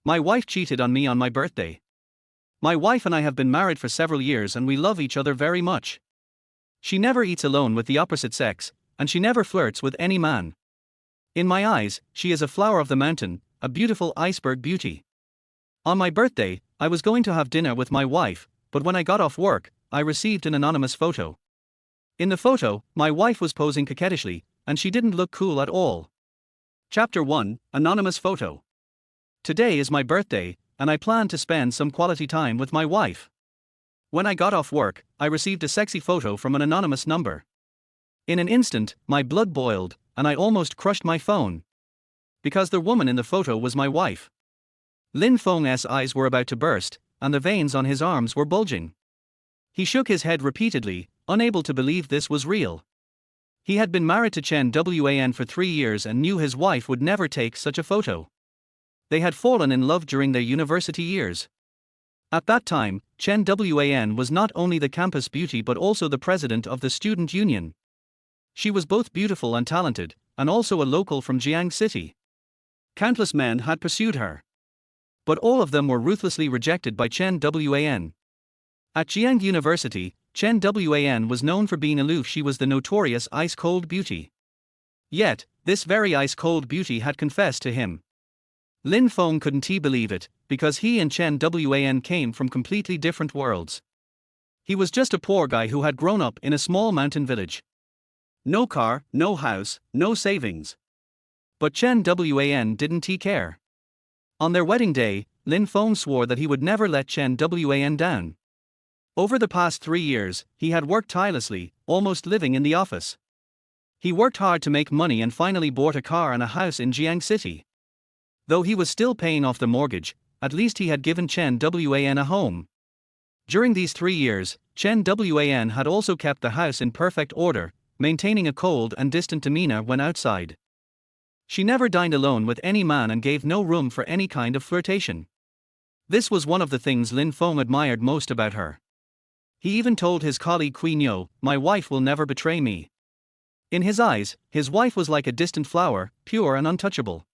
My wife cheated on me on my birthday. My wife and I have been married for several years and we love each other very much. She never eats alone with the opposite sex, and she never flirts with any man. In my eyes, she is a flower of the mountain, a beautiful iceberg beauty. On my birthday, I was going to have dinner with my wife, but when I got off work, I received an anonymous photo. In the photo, my wife was posing coquettishly, and she didn't look cool at all. Chapter 1, Anonymous Photo. Today is my birthday, and I plan to spend some quality time with my wife. When I got off work, I received a sexy photo from an anonymous number. In an instant, my blood boiled, and I almost crushed my phone. Because the woman in the photo was my wife. Lin Feng's eyes were about to burst, and the veins on his arms were bulging. He shook his head repeatedly, unable to believe this was real. He had been married to Chen Wan for 3 years and knew his wife would never take such a photo. They had fallen in love during their university years. At that time, Chen Wan was not only the campus beauty but also the president of the student union. She was both beautiful and talented, and also a local from Jiang City. Countless men had pursued her. But all of them were ruthlessly rejected by Chen Wan. At Jiang University, Chen Wan was known for being aloof. She was the notorious ice-cold beauty. Yet, this very ice-cold beauty had confessed to him. Lin Feng couldn't believe it, because he and Chen Wan came from completely different worlds. He was just a poor guy who had grown up in a small mountain village. No car, no house, no savings. But Chen Wan didn't care. On their wedding day, Lin Feng swore that he would never let Chen Wan down. Over the past 3 years, he had worked tirelessly, almost living in the office. He worked hard to make money and finally bought a car and a house in Jiang City. Though he was still paying off the mortgage, at least he had given Chen Wan a home. During these 3 years, Chen Wan had also kept the house in perfect order, maintaining a cold and distant demeanor when outside. She never dined alone with any man and gave no room for any kind of flirtation. This was one of the things Lin Feng admired most about her. He even told his colleague Queen Yo, "My wife will never betray me." In his eyes, his wife was like a distant flower, pure and untouchable.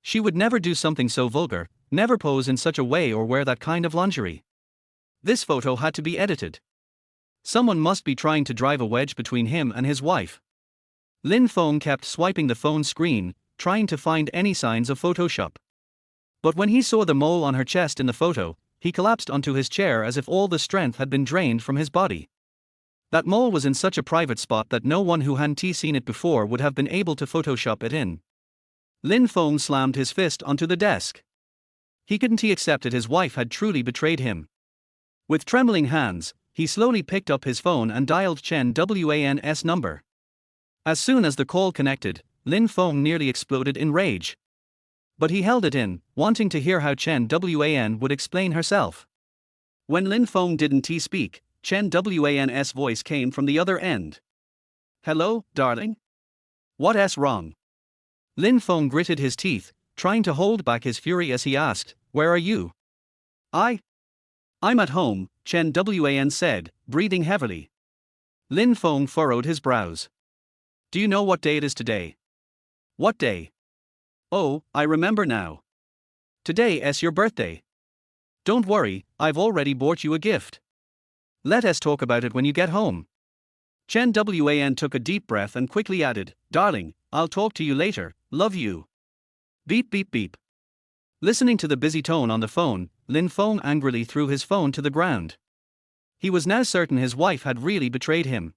She would never do something so vulgar, never pose in such a way or wear that kind of lingerie. This photo had to be edited. Someone must be trying to drive a wedge between him and his wife. Lin Feng kept swiping the phone screen, trying to find any signs of Photoshop. But when he saw the mole on her chest in the photo, he collapsed onto his chair as if all the strength had been drained from his body. That mole was in such a private spot that no one who hadn't seen it before would have been able to Photoshop it in. Lin Feng slammed his fist onto the desk. He couldn't accept that his wife had truly betrayed him. With trembling hands, he slowly picked up his phone and dialed Chen Wan's number. As soon as the call connected, Lin Feng nearly exploded in rage. But he held it in, wanting to hear how Chen Wan would explain herself. When Lin Feng didn't speak, Chen Wan's voice came from the other end. "Hello, darling? What's wrong?" Lin Feng gritted his teeth, trying to hold back his fury as he asked, "Where are you?" I'm at home," Chen Wan said, breathing heavily. Lin Feng furrowed his brows. "Do you know what day it is today?" "What day?" "Oh, I remember now. Today is your birthday. Don't worry, I've already bought you a gift. Let us talk about it when you get home." Chen Wan took a deep breath and quickly added, "Darling, I'll talk to you later, love you." Beep beep beep. Listening to the busy tone on the phone, Lin Feng angrily threw his phone to the ground. He was now certain his wife had really betrayed him.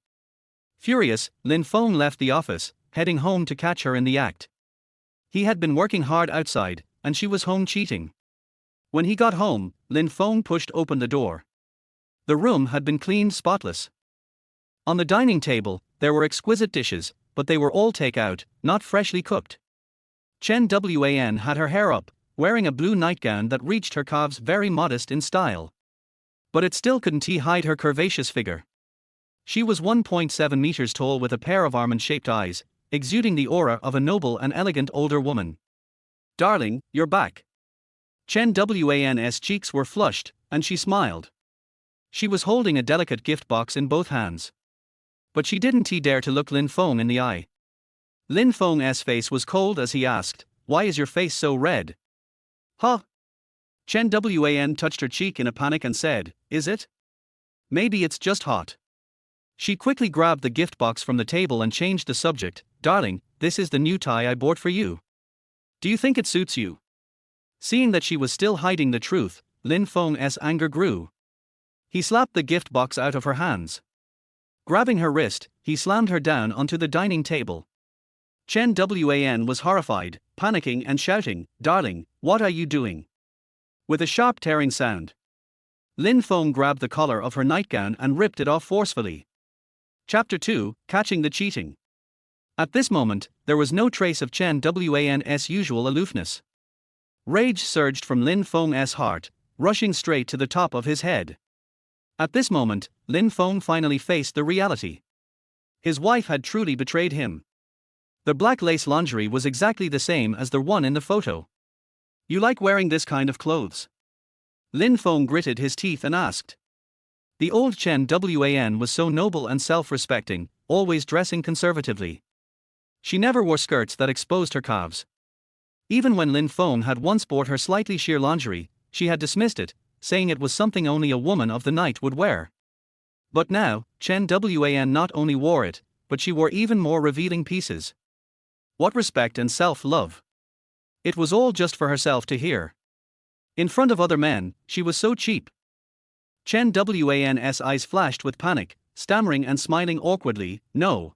Furious, Lin Feng left the office, heading home to catch her in the act. He had been working hard outside, and she was home cheating. When he got home, Lin Feng pushed open the door. The room had been cleaned spotless. On the dining table, there were exquisite dishes, but they were all take-out, not freshly cooked. Chen Wan had her hair up, wearing a blue nightgown that reached her calves, very modest in style. But it still couldn't hide her curvaceous figure. She was 1.7 meters tall with a pair of almond-shaped eyes, exuding the aura of a noble and elegant older woman. "Darling, you're back." Chen Wan's cheeks were flushed, and she smiled. She was holding a delicate gift box in both hands. But she didn't dare to look Lin Feng in the eye. Lin Feng's face was cold as he asked, "Why is your face so red?" "Huh? Chen Wan touched her cheek in a panic and said, "Is it? Maybe it's just hot." She quickly grabbed the gift box from the table and changed the subject. "Darling, this is the new tie I bought for you. Do you think it suits you?" Seeing that she was still hiding the truth, Lin Feng's anger grew. He slapped the gift box out of her hands. Grabbing her wrist, he slammed her down onto the dining table. Chen Wan was horrified, panicking and shouting, "Darling, what are you doing?" With a sharp tearing sound, Lin Feng grabbed the collar of her nightgown and ripped it off forcefully. Chapter 2, Catching the Cheating. At this moment, there was no trace of Chen Wan's usual aloofness. Rage surged from Lin Feng's heart, rushing straight to the top of his head. At this moment, Lin Feng finally faced the reality. His wife had truly betrayed him. The black lace lingerie was exactly the same as the one in the photo. "You like wearing this kind of clothes?" Lin Feng gritted his teeth and asked. The old Chen Wan was so noble and self-respecting, always dressing conservatively. She never wore skirts that exposed her calves. Even when Lin Feng had once bought her slightly sheer lingerie, she had dismissed it, saying it was something only a woman of the night would wear. But now, Chen Wan not only wore it, but she wore even more revealing pieces. What respect and self-love! It was all just for herself to hear. In front of other men, she was so cheap. Chen Wan's eyes flashed with panic, stammering and smiling awkwardly, "No.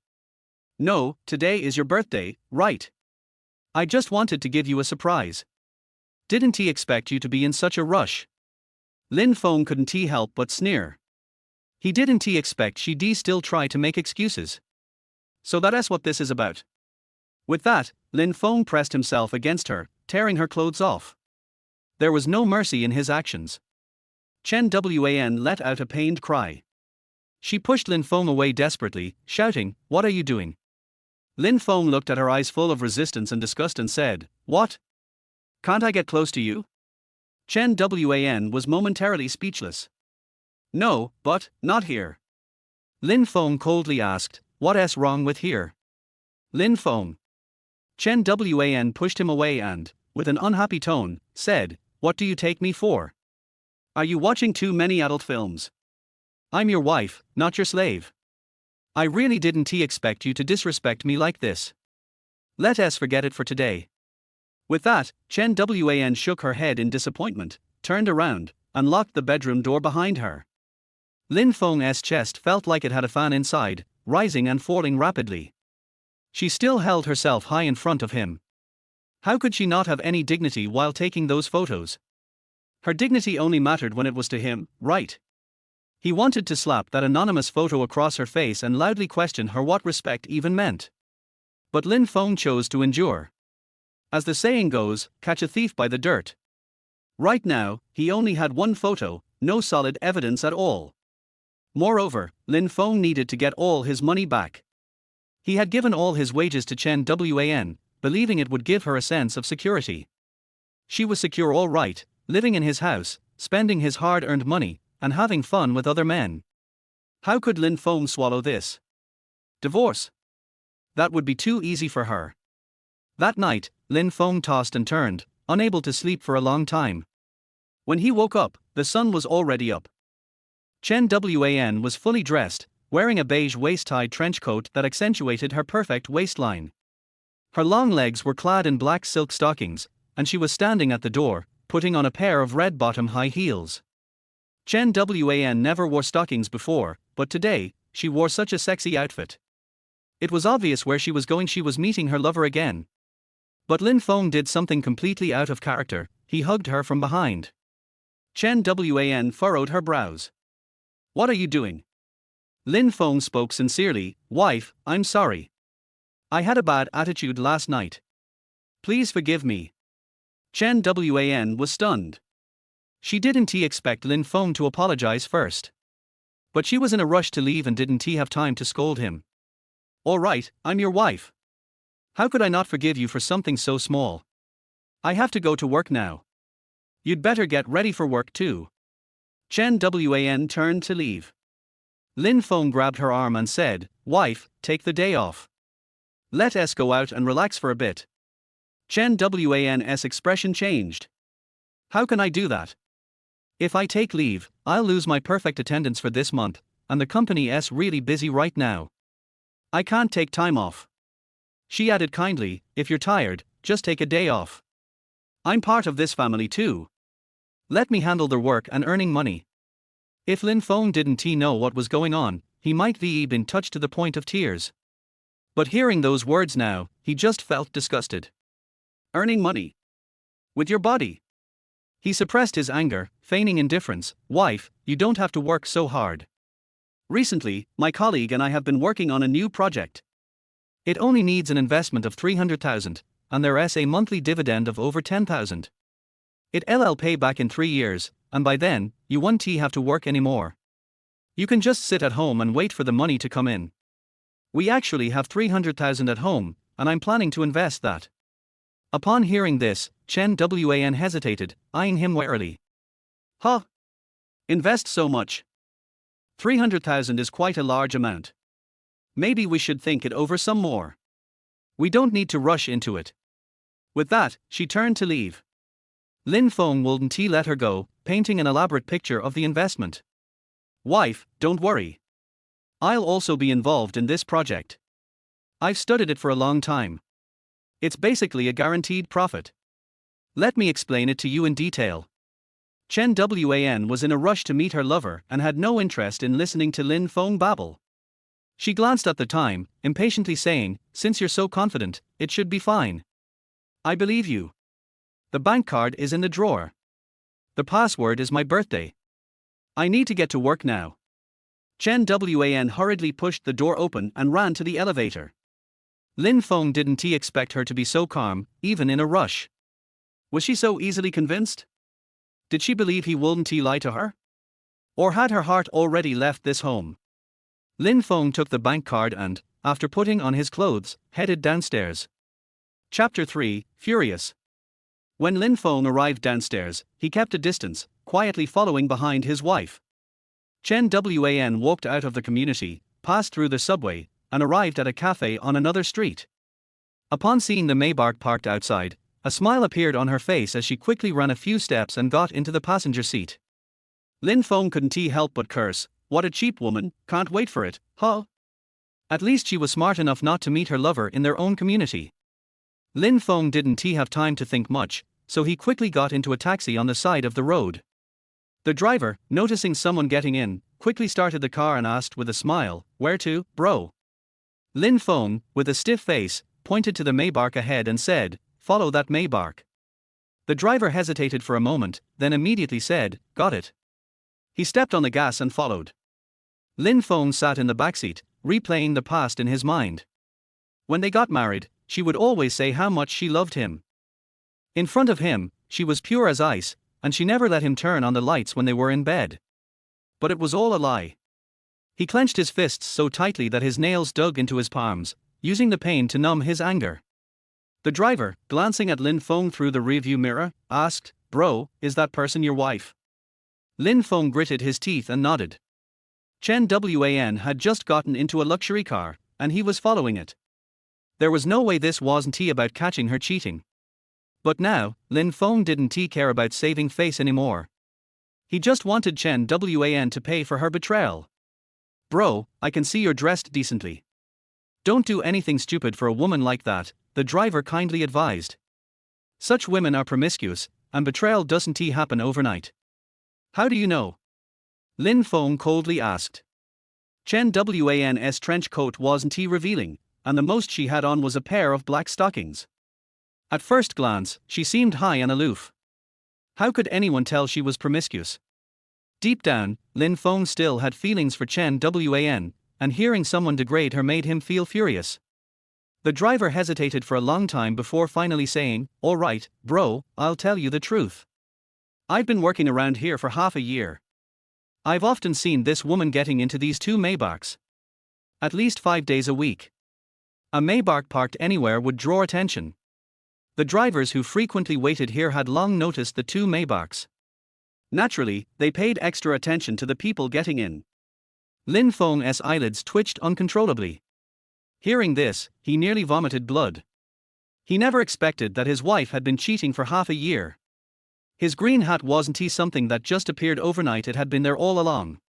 No, today is your birthday, right? I just wanted to give you a surprise. Didn't he expect you to be in such a rush?" Lin Feng couldn't help but sneer. He didn't expect she'd still try to make excuses. So that's what this is about. With that, Lin Feng pressed himself against her, tearing her clothes off. There was no mercy in his actions. Chen Wan let out a pained cry. She pushed Lin Feng away desperately, shouting, "What are you doing?" Lin Feng looked at her eyes full of resistance and disgust and said, "What? Can't I get close to you?" Chen Wan was momentarily speechless. "No, but, not here." Lin Feng coldly asked, "What's wrong with here?" Lin Feng. Chen Wan pushed him away and, with an unhappy tone, said, "What do you take me for? Are you watching too many adult films? I'm your wife, not your slave. I really didn't expect you to disrespect me like this. Let us forget it for today." With that, Chen Wan shook her head in disappointment, turned around, and locked the bedroom door behind her. Lin Feng's chest felt like it had a fan inside, rising and falling rapidly. She still held herself high in front of him. How could she not have any dignity while taking those photos? Her dignity only mattered when it was to him, right? He wanted to slap that anonymous photo across her face and loudly question her what respect even meant. But Lin Feng chose to endure. As the saying goes, catch a thief by the dirt. Right now, he only had one photo, no solid evidence at all. Moreover, Lin Feng needed to get all his money back. He had given all his wages to Chen Wan, believing it would give her a sense of security. She was secure all right, living in his house, spending his hard-earned money, and having fun with other men. How could Lin Feng swallow this? Divorce? That would be too easy for her. That night, Lin Feng tossed and turned, unable to sleep for a long time. When he woke up, the sun was already up. Chen Wan was fully dressed, wearing a beige waist-high trench coat that accentuated her perfect waistline. Her long legs were clad in black silk stockings, and she was standing at the door, putting on a pair of red-bottom high heels. Chen Wan never wore stockings before, but today, she wore such a sexy outfit. It was obvious where she was going. She was meeting her lover again. But Lin Feng did something completely out of character. He hugged her from behind. Chen Wan furrowed her brows. "What are you doing?" Lin Feng spoke sincerely, "Wife, I'm sorry. I had a bad attitude last night. Please forgive me." Chen Wan was stunned. She didn't expect Lin Feng to apologize first. But she was in a rush to leave and didn't have time to scold him. "All right, I'm your wife. How could I not forgive you for something so small? I have to go to work now. You'd better get ready for work too." Chen Wan turned to leave. Lin Feng grabbed her arm and said, "Wife, take the day off. Let us go out and relax for a bit." Chen Wan's expression changed. How can I do that? If I take leave, I'll lose my perfect attendance for this month, and the company's really busy right now. I can't take time off. She added kindly, if you're tired, just take a day off. I'm part of this family too. Let me handle their work and earning money. If Lin Feng didn't know what was going on, he might be been touched to the point of tears. But hearing those words now, he just felt disgusted. Earning money. With your body. He suppressed his anger, feigning indifference. Wife, you don't have to work so hard. Recently, my colleague and I have been working on a new project. It only needs an investment of 300,000, and there's a monthly dividend of over 10,000. It'll pay back in 3 years, and by then, you won't have to work anymore. You can just sit at home and wait for the money to come in. We actually have 300,000 at home, and I'm planning to invest that. Upon hearing this, Chen Wan hesitated, eyeing him warily. Huh? Invest so much? 300,000 is quite a large amount. Maybe we should think it over some more. We don't need to rush into it. With that, she turned to leave. Lin Feng wouldn't let her go, painting an elaborate picture of the investment. Wife, don't worry. I'll also be involved in this project. I've studied it for a long time. It's basically a guaranteed profit. Let me explain it to you in detail. Chen Wan was in a rush to meet her lover and had no interest in listening to Lin Feng babble. She glanced at the time, impatiently saying, since you're so confident, it should be fine. I believe you. The bank card is in the drawer. The password is my birthday. I need to get to work now. Chen Wan hurriedly pushed the door open and ran to the elevator. Lin Feng didn't expect her to be so calm, even in a rush. Was she so easily convinced? Did she believe he wouldn't lie to her? Or had her heart already left this home? Lin Feng took the bank card and, after putting on his clothes, headed downstairs. Chapter 3, Furious. When Lin Feng arrived downstairs, he kept a distance, quietly following behind his wife. Chen Wan walked out of the community, passed through the subway, and arrived at a cafe on another street. Upon seeing the Maybach parked outside, a smile appeared on her face as she quickly ran a few steps and got into the passenger seat. Lin Feng couldn't help but curse, what a cheap woman, can't wait for it, huh? At least she was smart enough not to meet her lover in their own community. Lin Feng didn't have time to think much, so he quickly got into a taxi on the side of the road. The driver, noticing someone getting in, quickly started the car and asked with a smile, where to, bro? Lin Feng, with a stiff face, pointed to the Maybach ahead and said, follow that Maybach. The driver hesitated for a moment, then immediately said, got it. He stepped on the gas and followed. Lin Feng sat in the backseat, replaying the past in his mind. When they got married, she would always say how much she loved him. In front of him, she was pure as ice, and she never let him turn on the lights when they were in bed. But it was all a lie. He clenched his fists so tightly that his nails dug into his palms, using the pain to numb his anger. The driver, glancing at Lin Feng through the rearview mirror, asked, bro, is that person your wife? Lin Feng gritted his teeth and nodded. Chen Wan had just gotten into a luxury car, and he was following it. There was no way this wasn't about catching her cheating. But now, Lin Feng didn't care about saving face anymore. He just wanted Chen Wan to pay for her betrayal. Bro, I can see you're dressed decently. Don't do anything stupid for a woman like that, the driver kindly advised. Such women are promiscuous, and betrayal doesn't happen overnight. How do you know? Lin Feng coldly asked. Chen Wan's trench coat wasn't revealing, and the most she had on was a pair of black stockings. At first glance, she seemed high and aloof. How could anyone tell she was promiscuous? Deep down, Lin Feng still had feelings for Chen Wan, and hearing someone degrade her made him feel furious. The driver hesitated for a long time before finally saying, all right, bro, I'll tell you the truth. I've been working around here for half a year. I've often seen this woman getting into these two Maybachs. At least 5 days a week. A Maybach parked anywhere would draw attention. The drivers who frequently waited here had long noticed the two Maybachs. Naturally, they paid extra attention to the people getting in. Lin Feng's eyelids twitched uncontrollably. Hearing this, he nearly vomited blood. He never expected that his wife had been cheating for half a year. His green hat wasn't he something that just appeared overnight, it had been there all along.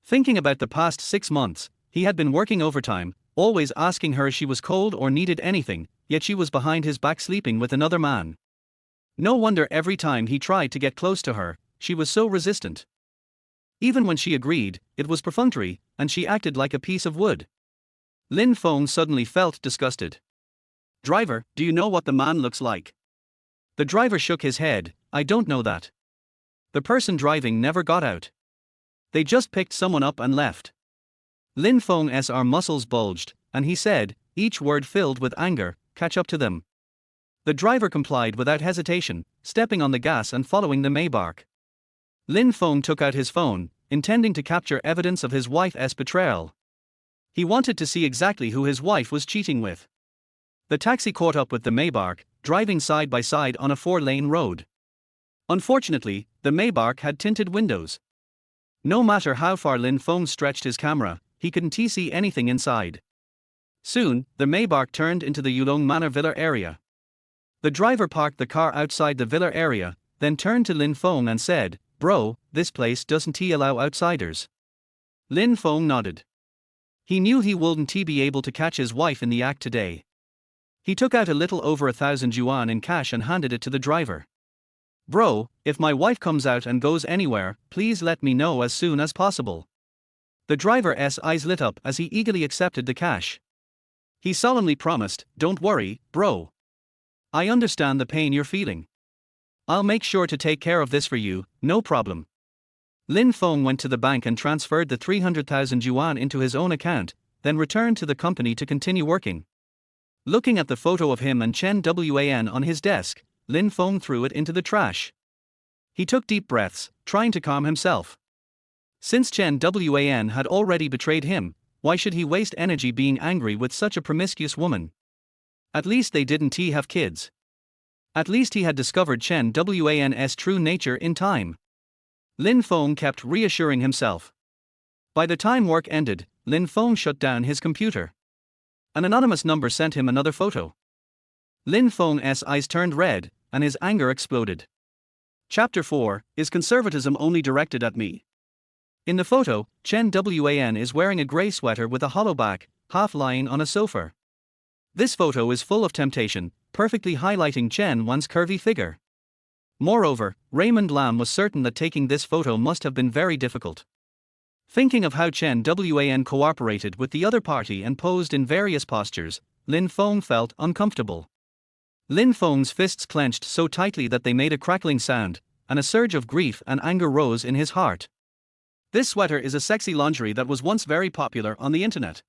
Thinking about the past 6 months, he had been working overtime, always asking her if she was cold or needed anything, yet she was behind his back sleeping with another man. No wonder every time he tried to get close to her, she was so resistant. Even when she agreed, it was perfunctory, and she acted like a piece of wood. Lin Feng suddenly felt disgusted. "Driver, do you know what the man looks like?" The driver shook his head. "I don't know that. The person driving never got out. They just picked someone up and left." Lin Feng's muscles bulged, and he said, each word filled with anger, "Catch up to them." The driver complied without hesitation, stepping on the gas and following the Maybach. Lin Feng took out his phone, intending to capture evidence of his wife's betrayal. He wanted to see exactly who his wife was cheating with. The taxi caught up with the Maybach, driving side by side on a 4-lane road. Unfortunately, the Maybach had tinted windows. No matter how far Lin Feng stretched his camera, he couldn't see anything inside. Soon, the Maybach turned into the Yulong Manor Villa area. The driver parked the car outside the villa area, then turned to Lin Feng and said, "Bro, this place doesn't allow outsiders." Lin Feng nodded. He knew he wouldn't be able to catch his wife in the act today. He took out a little over 1,000 yuan in cash and handed it to the driver. "Bro, if my wife comes out and goes anywhere, please let me know as soon as possible." The driver's eyes lit up as he eagerly accepted the cash. He solemnly promised, "Don't worry, bro. I understand the pain you're feeling. I'll make sure to take care of this for you, no problem." Lin Feng went to the bank and transferred the 300,000 yuan into his own account, then returned to the company to continue working. Looking at the photo of him and Chen Wan on his desk, Lin Feng threw it into the trash. He took deep breaths, trying to calm himself. Since Chen Wan had already betrayed him, why should he waste energy being angry with such a promiscuous woman? At least they didn't have kids. At least he had discovered Chen Wan's true nature in time. Lin Feng kept reassuring himself. By the time work ended, Lin Feng shut down his computer. An anonymous number sent him another photo. Lin Feng's eyes turned red, and his anger exploded. Chapter 4, Is Conservatism Only Directed at Me? In the photo, Chen Wan is wearing a grey sweater with a hollow back, half lying on a sofa. This photo is full of temptation, perfectly highlighting Chen Wan's curvy figure. Moreover, Raymond Lam was certain that taking this photo must have been very difficult. Thinking of how Chen Wan cooperated with the other party and posed in various postures, Lin Feng felt uncomfortable. Lin Feng's fists clenched so tightly that they made a crackling sound, and a surge of grief and anger rose in his heart. This sweater is a sexy lingerie that was once very popular on the internet.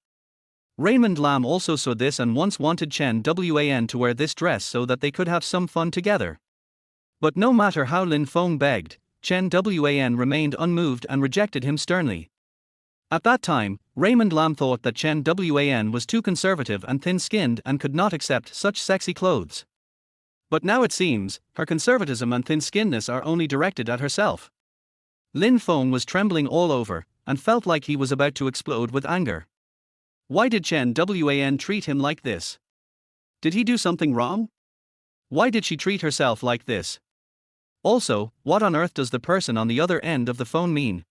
Raymond Lam also saw this and once wanted Chen Wan to wear this dress so that they could have some fun together. But no matter how Lin Feng begged, Chen Wan remained unmoved and rejected him sternly. At that time, Raymond Lam thought that Chen Wan was too conservative and thin-skinned and could not accept such sexy clothes. But now it seems, her conservatism and thin-skinnedness are only directed at herself. Lin Feng was trembling all over, and felt like he was about to explode with anger. Why did Chen Wan treat him like this? Did he do something wrong? Why did she treat herself like this? Also, what on earth does the person on the other end of the phone mean?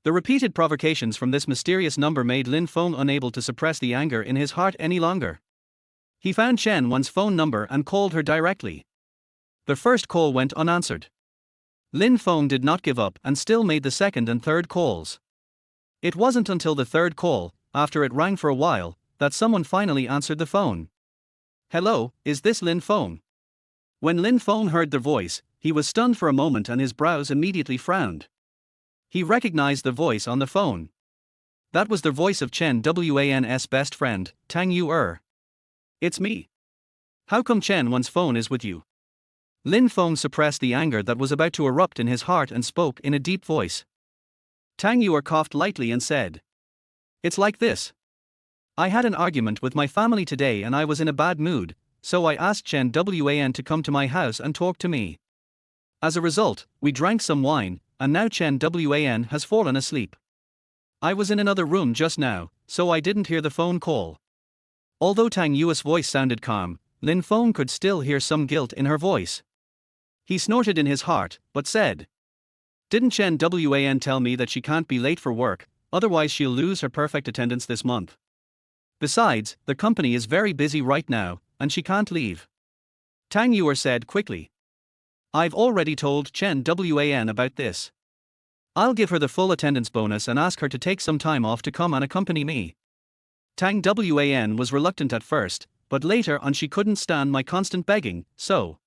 The repeated provocations from this mysterious number made Lin Feng unable to suppress the anger in his heart any longer. He found Chen Wan's phone number and called her directly. The first call went unanswered. Lin Feng did not give up and still made the second and third calls. It wasn't until the third call, after it rang for a while, that someone finally answered the phone. "Hello, is this Lin Feng?" When Lin Feng heard the voice, he was stunned for a moment and his brows immediately frowned. He recognized the voice on the phone. That was the voice of Chen Wan's best friend, Tang Yu. "It's me. How come Chen Wan's phone is with you?" Lin Feng suppressed the anger that was about to erupt in his heart and spoke in a deep voice. Tang Yu coughed lightly and said, "It's like this. I had an argument with my family today and I was in a bad mood, so I asked Chen Wan to come to my house and talk to me. As a result, we drank some wine, and now Chen Wan has fallen asleep. I was in another room just now, so I didn't hear the phone call." Although Tang Yu's voice sounded calm, Lin Feng could still hear some guilt in her voice. He snorted in his heart, but said, "Didn't Chen Wan tell me that she can't be late for work, otherwise she'll lose her perfect attendance this month? Besides, the company is very busy right now, and she can't leave." Tang Yuer said quickly. "I've already told Chen Wan about this. I'll give her the full attendance bonus and ask her to take some time off to come and accompany me." Tang Wan was reluctant at first, but later on she couldn't stand my constant begging, so.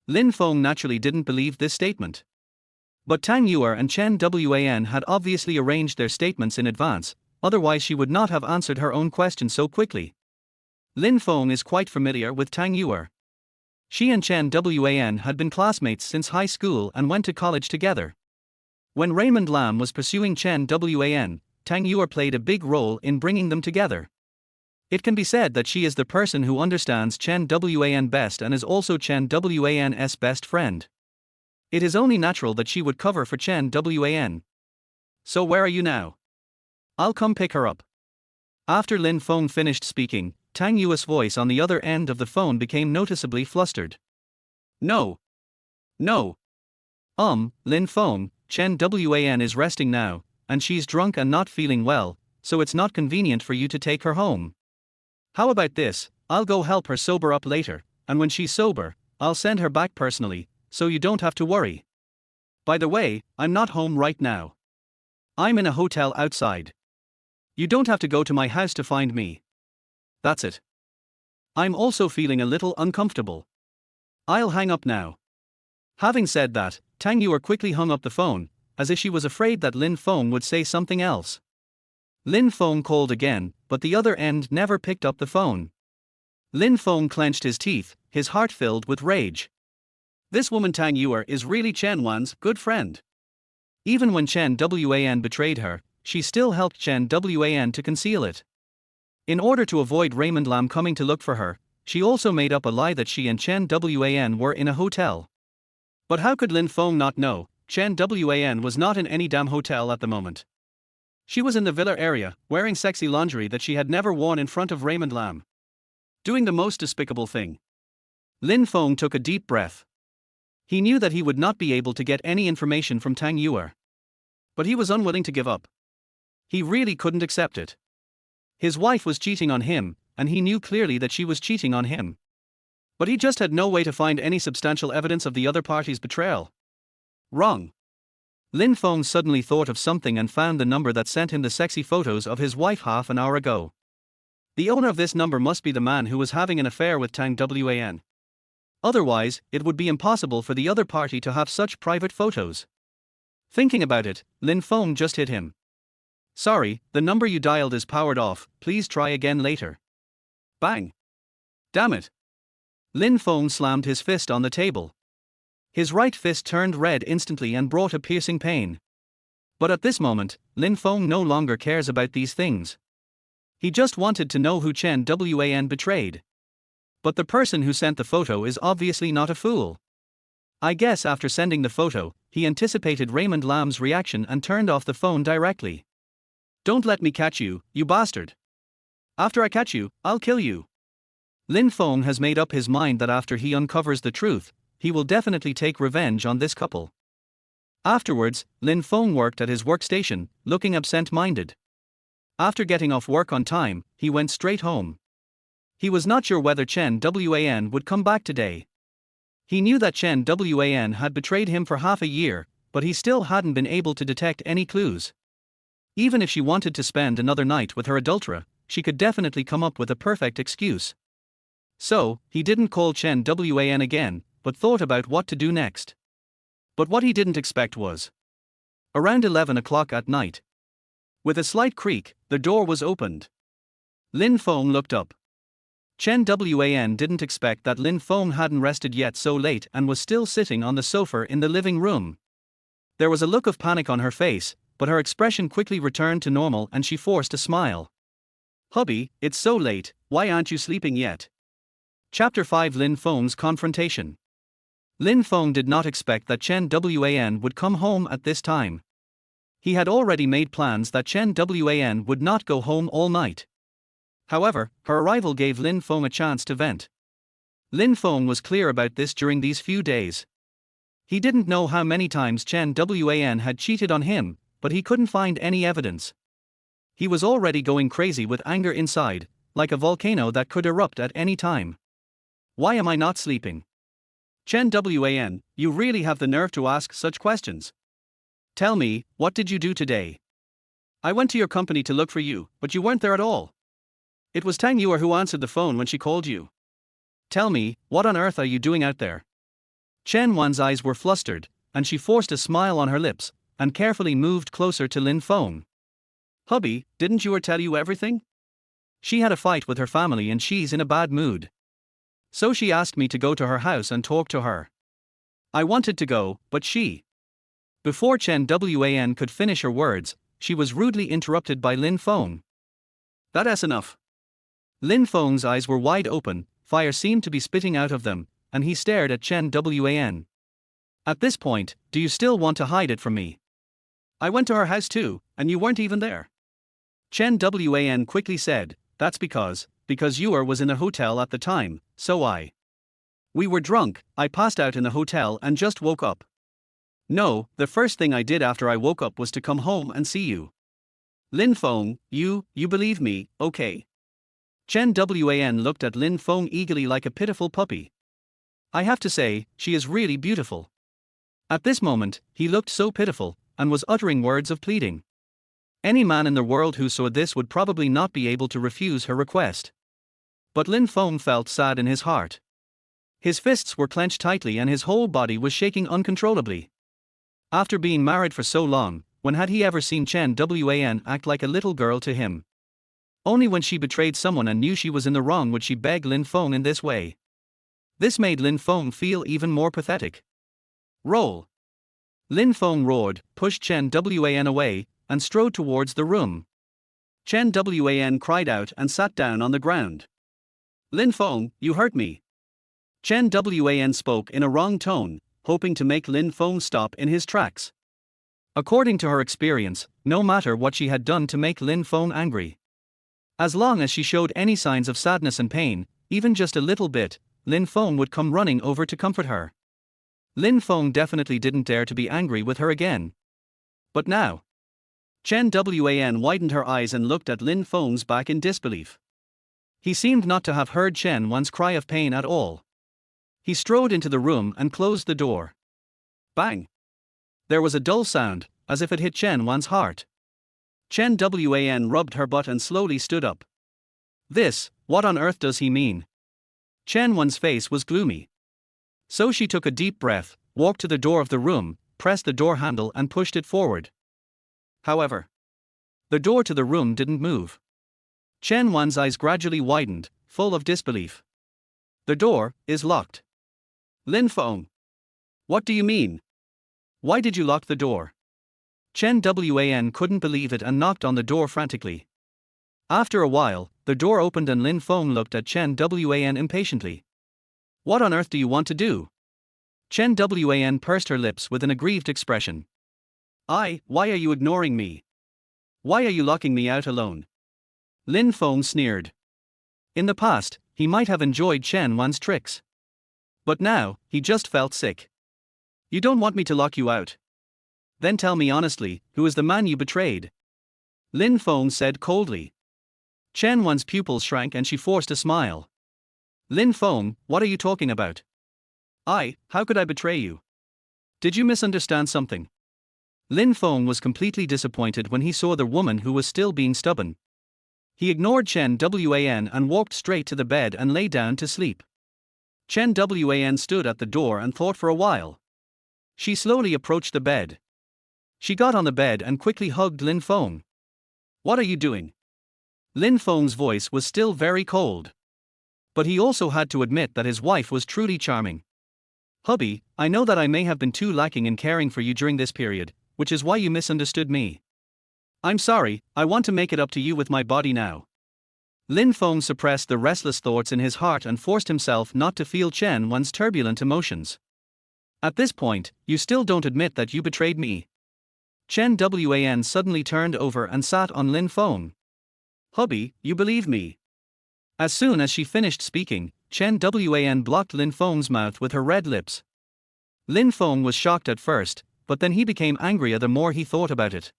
Lin Feng naturally didn't believe this statement. But Tang Yuer and Chen Wan had obviously arranged their statements in advance, otherwise she would not have answered her own question so quickly. Lin Feng is quite familiar with Tang Yuer. She and Chen Wan had been classmates since high school and went to college together. When Raymond Lam was pursuing Chen Wan, Tang Yuer played a big role in bringing them together. It can be said that she is the person who understands Chen Wan best and is also Chen Wan's best friend. It is only natural that she would cover for Chen Wan. "So where are you now? I'll come pick her up." After Lin Feng finished speaking, Tang Yuer's voice on the other end of the phone became noticeably flustered. No. Lin Feng, Chen Wan is resting now, and she's drunk and not feeling well, so it's not convenient for you to take her home. How about this, I'll go help her sober up later, and when she's sober, I'll send her back personally, so you don't have to worry. By the way, I'm not home right now. I'm in a hotel outside. You don't have to go to my house to find me. That's it. I'm also feeling a little uncomfortable. I'll hang up now." Having said that, Tang Yuer quickly hung up the phone, as if she was afraid that Lin Feng would say something else. Lin Feng called again, but the other end never picked up the phone. Lin Feng clenched his teeth, his heart filled with rage. This woman Tang Yuer is really Chen Wan's good friend. Even when Chen Wan betrayed her, she still helped Chen Wan to conceal it. In order to avoid Raymond Lam coming to look for her, she also made up a lie that she and Chen Wan were in a hotel. But how could Lin Feng not know? Chen Wan was not in any damn hotel at the moment. She was in the villa area, wearing sexy lingerie that she had never worn in front of Raymond Lam. Doing the most despicable thing. Lin Feng took a deep breath. He knew that he would not be able to get any information from Tang Yuer. But he was unwilling to give up. He really couldn't accept it. His wife was cheating on him, and he knew clearly that she was cheating on him. But he just had no way to find any substantial evidence of the other party's betrayal. Wrong. Lin Feng suddenly thought of something and found the number that sent him the sexy photos of his wife half an hour ago. The owner of this number must be the man who was having an affair with Tang Wan. Otherwise, it would be impossible for the other party to have such private photos. Thinking about it, Lin Feng just hit him. "Sorry, the number you dialed is powered off, please try again later." Bang! Damn it! Lin Feng slammed his fist on the table. His right fist turned red instantly and brought a piercing pain. But at this moment, Lin Feng no longer cares about these things. He just wanted to know who Chen Wan betrayed. But the person who sent the photo is obviously not a fool. I guess after sending the photo, he anticipated Raymond Lam's reaction and turned off the phone directly. "Don't let me catch you, you bastard. After I catch you, I'll kill you." Lin Feng has made up his mind that after he uncovers the truth, he will definitely take revenge on this couple. Afterwards, Lin Feng worked at his workstation, looking absent-minded. After getting off work on time, he went straight home. He was not sure whether Chen Wan would come back today. He knew that Chen Wan had betrayed him for half a year, but he still hadn't been able to detect any clues. Even if she wanted to spend another night with her adulterer, she could definitely come up with a perfect excuse. So, he didn't call Chen Wan again, but thought about what to do next. But what he didn't expect was around 11 o'clock at night. With a slight creak, the door was opened. Lin Feng looked up. Chen Wan didn't expect that Lin Feng hadn't rested yet so late and was still sitting on the sofa in the living room. There was a look of panic on her face, but her expression quickly returned to normal and she forced a smile. "Hubby, it's so late, why aren't you sleeping yet?" Chapter 5: Lin Feng's Confrontation. Lin Feng did not expect that Chen Wan would come home at this time. He had already made plans that Chen Wan would not go home all night. However, her arrival gave Lin Feng a chance to vent. Lin Feng was clear about this during these few days. He didn't know how many times Chen Wan had cheated on him, but he couldn't find any evidence. He was already going crazy with anger inside, like a volcano that could erupt at any time. Why am I not sleeping? Chen Wan, you really have the nerve to ask such questions. Tell me, what did you do today? I went to your company to look for you, but you weren't there at all. It was Tang Yuer who answered the phone when she called you. Tell me, what on earth are you doing out there? Chen Wan's eyes were flustered, and she forced a smile on her lips, and carefully moved closer to Lin Feng. Hubby, didn't Yuer tell you everything? She had a fight with her family and she's in a bad mood. So she asked me to go to her house and talk to her. I wanted to go, but she... Before Chen Wan could finish her words, she was rudely interrupted by Lin Feng. That's enough. Lin Feng's eyes were wide open, fire seemed to be spitting out of them, and he stared at Chen Wan. At this point, do you still want to hide it from me? I went to her house too, and you weren't even there. Chen Wan quickly said, that's because Yuer was in a hotel at the time, so We were drunk, I passed out in the hotel and just woke up. No, the first thing I did after I woke up was to come home and see you. Lin Feng, you believe me, okay. Chen Wan looked at Lin Feng eagerly like a pitiful puppy. I have to say, she is really beautiful. At this moment, he looked so pitiful, and was uttering words of pleading. Any man in the world who saw this would probably not be able to refuse her request. But Lin Feng felt sad in his heart. His fists were clenched tightly and his whole body was shaking uncontrollably. After being married for so long, when had he ever seen Chen Wan act like a little girl to him? Only when she betrayed someone and knew she was in the wrong would she beg Lin Feng in this way. This made Lin Feng feel even more pathetic. Roll! Lin Feng roared, pushed Chen Wan away, and strode towards the room. Chen Wan cried out and sat down on the ground. Lin Feng, you hurt me. Chen Wan spoke in a wrong tone, hoping to make Lin Feng stop in his tracks. According to her experience, no matter what she had done to make Lin Feng angry, as long as she showed any signs of sadness and pain, even just a little bit, Lin Feng would come running over to comfort her. Lin Feng definitely didn't dare to be angry with her again. But now, Chen Wan widened her eyes and looked at Lin Feng's back in disbelief. He seemed not to have heard Chen Wan's cry of pain at all. He strode into the room and closed the door. Bang! There was a dull sound, as if it hit Chen Wan's heart. Chen Wan rubbed her butt and slowly stood up. What on earth does he mean? Chen Wan's face was gloomy. So she took a deep breath, walked to the door of the room, pressed the door handle and pushed it forward. However, the door to the room didn't move. Chen Wan's eyes gradually widened, full of disbelief. The door is locked. Lin Feng. What do you mean? Why did you lock the door? Chen Wan couldn't believe it and knocked on the door frantically. After a while, the door opened and Lin Feng looked at Chen Wan impatiently. What on earth do you want to do? Chen Wan pursed her lips with an aggrieved expression. Why are you ignoring me? Why are you locking me out alone? Lin Feng sneered. In the past, he might have enjoyed Chen Wan's tricks. But now, he just felt sick. You don't want me to lock you out? Then tell me honestly, who is the man you betrayed? Lin Feng said coldly. Chen Wan's pupils shrank and she forced a smile. Lin Feng, what are you talking about? How could I betray you? Did you misunderstand something? Lin Feng was completely disappointed when he saw the woman who was still being stubborn. He ignored Chen Wan and walked straight to the bed and lay down to sleep. Chen Wan stood at the door and thought for a while. She slowly approached the bed. She got on the bed and quickly hugged Lin Feng. What are you doing? Lin Feng's voice was still very cold. But he also had to admit that his wife was truly charming. Hubby, I know that I may have been too lacking in caring for you during this period, which is why you misunderstood me. I'm sorry, I want to make it up to you with my body now. Lin Feng suppressed the restless thoughts in his heart and forced himself not to feel Chen Wan's turbulent emotions. At this point, you still don't admit that you betrayed me. Chen Wan suddenly turned over and sat on Lin Feng. Hubby, you believe me. As soon as she finished speaking, Chen Wan blocked Lin Feng's mouth with her red lips. Lin Feng was shocked at first, but then he became angrier the more he thought about it.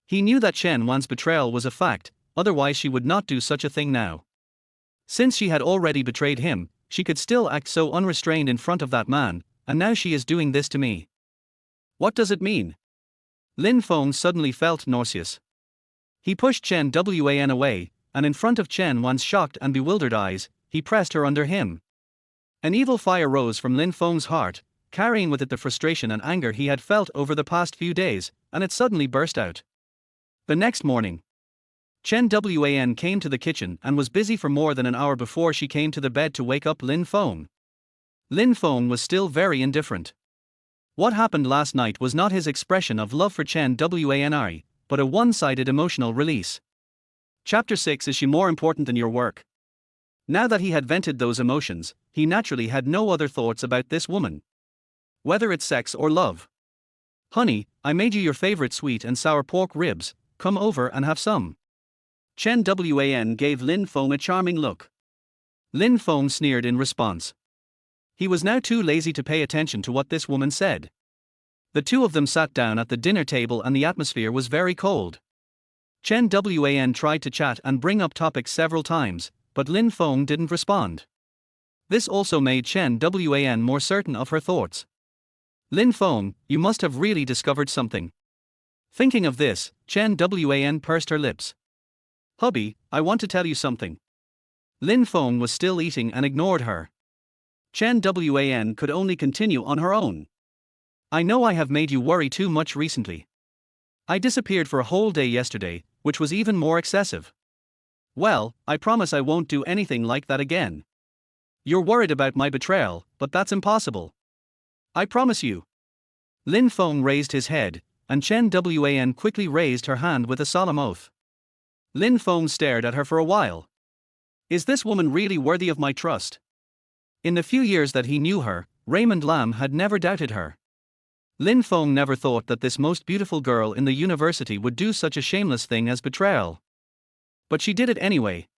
He knew that Chen Wan's betrayal was a fact, otherwise she would not do such a thing now. Since she had already betrayed him, she could still act so unrestrained in front of that man, and now she is doing this to me. What does it mean? Lin Feng suddenly felt nauseous. He pushed Chen Wan away, and in front of Chen Wan's shocked and bewildered eyes, he pressed her under him. An evil fire rose from Lin Feng's heart, carrying with it the frustration and anger he had felt over the past few days, and it suddenly burst out. The next morning, Chen Wan came to the kitchen and was busy for more than an hour before she came to the bed to wake up Lin Feng. Lin Feng was still very indifferent. What happened last night was not his expression of love for Chen Wan, but a one-sided emotional release. Chapter 6. Is she more important than your work? Now that he had vented those emotions, he naturally had no other thoughts about this woman. Whether it's sex or love. Honey, I made you your favorite sweet and sour pork ribs, come over and have some. Chen Wan gave Lin Feng a charming look. Lin Feng sneered in response. He was now too lazy to pay attention to what this woman said. The two of them sat down at the dinner table and the atmosphere was very cold. Chen Wan tried to chat and bring up topics several times, but Lin Feng didn't respond. This also made Chen Wan more certain of her thoughts. Lin Feng, you must have really discovered something. Thinking of this, Chen Wan pursed her lips. Hubby, I want to tell you something. Lin Feng was still eating and ignored her. Chen Wan could only continue on her own. I know I have made you worry too much recently. I disappeared for a whole day yesterday, which was even more excessive. Well, I promise I won't do anything like that again. You're worried about my betrayal, but that's impossible. I promise you. Lin Feng raised his head, and Chen Wan quickly raised her hand with a solemn oath. Lin Feng stared at her for a while. Is this woman really worthy of my trust? In the few years that he knew her, Raymond Lam had never doubted her. Lin Feng never thought that this most beautiful girl in the university would do such a shameless thing as betrayal. But she did it anyway.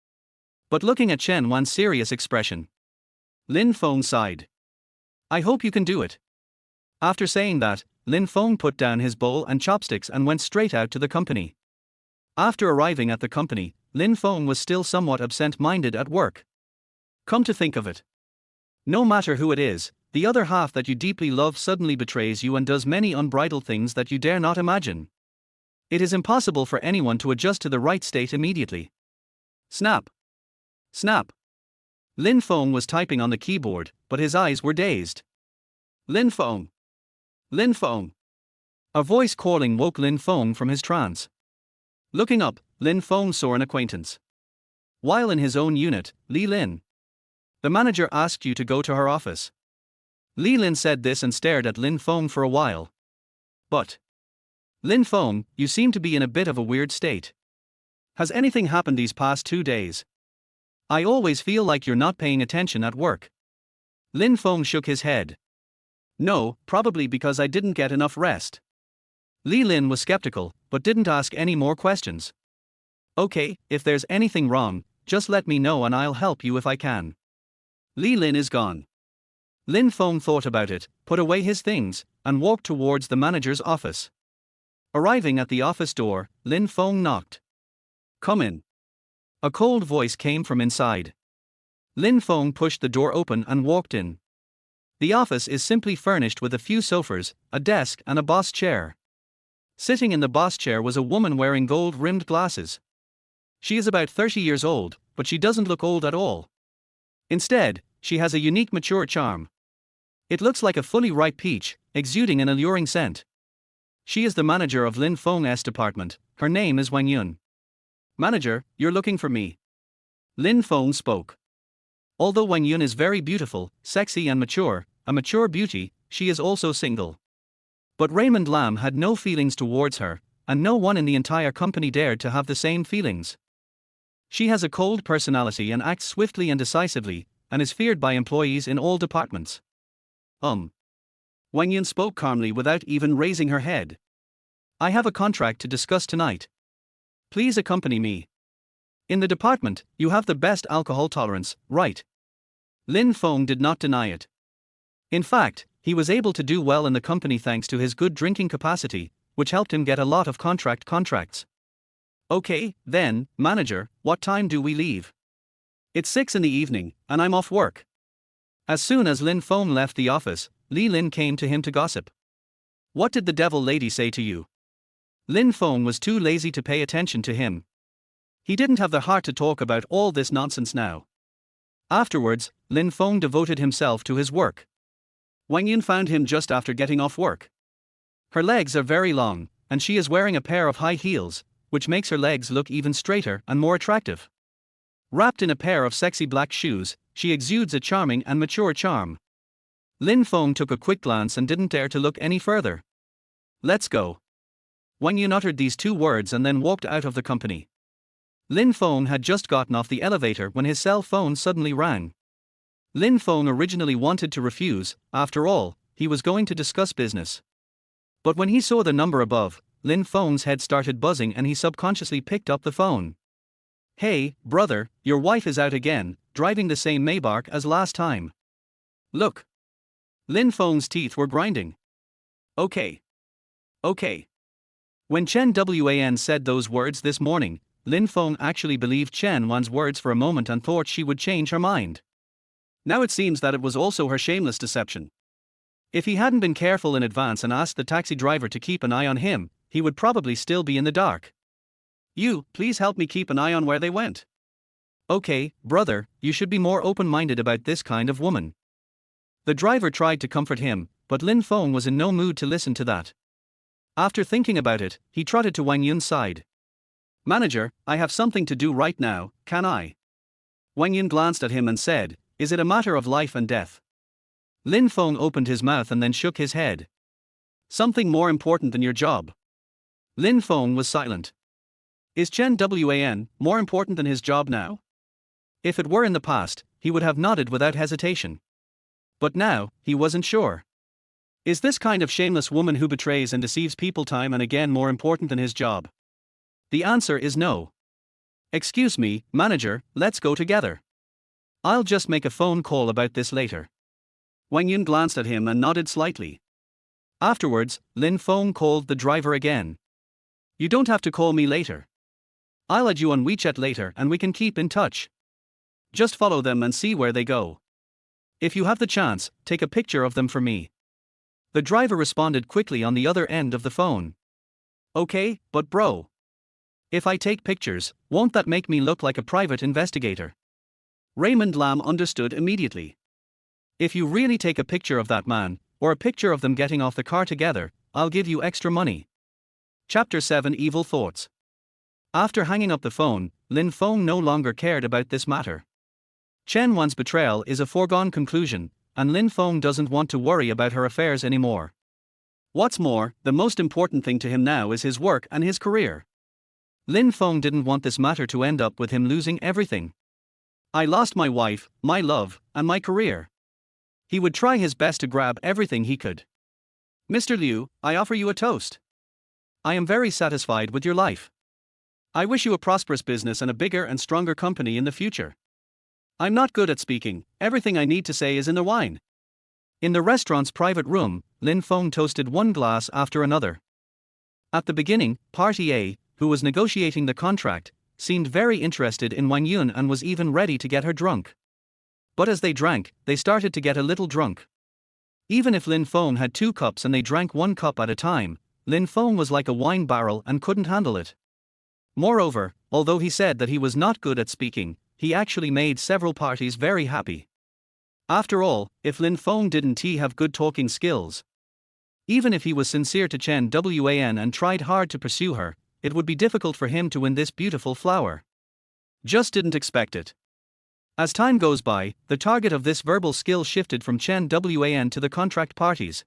But looking at Chen Wan's serious expression, Lin Feng sighed. I hope you can do it. After saying that, Lin Feng put down his bowl and chopsticks and went straight out to the company. After arriving at the company, Lin Feng was still somewhat absent-minded at work. Come to think of it. No matter who it is, the other half that you deeply love suddenly betrays you and does many unbridled things that you dare not imagine. It is impossible for anyone to adjust to the right state immediately. Snap. Snap. Lin Feng was typing on the keyboard, but his eyes were dazed. Lin Feng. Lin Feng. A voice calling woke Lin Feng from his trance. Looking up, Lin Feng saw an acquaintance. While in his own unit, Li Lin. The manager asked you to go to her office. Li Lin said this and stared at Lin Feng for a while. But, Lin Feng, you seem to be in a bit of a weird state. Has anything happened these past 2 days? I always feel like you're not paying attention at work. Lin Feng shook his head. No, probably because I didn't get enough rest. Li Lin was skeptical, but didn't ask any more questions. Okay, if there's anything wrong, just let me know and I'll help you if I can. Li Lin is gone. Lin Feng thought about it, put away his things, and walked towards the manager's office. Arriving at the office door, Lin Feng knocked. Come in. A cold voice came from inside. Lin Feng pushed the door open and walked in. The office is simply furnished with a few sofas, a desk and a boss chair. Sitting in the boss chair was a woman wearing gold-rimmed glasses. She is about 30 years old, but she doesn't look old at all. Instead, she has a unique mature charm. It looks like a fully ripe peach, exuding an alluring scent. She is the manager of Lin Feng's department. Her name is Wang Yun. Manager, you're looking for me. Lin Feng spoke. Although Wang Yun is very beautiful, sexy and mature, a mature beauty, she is also single. But Raymond Lam had no feelings towards her, and no one in the entire company dared to have the same feelings. She has a cold personality and acts swiftly and decisively, and is feared by employees in all departments. Wang Yun spoke calmly without even raising her head. I have a contract to discuss tonight. Please accompany me. In the department, you have the best alcohol tolerance, right? Lin Feng did not deny it. In fact, he was able to do well in the company thanks to his good drinking capacity, which helped him get a lot of contracts. Okay, then, manager, what time do we leave? It's 6 in the evening, and I'm off work. As soon as Lin Feng left the office, Li Lin came to him to gossip. What did the devil lady say to you? Lin Feng was too lazy to pay attention to him. He didn't have the heart to talk about all this nonsense now. Afterwards, Lin Feng devoted himself to his work. Wang Yun found him just after getting off work. Her legs are very long, and she is wearing a pair of high heels, which makes her legs look even straighter and more attractive. Wrapped in a pair of sexy black shoes, she exudes a charming and mature charm. Lin Feng took a quick glance and didn't dare to look any further. Let's go. Wang Yun uttered these two words and then walked out of the company. Lin Feng had just gotten off the elevator when his cell phone suddenly rang. Lin Feng originally wanted to refuse, after all, he was going to discuss business. But when he saw the number above, Lin Feng's head started buzzing and he subconsciously picked up the phone. Hey, brother, your wife is out again, driving the same Maybach as last time. Look. Lin Feng's teeth were grinding. Okay. When Chen Wan said those words this morning, Lin Feng actually believed Chen Wan's words for a moment and thought she would change her mind. Now it seems that it was also her shameless deception. If he hadn't been careful in advance and asked the taxi driver to keep an eye on him, he would probably still be in the dark. You, please help me keep an eye on where they went. Okay, brother, you should be more open-minded about this kind of woman. The driver tried to comfort him, but Lin Feng was in no mood to listen to that. After thinking about it, he trotted to Wang Yun's side. Manager, I have something to do right now, can I? Wang Yun glanced at him and said, Is it a matter of life and death? Lin Feng opened his mouth and then shook his head. Something more important than your job. Lin Feng was silent. Is Chen Wan more important than his job now? If it were in the past, he would have nodded without hesitation. But now, he wasn't sure. Is this kind of shameless woman who betrays and deceives people time and again more important than his job? The answer is no. Excuse me, manager, let's go together. I'll just make a phone call about this later. Wang Yun glanced at him and nodded slightly. Afterwards, Lin Feng called the driver again. You don't have to call me later. I'll add you on WeChat later and we can keep in touch. Just follow them and see where they go. If you have the chance, take a picture of them for me. The driver responded quickly on the other end of the phone. Okay, but bro. If I take pictures, won't that make me look like a private investigator? Raymond Lam understood immediately. If you really take a picture of that man, or a picture of them getting off the car together, I'll give you extra money. Chapter 7 Evil Thoughts. After hanging up the phone, Lin Feng no longer cared about this matter. Chen Wan's betrayal is a foregone conclusion, and Lin Feng doesn't want to worry about her affairs anymore. What's more, the most important thing to him now is his work and his career. Lin Feng didn't want this matter to end up with him losing everything. I lost my wife, my love, and my career. He would try his best to grab everything he could. Mr. Liu, I offer you a toast. I am very satisfied with your life. I wish you a prosperous business and a bigger and stronger company in the future. I'm not good at speaking, everything I need to say is in the wine. In the restaurant's private room, Lin Feng toasted one glass after another. At the beginning, Party A, who was negotiating the contract, seemed very interested in Wang Yun and was even ready to get her drunk. But as they drank, they started to get a little drunk. Even if Lin Feng had 2 cups and they drank 1 cup at a time, Lin Feng was like a wine barrel and couldn't handle it. Moreover, although he said that he was not good at speaking, he actually made several parties very happy. After all, if Lin Feng didn't he have good talking skills? Even if he was sincere to Chen Wan and tried hard to pursue her, it would be difficult for him to win this beautiful flower. Just didn't expect it. As time goes by, the target of this verbal skill shifted from Chen Wan to the contract parties.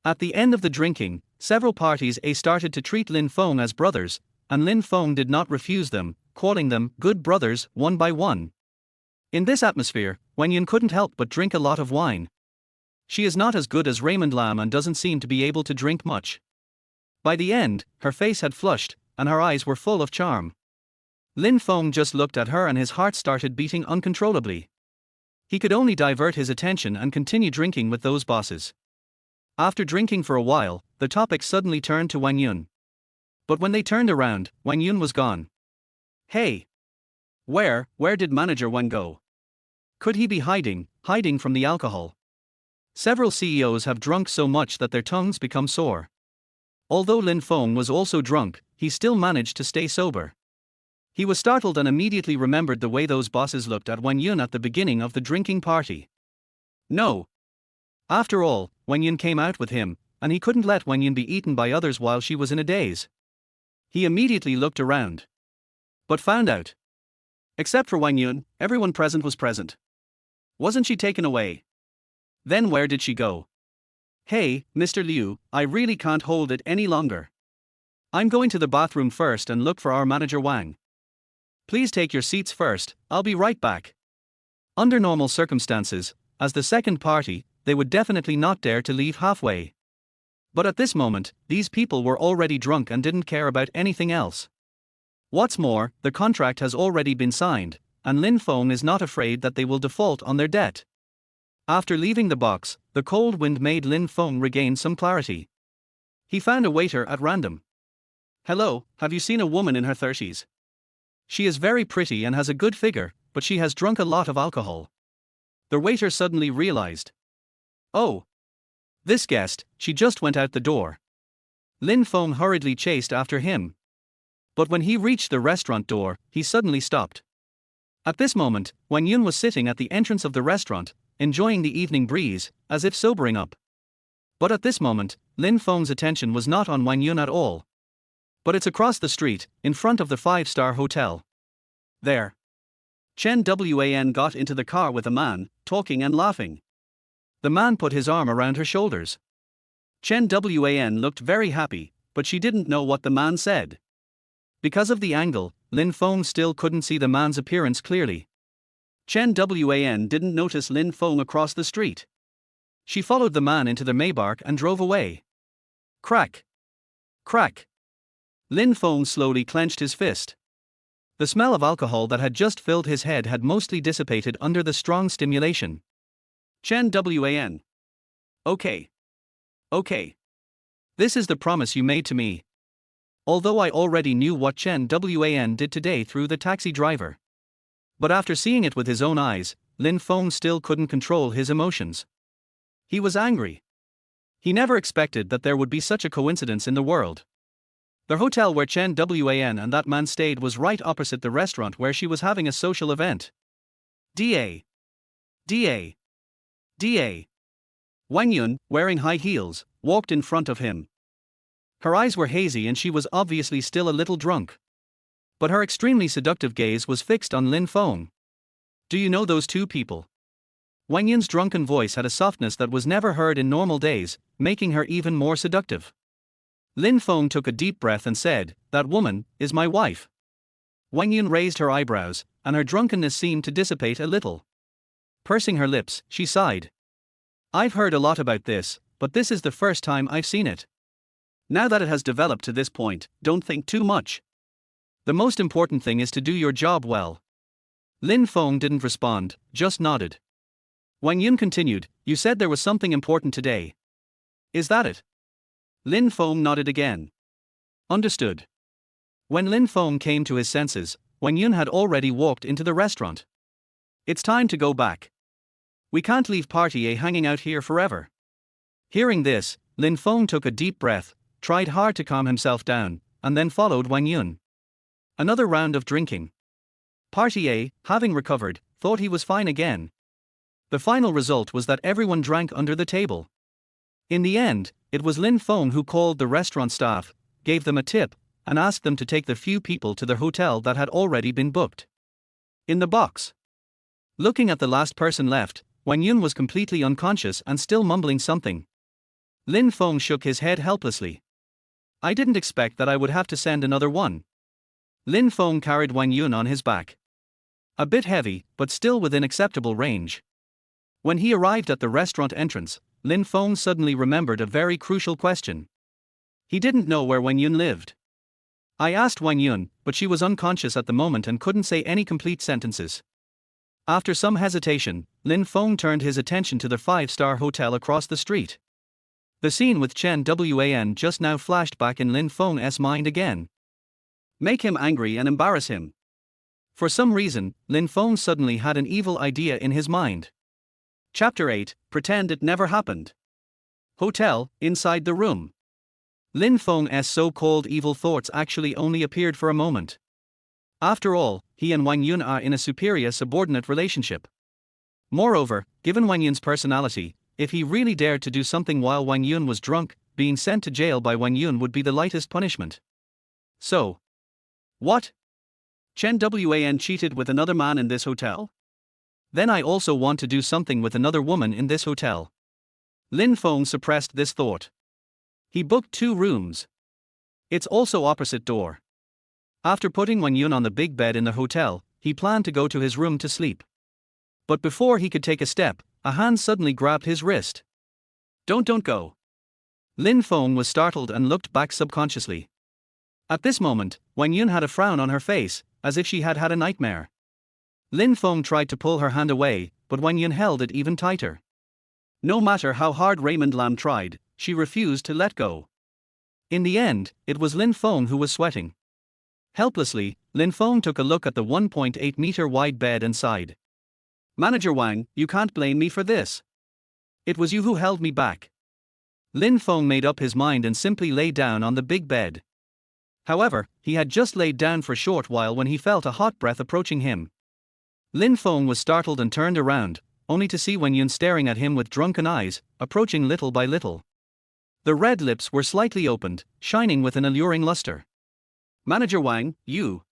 At the end of the drinking, several parties started to treat Lin Feng as brothers, and Lin Feng did not refuse them, calling them good brothers one by one. In this atmosphere, Wang Yun couldn't help but drink a lot of wine. She is not as good as Raymond Lam and doesn't seem to be able to drink much. By the end, her face had flushed, and her eyes were full of charm. Lin Feng just looked at her and his heart started beating uncontrollably. He could only divert his attention and continue drinking with those bosses. After drinking for a while, the topic suddenly turned to Wang Yun. But when they turned around, Wang Yun was gone. Hey! Where did manager Wang go? Could he be hiding from the alcohol? Several CEOs have drunk so much that their tongues become sore. Although Lin Feng was also drunk, he still managed to stay sober. He was startled and immediately remembered the way those bosses looked at Wang Yun at the beginning of the drinking party. No. After all, Wang Yun came out with him, and he couldn't let Wang Yun be eaten by others while she was in a daze. He immediately looked around. But found out. Except for Wang Yun, everyone present was present. Wasn't she taken away? Then where did she go? Hey, Mr. Liu, I really can't hold it any longer. I'm going to the bathroom first and look for our manager Wang. Please take your seats first, I'll be right back. Under normal circumstances, as the second party, they would definitely not dare to leave halfway. But at this moment, these people were already drunk and didn't care about anything else. What's more, the contract has already been signed, and Lin Feng is not afraid that they will default on their debt. After leaving the box, the cold wind made Lin Feng regain some clarity. He found a waiter at random. Hello, have you seen a woman in her 30s? She is very pretty and has a good figure, but she has drunk a lot of alcohol. The waiter suddenly realized. Oh. This guest, she just went out the door. Lin Feng hurriedly chased after him. But when he reached the restaurant door, he suddenly stopped. At this moment, Wang Yun was sitting at the entrance of the restaurant, enjoying the evening breeze, as if sobering up. But at this moment, Lin Feng's attention was not on Wang Yun at all. But it's across the street, in front of the 5-star hotel. There. Chen Wan got into the car with a man, talking and laughing. The man put his arm around her shoulders. Chen Wan looked very happy, but she didn't know what the man said. Because of the angle, Lin Feng still couldn't see the man's appearance clearly. Chen Wan didn't notice Lin Feng across the street. She followed the man into the Maybach and drove away. Crack. Crack. Lin Feng slowly clenched his fist. The smell of alcohol that had just filled his head had mostly dissipated under the strong stimulation. Chen Wan. Okay. Okay. This is the promise you made to me. Although I already knew what Chen Wan did today through the taxi driver. But after seeing it with his own eyes, Lin Feng still couldn't control his emotions. He was angry. He never expected that there would be such a coincidence in the world. The hotel where Chen Wan and that man stayed was right opposite the restaurant where she was having a social event. Da. Da. Da. Wang Yun, wearing high heels, walked in front of him. Her eyes were hazy and she was obviously still a little drunk. But her extremely seductive gaze was fixed on Lin Feng. Do you know those two people? Wang Yun's drunken voice had a softness that was never heard in normal days, making her even more seductive. Lin Feng took a deep breath and said, "That woman is my wife." Wang Yun raised her eyebrows, and her drunkenness seemed to dissipate a little. Pursing her lips, she sighed. I've heard a lot about this, but this is the first time I've seen it. Now that it has developed to this point, don't think too much. The most important thing is to do your job well. Lin Feng didn't respond, just nodded. Wang Yun continued, You said there was something important today. Is that it? Lin Feng nodded again. Understood. When Lin Feng came to his senses, Wang Yun had already walked into the restaurant. It's time to go back. We can't leave Party A hanging out here forever. Hearing this, Lin Feng took a deep breath, tried hard to calm himself down, and then followed Wang Yun. Another round of drinking. Party A, having recovered, thought he was fine again. The final result was that everyone drank under the table. In the end, it was Lin Feng who called the restaurant staff, gave them a tip, and asked them to take the few people to the hotel that had already been booked. In the box. Looking at the last person left, Wang Yun was completely unconscious and still mumbling something. Lin Feng shook his head helplessly. I didn't expect that I would have to send another one. Lin Feng carried Wang Yun on his back. A bit heavy, but still within acceptable range. When he arrived at the restaurant entrance, Lin Feng suddenly remembered a very crucial question. He didn't know where Wang Yun lived. I asked Wang Yun, but she was unconscious at the moment and couldn't say any complete sentences. After some hesitation, Lin Feng turned his attention to the 5-star hotel across the street. The scene with Chen Wan just now flashed back in Lin Feng's mind again. Make him angry and embarrass him. For some reason, Lin Feng suddenly had an evil idea in his mind. Chapter 8, Pretend It Never Happened. Hotel, inside the room. Lin Feng's so-called evil thoughts actually only appeared for a moment. After all, he and Wang Yun are in a superior subordinate relationship. Moreover, given Wang Yun's personality, if he really dared to do something while Wang Yun was drunk, being sent to jail by Wang Yun would be the lightest punishment. So, what? Chen Wan cheated with another man in this hotel? Then I also want to do something with another woman in this hotel. Lin Feng suppressed this thought. He booked 2 rooms. It's also opposite door. After putting Wang Yun on the big bed in the hotel, he planned to go to his room to sleep. But before he could take a step, a hand suddenly grabbed his wrist. Don't go. Lin Feng was startled and looked back subconsciously. At this moment, Wang Yun had a frown on her face, as if she had had a nightmare. Lin Feng tried to pull her hand away, but Wang Yun held it even tighter. No matter how hard Raymond Lam tried, she refused to let go. In the end, it was Lin Feng who was sweating. Helplessly, Lin Feng took a look at the 1.8-meter wide bed and sighed. Manager Wang, you can't blame me for this. It was you who held me back. Lin Feng made up his mind and simply lay down on the big bed. However, he had just laid down for a short while when he felt a hot breath approaching him. Lin Feng was startled and turned around, only to see Wang Yun staring at him with drunken eyes, approaching little by little. The red lips were slightly opened, shining with an alluring luster. Manager Wang, you.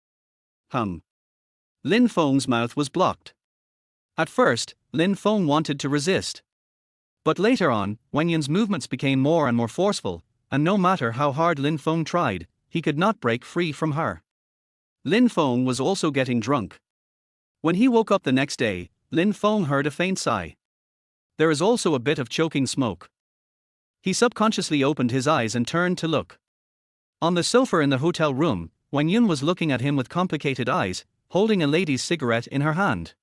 Lin Feng's mouth was blocked. At first, Lin Feng wanted to resist. But later on, Wang Yun's movements became more and more forceful, and no matter how hard Lin Feng tried, he could not break free from her. Lin Feng was also getting drunk. When he woke up the next day, Lin Feng heard a faint sigh. There is also a bit of choking smoke. He subconsciously opened his eyes and turned to look. On the sofa in the hotel room, Wang Yun was looking at him with complicated eyes, holding a lady's cigarette in her hand.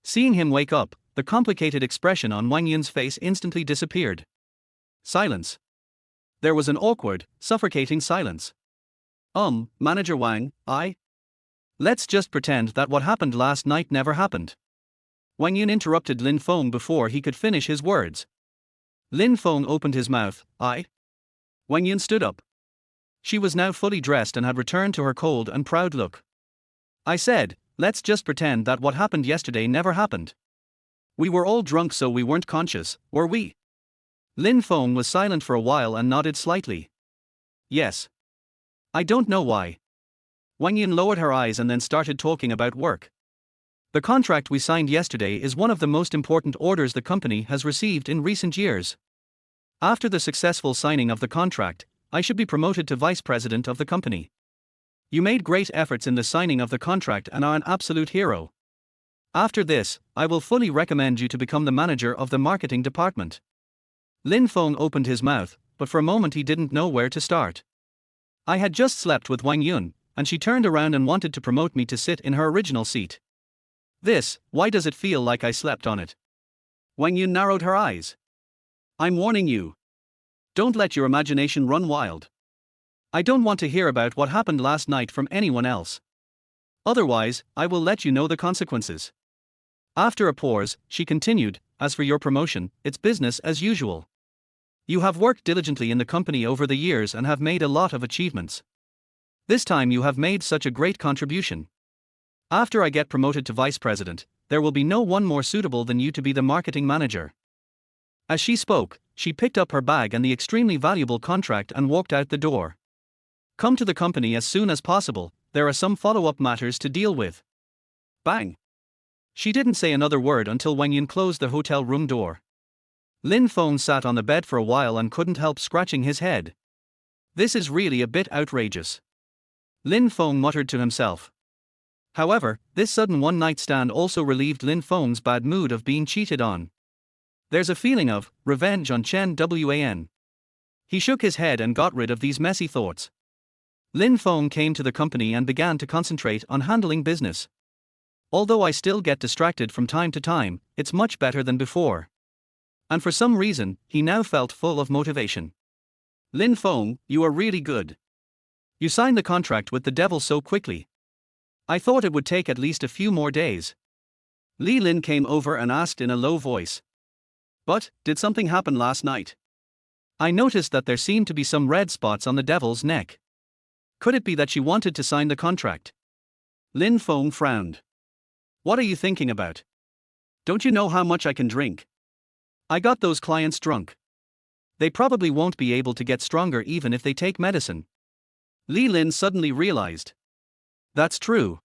Seeing him wake up, the complicated expression on Wang Yun's face instantly disappeared. Silence. There was an awkward, suffocating silence. Manager Wang, Let's just pretend that what happened last night never happened. Wang Yun interrupted Lin Feng before he could finish his words. Lin Feng opened his mouth. Wang Yun stood up. She was now fully dressed and had returned to her cold and proud look. I said, let's just pretend that what happened yesterday never happened. We were all drunk, so we weren't conscious, were we? Lin Feng was silent for a while and nodded slightly. Yes. I don't know why. Wang Yun lowered her eyes and then started talking about work. The contract we signed yesterday is one of the most important orders the company has received in recent years. After the successful signing of the contract, I should be promoted to vice president of the company. You made great efforts in the signing of the contract and are an absolute hero. After this, I will fully recommend you to become the manager of the marketing department. Lin Feng opened his mouth, but for a moment he didn't know where to start. I had just slept with Wang Yun, and she turned around and wanted to promote me to sit in her original seat. Why does it feel like I slept on it? Wang Yun narrowed her eyes. I'm warning you. Don't let your imagination run wild. I don't want to hear about what happened last night from anyone else. Otherwise, I will let you know the consequences. After a pause, she continued, as for your promotion, it's business as usual. You have worked diligently in the company over the years and have made a lot of achievements. This time you have made such a great contribution. After I get promoted to vice president, there will be no one more suitable than you to be the marketing manager. As she spoke, she picked up her bag and the extremely valuable contract and walked out the door. Come to the company as soon as possible, there are some follow-up matters to deal with. Bang! She didn't say another word until Wang Yun closed the hotel room door. Lin Feng sat on the bed for a while and couldn't help scratching his head. This is really a bit outrageous. Lin Feng muttered to himself. However, this sudden one-night stand also relieved Lin Feng's bad mood of being cheated on. There's a feeling of revenge on Chen Wan. He shook his head and got rid of these messy thoughts. Lin Feng came to the company and began to concentrate on handling business. Although I still get distracted from time to time, it's much better than before. And for some reason, he now felt full of motivation. Lin Feng, you are really good. You signed the contract with the devil so quickly. I thought it would take at least a few more days. Li Lin came over and asked in a low voice. But, did something happen last night? I noticed that there seemed to be some red spots on the devil's neck. Could it be that she wanted to sign the contract? Lin Feng frowned. What are you thinking about? Don't you know how much I can drink? I got those clients drunk. They probably won't be able to get stronger even if they take medicine. Li Lin suddenly realized. That's true.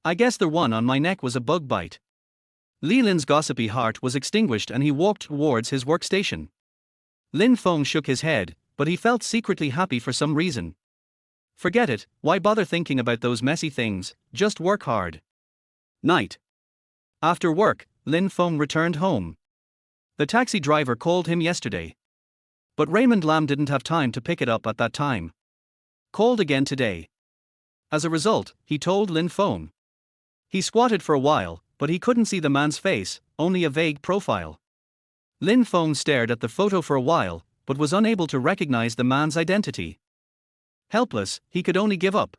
I guess the one on my neck was a bug bite. Li Lin's gossipy heart was extinguished and he walked towards his workstation. Lin Feng shook his head, but he felt secretly happy for some reason. Forget it, why bother thinking about those messy things, just work hard. Night. After work, Lin Feng returned home. The taxi driver called him yesterday. But Raymond Lam didn't have time to pick it up at that time. Called again today. As a result, he told Lin Feng. He squatted for a while, but he couldn't see the man's face, only a vague profile. Lin Feng stared at the photo for a while, but was unable to recognize the man's identity. Helpless, he could only give up.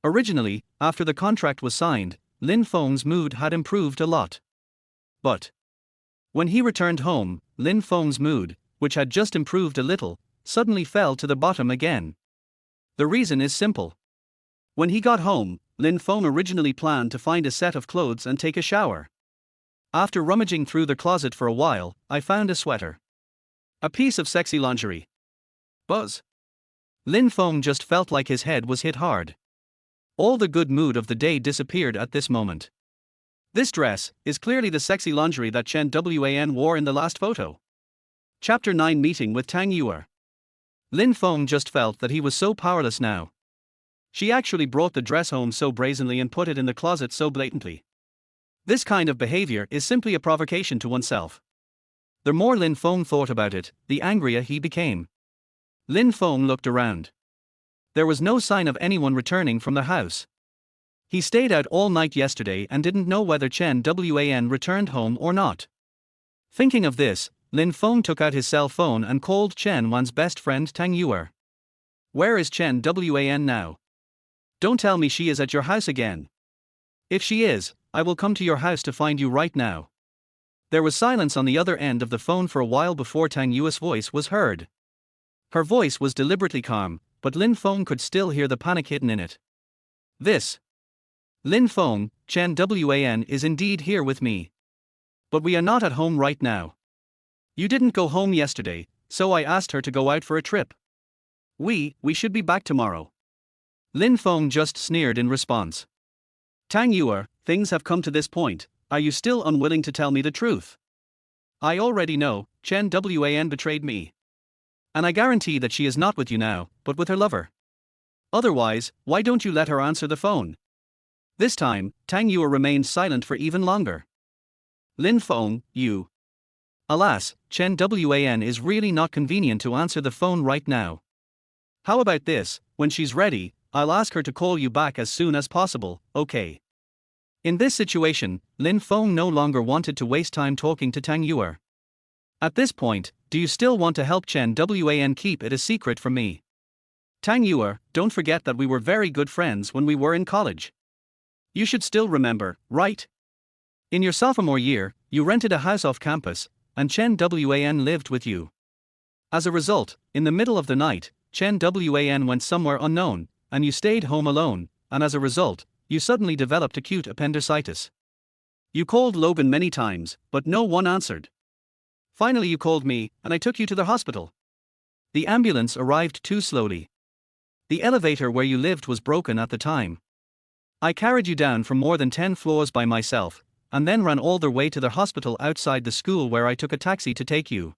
Originally, after the contract was signed, Lin Feng's mood had improved a lot. But when he returned home, Lin Feng's mood, which had just improved a little, suddenly fell to the bottom again. The reason is simple. When he got home, Lin Feng originally planned to find a set of clothes and take a shower. After rummaging through the closet for a while, I found a sweater. A piece of sexy lingerie. Buzz. Lin Feng just felt like his head was hit hard. All the good mood of the day disappeared at this moment. This dress is clearly the sexy lingerie that Chen Wan wore in the last photo. Chapter 9 Meeting with Tang Yue. Lin Feng just felt that he was so powerless now. She actually brought the dress home so brazenly and put it in the closet so blatantly. This kind of behavior is simply a provocation to oneself. The more Lin Feng thought about it, the angrier he became. Lin Feng looked around. There was no sign of anyone returning from the house. He stayed out all night yesterday and didn't know whether Chen Wan returned home or not. Thinking of this, Lin Feng took out his cell phone and called Chen Wan's best friend Tang Yue. Where is Chen Wan now? Don't tell me she is at your house again. If she is, I will come to your house to find you right now. There was silence on the other end of the phone for a while before Tang Yue's voice was heard. Her voice was deliberately calm, but Lin Feng could still hear the panic hidden in it. This. Lin Feng, Chen Wan is indeed here with me. But we are not at home right now. You didn't go home yesterday, so I asked her to go out for a trip. We should be back tomorrow. Lin Feng just sneered in response. Tang Yue, things have come to this point, are you still unwilling to tell me the truth? I already know, Chen Wan betrayed me. And I guarantee that she is not with you now, but with her lover. Otherwise, why don't you let her answer the phone? This time, Tang Yue remained silent for even longer. Lin Feng, you. Alas, Chen Wan is really not convenient to answer the phone right now. How about this, when she's ready, I'll ask her to call you back as soon as possible, okay? In this situation, Lin Feng no longer wanted to waste time talking to Tang Yue. At this point, do you still want to help Chen Wan keep it a secret from me? Tang Yue, don't forget that we were very good friends when we were in college. You should still remember, right? In your sophomore year, you rented a house off campus, and Chen Wan lived with you. As a result, in the middle of the night, Chen Wan went somewhere unknown, and you stayed home alone, and as a result, you suddenly developed acute appendicitis. You called Logan many times, but no one answered. Finally you called me, and I took you to the hospital. The ambulance arrived too slowly. The elevator where you lived was broken at the time. I carried you down from more than 10 floors by myself, and then ran all the way to the hospital outside the school where I took a taxi to take you.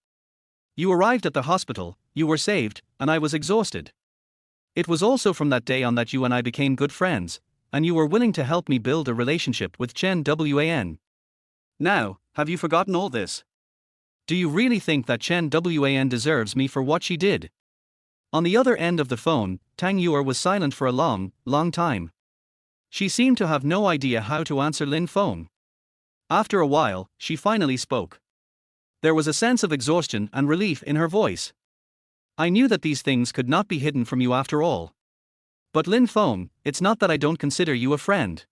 You arrived at the hospital, you were saved, and I was exhausted. It was also from that day on that you and I became good friends, and you were willing to help me build a relationship with Chen Wan. Now, have you forgotten all this? Do you really think that Chen Wan deserves me for what she did? On the other end of the phone, Tang Yue was silent for a long time. She seemed to have no idea how to answer Lin Feng. After a while, she finally spoke. There was a sense of exhaustion and relief in her voice. I knew that these things could not be hidden from you after all. But Lin Feng, it's not that I don't consider you a friend.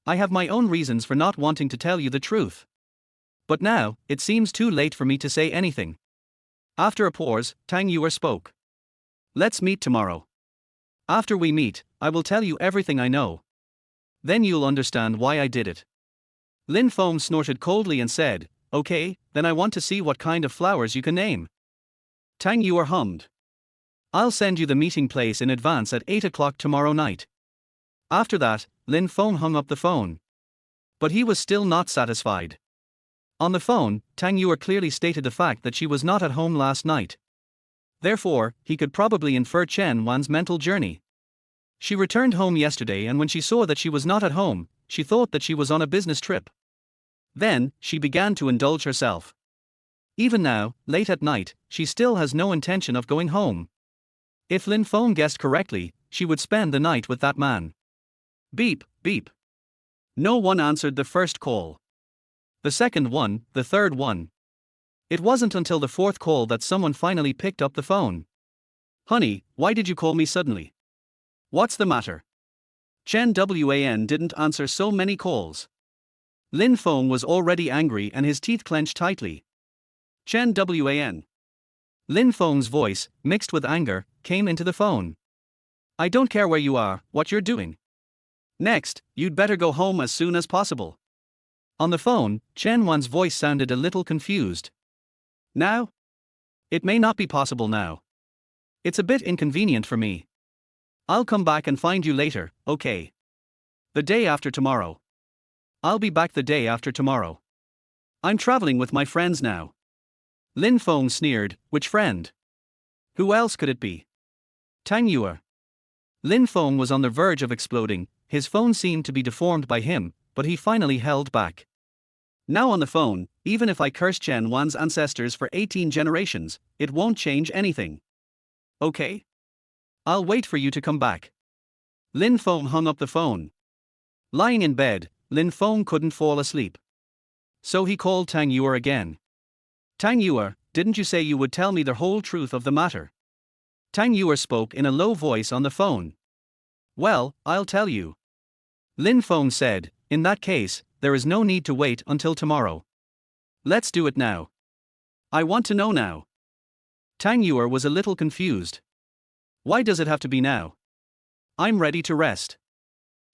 I have my own reasons for not wanting to tell you the truth. But now, it seems too late for me to say anything. After a pause, Tang Yuer spoke. Let's meet tomorrow. After we meet, I will tell you everything I know. Then you'll understand why I did it. Lin Feng snorted coldly and said, Okay, then I want to see what kind of flowers you can name. Tang Yuer hummed. I'll send you the meeting place in advance at 8 o'clock tomorrow night. After that, Lin Feng hung up the phone. But he was still not satisfied. On the phone, Tang Yuer clearly stated the fact that she was not at home last night. Therefore, he could probably infer Chen Wan's mental journey. She returned home yesterday, and when she saw that she was not at home, she thought that she was on a business trip. Then, she began to indulge herself. Even now, late at night, she still has no intention of going home. If Lin Feng guessed correctly, she would spend the night with that man. Beep, beep. No one answered the first call. The second one, the third one. It wasn't until the fourth call that someone finally picked up the phone. Honey, why did you call me suddenly? What's the matter? Chen Wan didn't answer so many calls. Lin Feng was already angry and his teeth clenched tightly. Chen Wan. Lin Feng's voice, mixed with anger, came into the phone. I don't care where you are, what you're doing. Next, you'd better go home as soon as possible. On the phone, Chen Wan's voice sounded a little confused. Now? It may not be possible now. It's a bit inconvenient for me. I'll come back and find you later, okay? The day after tomorrow. I'll be back the day after tomorrow. I'm traveling with my friends now. Lin Feng sneered, which friend? Who else could it be? Tang Yuer. Lin Feng was on the verge of exploding, his phone seemed to be deformed by him, but he finally held back. Now on the phone, even if I curse Chen Wan's ancestors for 18 generations, it won't change anything. Okay? I'll wait for you to come back. Lin Feng hung up the phone. Lying in bed, Lin Feng couldn't fall asleep. So he called Tang Yuer again. Tang Yuer, didn't you say you would tell me the whole truth of the matter? Tang Yuer spoke in a low voice on the phone. Well, I'll tell you. Lin Feng said, in that case, there is no need to wait until tomorrow. Let's do it now. I want to know now. Tang Yuer was a little confused. Why does it have to be now? I'm ready to rest.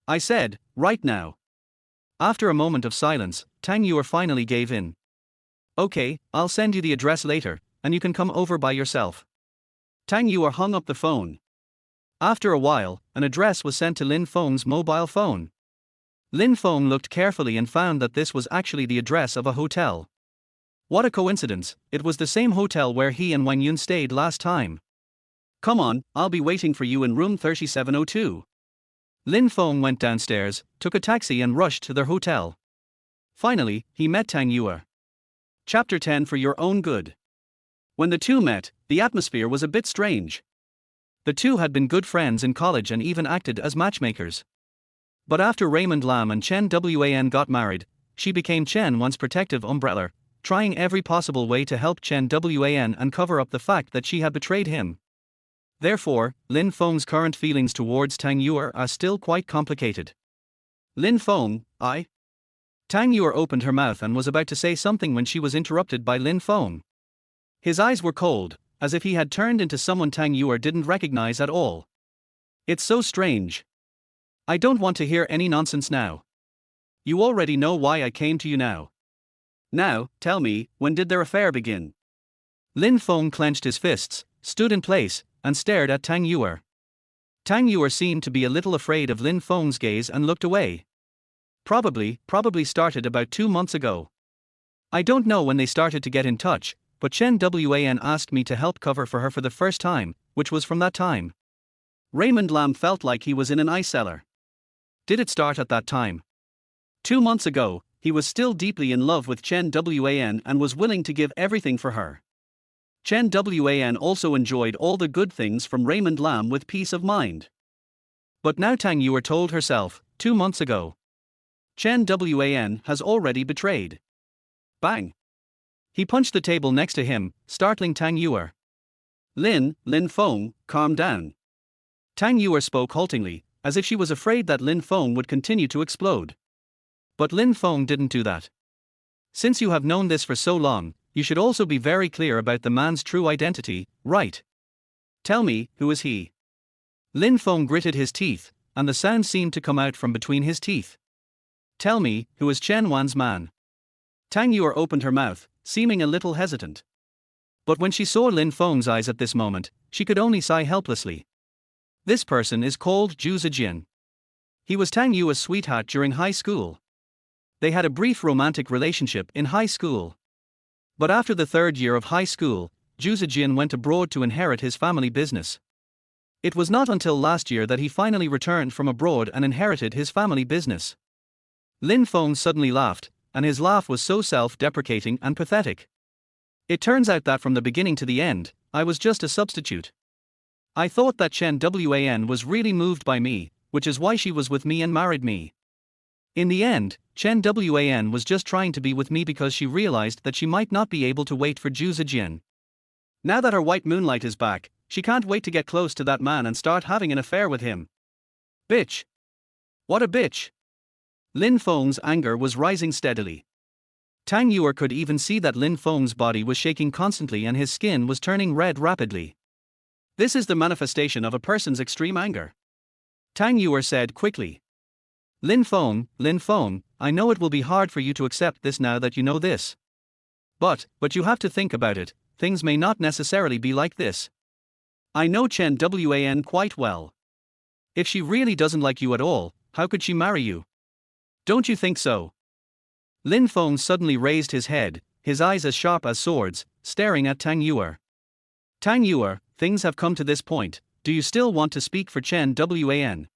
I said, right now. After a moment of silence, Tang Yuer finally gave in. Okay, I'll send you the address later, and you can come over by yourself. Tang Yuer hung up the phone. After a while, an address was sent to Lin Feng's mobile phone. Lin Feng looked carefully and found that this was actually the address of a hotel. What a coincidence, it was the same hotel where he and Wang Yun stayed last time. Come on, I'll be waiting for you in room 3702. Lin Feng went downstairs, took a taxi and rushed to their hotel. Finally, he met Tang Yuer. Chapter 10 For Your Own Good. When the two met, the atmosphere was a bit strange. The two had been good friends in college and even acted as matchmakers. But after Raymond Lam and Chen Wan got married, she became Chen Wan's protective umbrella, trying every possible way to help Chen Wan and cover up the fact that she had betrayed him. Therefore, Lin Feng's current feelings towards Tang Yuer are still quite complicated. Lin Feng, I? Tang Yuer opened her mouth and was about to say something when she was interrupted by Lin Feng. His eyes were cold, as if he had turned into someone Tang Yuer didn't recognize at all. It's so strange. I don't want to hear any nonsense now. You already know why I came to you now. Now, tell me, when did their affair begin? Lin Feng clenched his fists, stood in place, and stared at Tang Yuer. Tang Yuer seemed to be a little afraid of Lin Feng's gaze and looked away. Probably started about 2 months ago. I don't know when they started to get in touch, but Chen Wan asked me to help cover for her for the first time, which was from that time. Raymond Lam felt like he was in an ice cellar. Did it start at that time? 2 months ago, he was still deeply in love with Chen Wan and was willing to give everything for her. Chen Wan also enjoyed all the good things from Raymond Lam with peace of mind. But now Tang Yuer told herself, 2 months ago. Chen Wan has already betrayed. Bang! He punched the table next to him, startling Tang Yuer. Lin Feng, calm down. Tang Yuer spoke haltingly, as if she was afraid that Lin Feng would continue to explode. But Lin Feng didn't do that. Since you have known this for so long, you should also be very clear about the man's true identity, right? Tell me, who is he? Lin Feng gritted his teeth, and the sound seemed to come out from between his teeth. Tell me, who is Chen Wan's man? Tang Yuer opened her mouth, seeming a little hesitant. But when she saw Lin Feng's eyes at this moment, she could only sigh helplessly. This person is called Zhu Zijin. He was Tang Yuer's sweetheart during high school. They had a brief romantic relationship in high school. But after the third year of high school, Zhu Zijin went abroad to inherit his family business. It was not until last year that he finally returned from abroad and inherited his family business. Lin Feng suddenly laughed, and his laugh was so self-deprecating and pathetic. It turns out that from the beginning to the end, I was just a substitute. I thought that Chen Wan was really moved by me, which is why she was with me and married me. In the end, Chen Wan was just trying to be with me because she realized that she might not be able to wait for Zhu Zijin. Now that her white moonlight is back, she can't wait to get close to that man and start having an affair with him. Bitch! What a bitch! Lin Feng's anger was rising steadily. Tang Yuer could even see that Lin Feng's body was shaking constantly and his skin was turning red rapidly. This is the manifestation of a person's extreme anger. Tang Yuer said quickly. Lin Feng, I know it will be hard for you to accept this now that you know this. But you have to think about it, things may not necessarily be like this. I know Chen Wan quite well. If she really doesn't like you at all, how could she marry you? Don't you think so? Lin Feng suddenly raised his head, his eyes as sharp as swords, staring at Tang Yuer. Tang Yuer, things have come to this point, do you still want to speak for Chen Wan?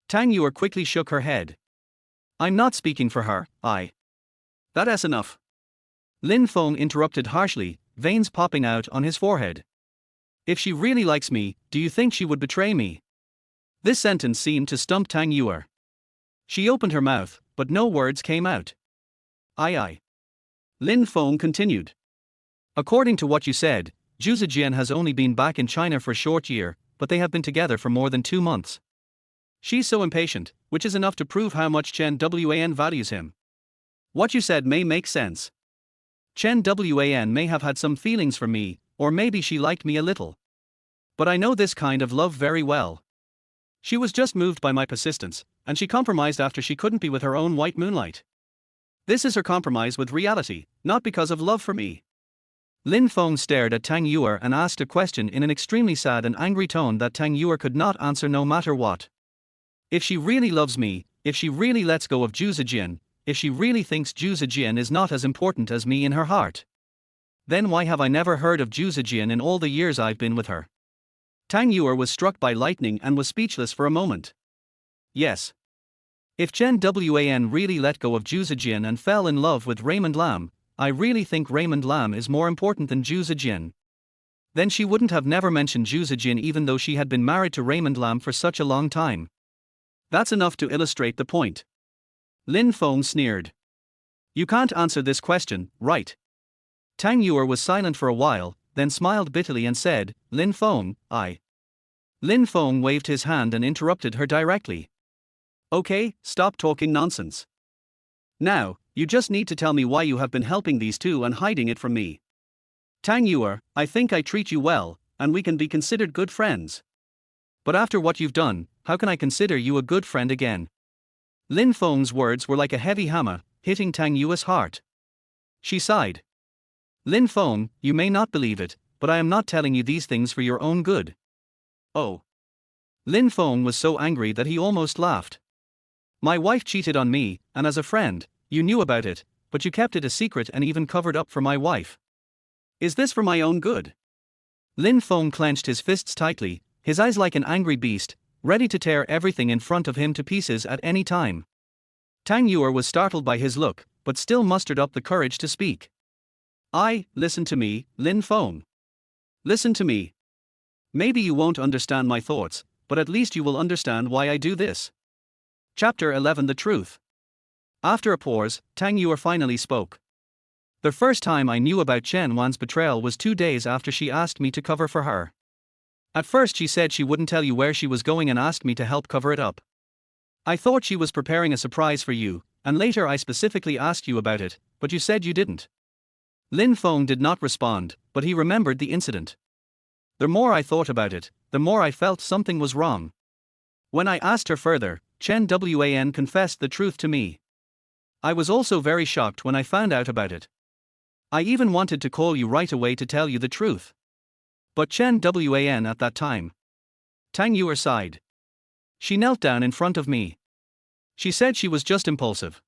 Tang Yuer quickly shook her head. I'm not speaking for her, That's enough. Lin Feng interrupted harshly, veins popping out on his forehead. If she really likes me, do you think she would betray me? This sentence seemed to stump Tang Yuer. She opened her mouth, but no words came out. Lin Feng continued. According to what you said, Zhu Zijin has only been back in China for a short year, but they have been together for more than 2 months. She's so impatient, which is enough to prove how much Chen Wan values him. What you said may make sense. Chen Wan may have had some feelings for me, or maybe she liked me a little. But I know this kind of love very well. She was just moved by my persistence, and she compromised after she couldn't be with her own white moonlight. This is her compromise with reality, not because of love for me. Lin Feng stared at Tang Yuer and asked a question in an extremely sad and angry tone that Tang Yuer could not answer no matter what. If she really loves me, if she really lets go of Zhu Zijin, if she really thinks Zhu Zijin is not as important as me in her heart, then why have I never heard of Zhu Zijin in all the years I've been with her? Tang Yuer was struck by lightning and was speechless for a moment. Yes. If Chen Wan really let go of Zhu Zijin and fell in love with Raymond Lam, I really think Raymond Lam is more important than Zhu Zijin. Then she wouldn't have never mentioned Zhu Zijin even though she had been married to Raymond Lam for such a long time. That's enough to illustrate the point. Lin Feng sneered. You can't answer this question, right? Tang Yuer was silent for a while, then smiled bitterly and said, Lin Feng, Lin Feng waved his hand and interrupted her directly. Okay, stop talking nonsense. Now, you just need to tell me why you have been helping these two and hiding it from me. Tang Yuer, I think I treat you well, and we can be considered good friends. But after what you've done, how can I consider you a good friend again? Lin Feng's words were like a heavy hammer, hitting Tang Yuer's heart. She sighed. Lin Feng, you may not believe it, but I am not telling you these things for your own good. Oh. Lin Feng was so angry that he almost laughed. My wife cheated on me, and as a friend, you knew about it, but you kept it a secret and even covered up for my wife. Is this for my own good? Lin Feng clenched his fists tightly, his eyes like an angry beast, ready to tear everything in front of him to pieces at any time. Tang Yuer was startled by his look, but still mustered up the courage to speak. Listen to me, Lin Feng. Listen to me. Maybe you won't understand my thoughts, but at least you will understand why I do this. Chapter 11 The Truth. After a pause, Tang Yuer finally spoke. The first time I knew about Chen Wan's betrayal was 2 days after she asked me to cover for her. At first she said she wouldn't tell you where she was going and asked me to help cover it up. I thought she was preparing a surprise for you, and later I specifically asked you about it, but you said you didn't. Lin Feng did not respond, but he remembered the incident. The more I thought about it, the more I felt something was wrong. When I asked her further, Chen Wan confessed the truth to me. I was also very shocked when I found out about it. I even wanted to call you right away to tell you the truth. But Chen Wan at that time. Tang Yuer sighed. She knelt down in front of me. She said she was just impulsive.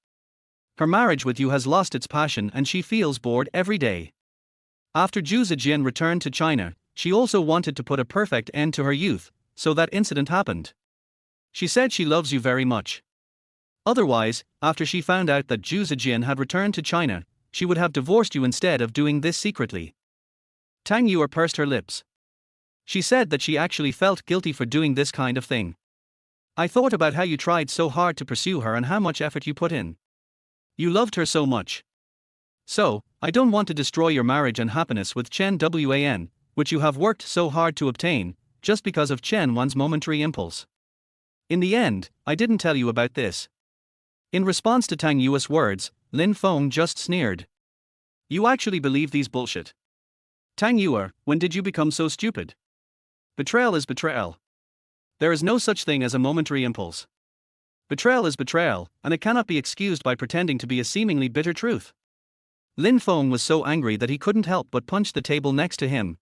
Her marriage with you has lost its passion and she feels bored every day. After Zhu Zijian returned to China, she also wanted to put a perfect end to her youth, so that incident happened. She said she loves you very much. Otherwise, after she found out that Zhu Zijian had returned to China, she would have divorced you instead of doing this secretly. Tang Yuer pursed her lips. She said that she actually felt guilty for doing this kind of thing. I thought about how you tried so hard to pursue her and how much effort you put in. You loved her so much. So, I don't want to destroy your marriage and happiness with Chen Wan, which you have worked so hard to obtain, just because of Chen Wan's momentary impulse. In the end, I didn't tell you about this. In response to Tang Yuer's words, Lin Feng just sneered. You actually believe these bullshit? Tang Yuer, when did you become so stupid? Betrayal is betrayal. There is no such thing as a momentary impulse. Betrayal is betrayal, and it cannot be excused by pretending to be a seemingly bitter truth. Lin Feng was so angry that he couldn't help but punch the table next to him.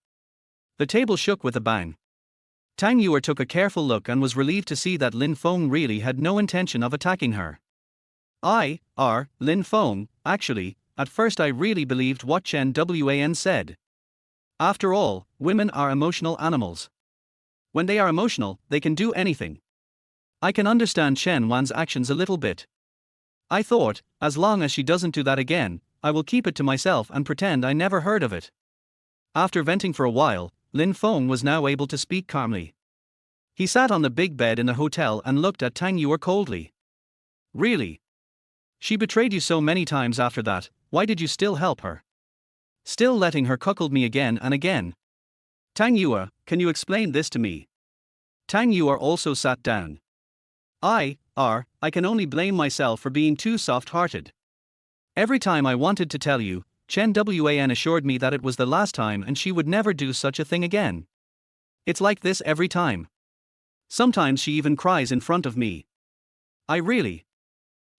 The table shook with a bang. Tang Yuer took a careful look and was relieved to see that Lin Feng really had no intention of attacking her. Lin Feng, actually, at first I really believed what Chen Wan said. After all, women are emotional animals. When they are emotional, they can do anything. I can understand Chen Wan's actions a little bit. I thought, as long as she doesn't do that again, I will keep it to myself and pretend I never heard of it. After venting for a while, Lin Feng was now able to speak calmly. He sat on the big bed in the hotel and looked at Tang Yuer coldly. Really? She betrayed you so many times after that, why did you still help her? Still letting her cuckold me again and again. Tang Yuer, can you explain this to me? Tang Yuer also sat down. I can only blame myself for being too soft-hearted. Every time I wanted to tell you, Chen Wan assured me that it was the last time and she would never do such a thing again. It's like this every time. Sometimes she even cries in front of me.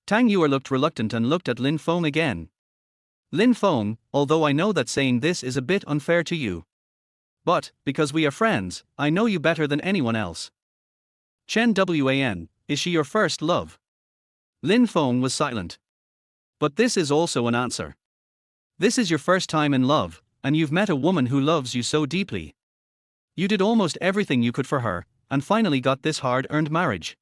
Tang Yuer looked reluctant and looked at Lin Feng again. Lin Feng, although I know that saying this is a bit unfair to you. But, because we are friends, I know you better than anyone else. Chen Wan, is she your first love? Lin Feng was silent. But this is also an answer. This is your first time in love, and you've met a woman who loves you so deeply. You did almost everything you could for her, and finally got this hard-earned marriage.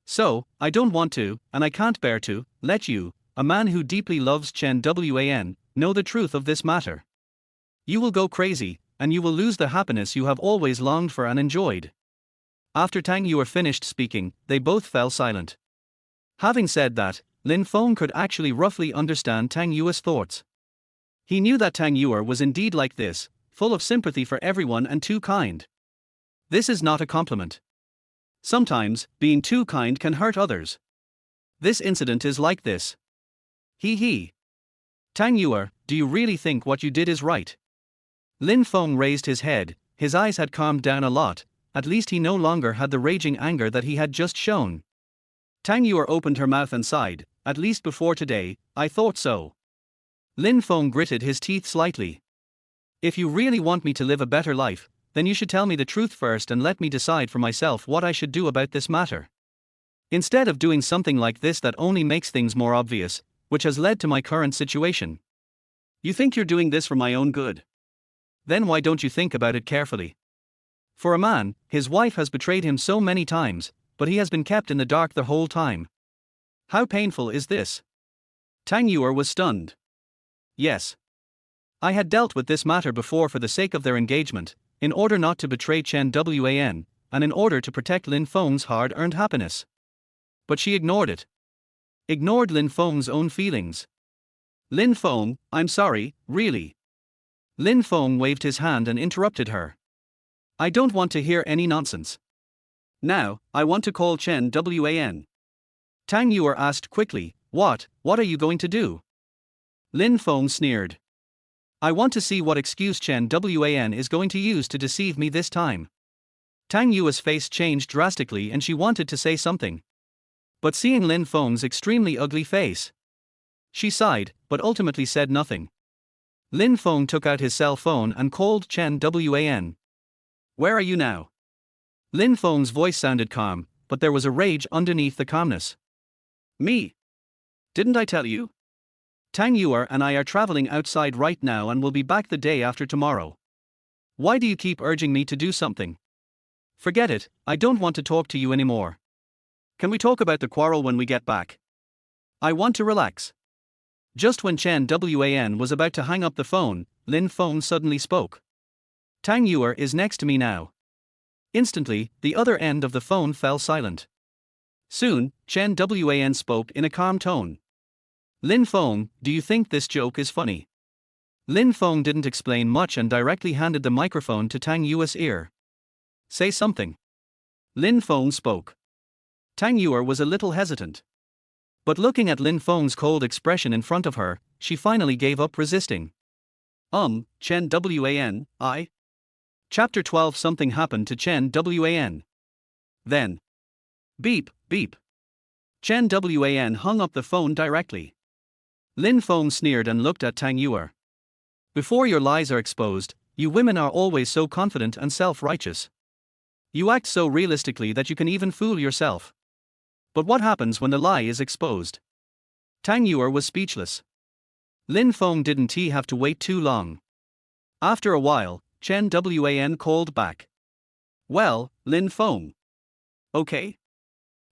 So, I don't want to, and I can't bear to, let you, a man who deeply loves Chen Wan, know the truth of this matter. You will go crazy, and you will lose the happiness you have always longed for and enjoyed. After Tang Yuer finished speaking, they both fell silent. Having said that, Lin Feng could actually roughly understand Tang Yuer's thoughts. He knew that Tang Yuer was indeed like this, full of sympathy for everyone and too kind. This is not a compliment. Sometimes, being too kind can hurt others. This incident is like this. Tang Yuer, do you really think what you did is right? Lin Feng raised his head, his eyes had calmed down a lot, at least he no longer had the raging anger that he had just shown. Tang Yuer opened her mouth and sighed, at least before today, I thought so. Lin Feng gritted his teeth slightly. If you really want me to live a better life, then you should tell me the truth first and let me decide for myself what I should do about this matter. Instead of doing something like this that only makes things more obvious, which has led to my current situation. You think you're doing this for my own good? Then why don't you think about it carefully? For a man, his wife has betrayed him so many times, but he has been kept in the dark the whole time. How painful is this? Tang Yuer was stunned. Yes. I had dealt with this matter before for the sake of their engagement, in order not to betray Chen Wan, and in order to protect Lin Feng's hard-earned happiness. But she ignored it. Ignored Lin Feng's own feelings. Lin Feng, I'm sorry, really. Lin Feng waved his hand and interrupted her. I don't want to hear any nonsense. Now, I want to call Chen Wan. Tang Yuer asked quickly, What are you going to do? Lin Feng sneered. I want to see what excuse Chen Wan is going to use to deceive me this time. Tang Yue's face changed drastically and she wanted to say something. But seeing Lin Feng's extremely ugly face, she sighed, but ultimately said nothing. Lin Feng took out his cell phone and called Chen Wan. Where are you now? Lin Feng's voice sounded calm, but there was a rage underneath the calmness. Me? Didn't I tell you? Tang Yuer and I are traveling outside right now and will be back the day after tomorrow. Why do you keep urging me to do something? Forget it, I don't want to talk to you anymore. Can we talk about the quarrel when we get back? I want to relax. Just when Chen Wan was about to hang up the phone, Lin Feng suddenly spoke. Tang Yuer is next to me now. Instantly, the other end of the phone fell silent. Soon, Chen Wan spoke in a calm tone. Lin Feng, do you think this joke is funny? Lin Feng didn't explain much and directly handed the microphone to Tang Yuer's ear. Say something. Lin Feng spoke. Tang Yuer was a little hesitant. But looking at Lin Feng's cold expression in front of her, she finally gave up resisting. Chen Wan, Chapter 12. Something happened to Chen Wan. Then. Beep, beep. Chen Wan hung up the phone directly. Lin Feng sneered and looked at Tang Yuer. Before your lies are exposed, you women are always so confident and self-righteous. You act so realistically that you can even fool yourself. But what happens when the lie is exposed? Tang Yuer was speechless. Lin Feng didn't have to wait too long. After a while, Chen Wan called back. Well, Lin Feng. Okay.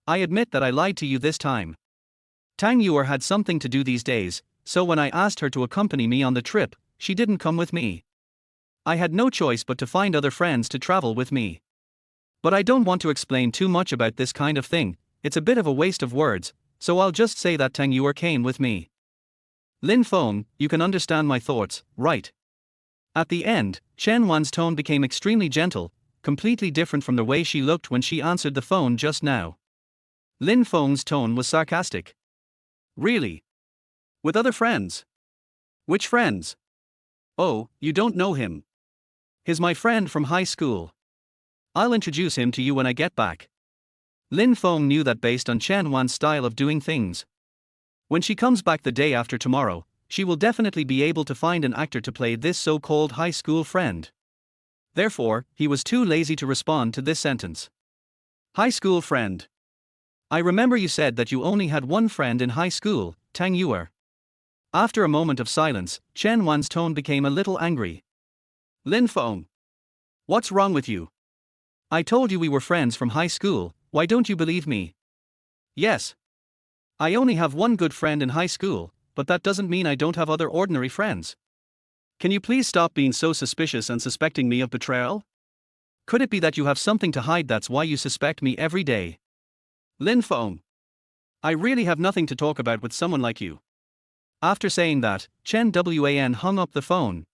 I admit that I lied to you this time. Tang Yuer had something to do these days, so when I asked her to accompany me on the trip, she didn't come with me. I had no choice but to find other friends to travel with me. But I don't want to explain too much about this kind of thing, it's a bit of a waste of words, so I'll just say that Tang Yuer came with me. Lin Feng, you can understand my thoughts, right? At the end, Chen Wan's tone became extremely gentle, completely different from the way she looked when she answered the phone just now. Lin Feng's tone was sarcastic. Really? With other friends? Which friends? Oh, you don't know him. He's my friend from high school. I'll introduce him to you when I get back. Lin Feng knew that based on Chen Wan's style of doing things. When she comes back the day after tomorrow, she will definitely be able to find an actor to play this so-called high school friend. Therefore, he was too lazy to respond to this sentence. High school friend. I remember you said that you only had one friend in high school, Tang Yuer. After a moment of silence, Chen Wan's tone became a little angry. Lin Feng. What's wrong with you? I told you we were friends from high school, why don't you believe me? Yes. I only have one good friend in high school, but that doesn't mean I don't have other ordinary friends. Can you please stop being so suspicious and suspecting me of betrayal? Could it be that you have something to hide, that's why you suspect me every day? Lin Feng. I really have nothing to talk about with someone like you. After saying that, Chen Wan hung up the phone.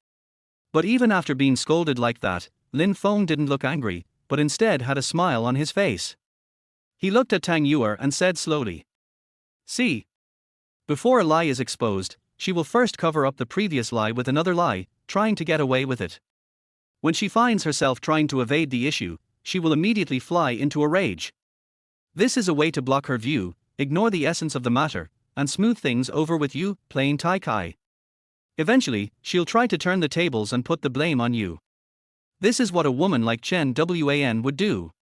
But even after being scolded like that, Lin Feng didn't look angry, but instead had a smile on his face. He looked at Tang Yuer and said slowly. See. Before a lie is exposed, she will first cover up the previous lie with another lie, trying to get away with it. When she finds herself trying to evade the issue, she will immediately fly into a rage. This is a way to block her view, ignore the essence of the matter, and smooth things over with you, playing Tai Kai. Eventually, she'll try to turn the tables and put the blame on you. This is what a woman like Chen Wan would do.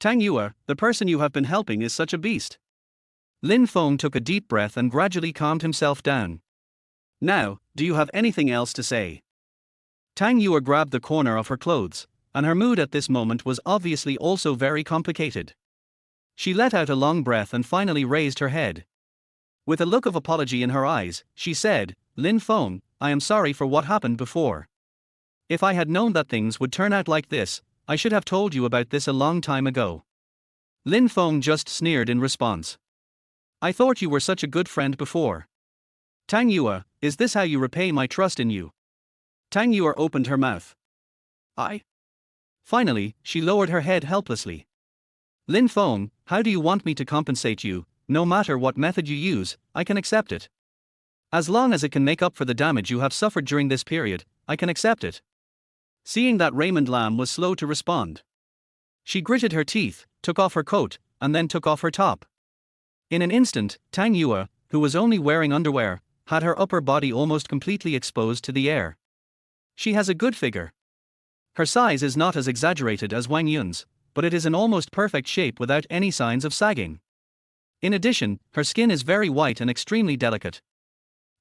Tang Yuer, the person you have been helping is such a beast. Lin Feng took a deep breath and gradually calmed himself down. Now, do you have anything else to say? Tang Yuer grabbed the corner of her clothes, and her mood at this moment was obviously also very complicated. She let out a long breath and finally raised her head. With a look of apology in her eyes, she said, Lin Feng, I am sorry for what happened before. If I had known that things would turn out like this, I should have told you about this a long time ago. Lin Feng just sneered in response. I thought you were such a good friend before. Tang Yue, is this how you repay my trust in you? Tang Yue opened her mouth. I. Finally, she lowered her head helplessly. Lin Feng, how do you want me to compensate you? No matter what method you use, I can accept it. As long as it can make up for the damage you have suffered during this period, I can accept it. Seeing that Raymond Lam was slow to respond, she gritted her teeth, took off her coat, and then took off her top. In an instant, Tang Yue, who was only wearing underwear, had her upper body almost completely exposed to the air. She has a good figure. Her size is not as exaggerated as Wang Yun's, but it is an almost perfect shape without any signs of sagging. In addition, her skin is very white and extremely delicate.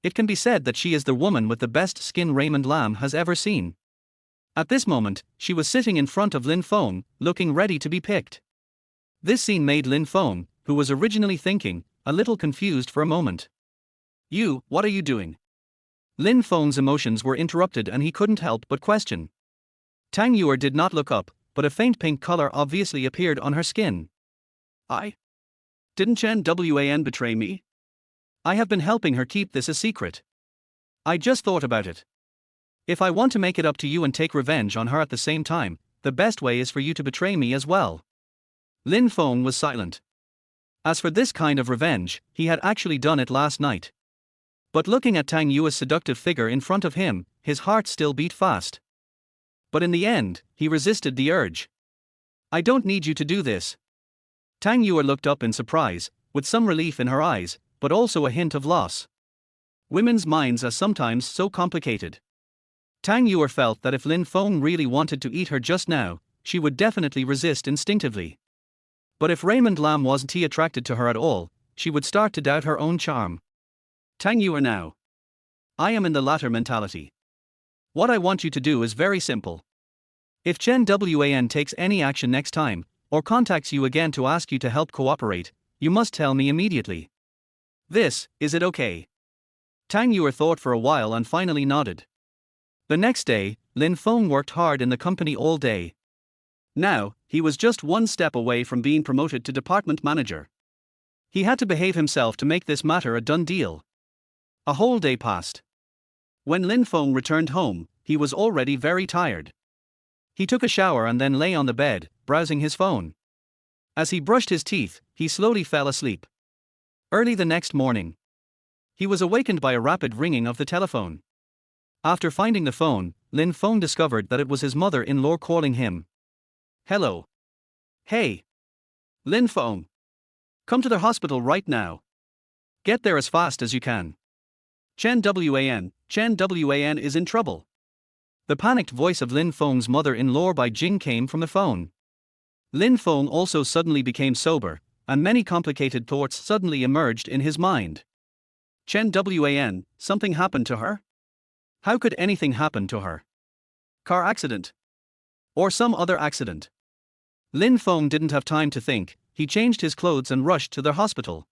It can be said that she is the woman with the best skin Raymond Lam has ever seen. At this moment, she was sitting in front of Lin Feng, looking ready to be picked. This scene made Lin Feng, who was originally thinking, a little confused for a moment. You, what are you doing? Lin Feng's emotions were interrupted and he couldn't help but question. Tang Yue did not look up, but a faint pink color obviously appeared on her skin. Didn't Chen Wan betray me? I have been helping her keep this a secret. I just thought about it. If I want to make it up to you and take revenge on her at the same time, the best way is for you to betray me as well. Lin Feng was silent. As for this kind of revenge, he had actually done it last night. But looking at Tang Yue's seductive figure in front of him, his heart still beat fast. But in the end, he resisted the urge. I don't need you to do this. Tang Yue looked up in surprise, with some relief in her eyes, but also a hint of loss. Women's minds are sometimes so complicated. Tang Yue felt that if Lin Feng really wanted to eat her just now, she would definitely resist instinctively. But if Raymond Lam wasn't attracted to her at all, she would start to doubt her own charm. Tang Yue now. I am in the latter mentality. What I want you to do is very simple. If Chen Wan takes any action next time, or contacts you again to ask you to help cooperate, you must tell me immediately. Is it okay? Tang Yue thought for a while and finally nodded. The next day, Lin Feng worked hard in the company all day. Now, he was just one step away from being promoted to department manager. He had to behave himself to make this matter a done deal. A whole day passed. When Lin Feng returned home, he was already very tired. He took a shower and then lay on the bed, browsing his phone. As he brushed his teeth, he slowly fell asleep. Early the next morning, he was awakened by a rapid ringing of the telephone. After finding the phone, Lin Feng discovered that it was his mother-in-law calling him. Hello. Hey. Lin Feng. Come to the hospital right now. Get there as fast as you can. Chen Wan is in trouble. The panicked voice of Lin Feng's mother-in-law by Jing came from the phone. Lin Feng also suddenly became sober, and many complicated thoughts suddenly emerged in his mind. Chen Wan, something happened to her? How could anything happen to her? Car accident? Or some other accident? Lin Feng didn't have time to think, he changed his clothes and rushed to their hospital.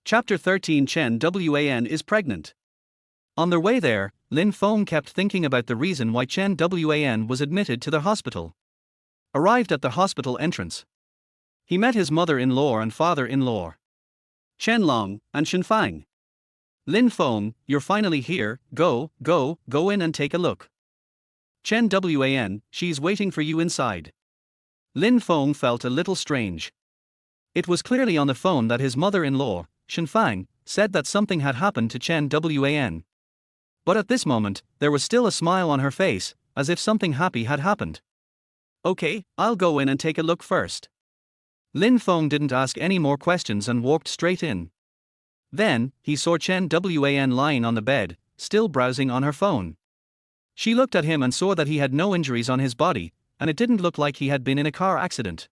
Chapter 13 Chen Wan is pregnant. On their way there, Lin Feng kept thinking about the reason why Chen Wan was admitted to the hospital. Arrived at the hospital entrance, he met his mother-in-law and father-in-law, Chen Long and Shen Fang. Lin Feng, you're finally here, go in and take a look. Chen Wan, she's waiting for you inside. Lin Feng felt a little strange. It was clearly on the phone that his mother-in-law, Shen Fang, said that something had happened to Chen Wan. But at this moment, there was still a smile on her face, as if something happy had happened. Okay, I'll go in and take a look first. Lin Feng didn't ask any more questions and walked straight in. Then, he saw Chen Wan lying on the bed, still browsing on her phone. She looked at him and saw that he had no injuries on his body, and it didn't look like he had been in a car accident.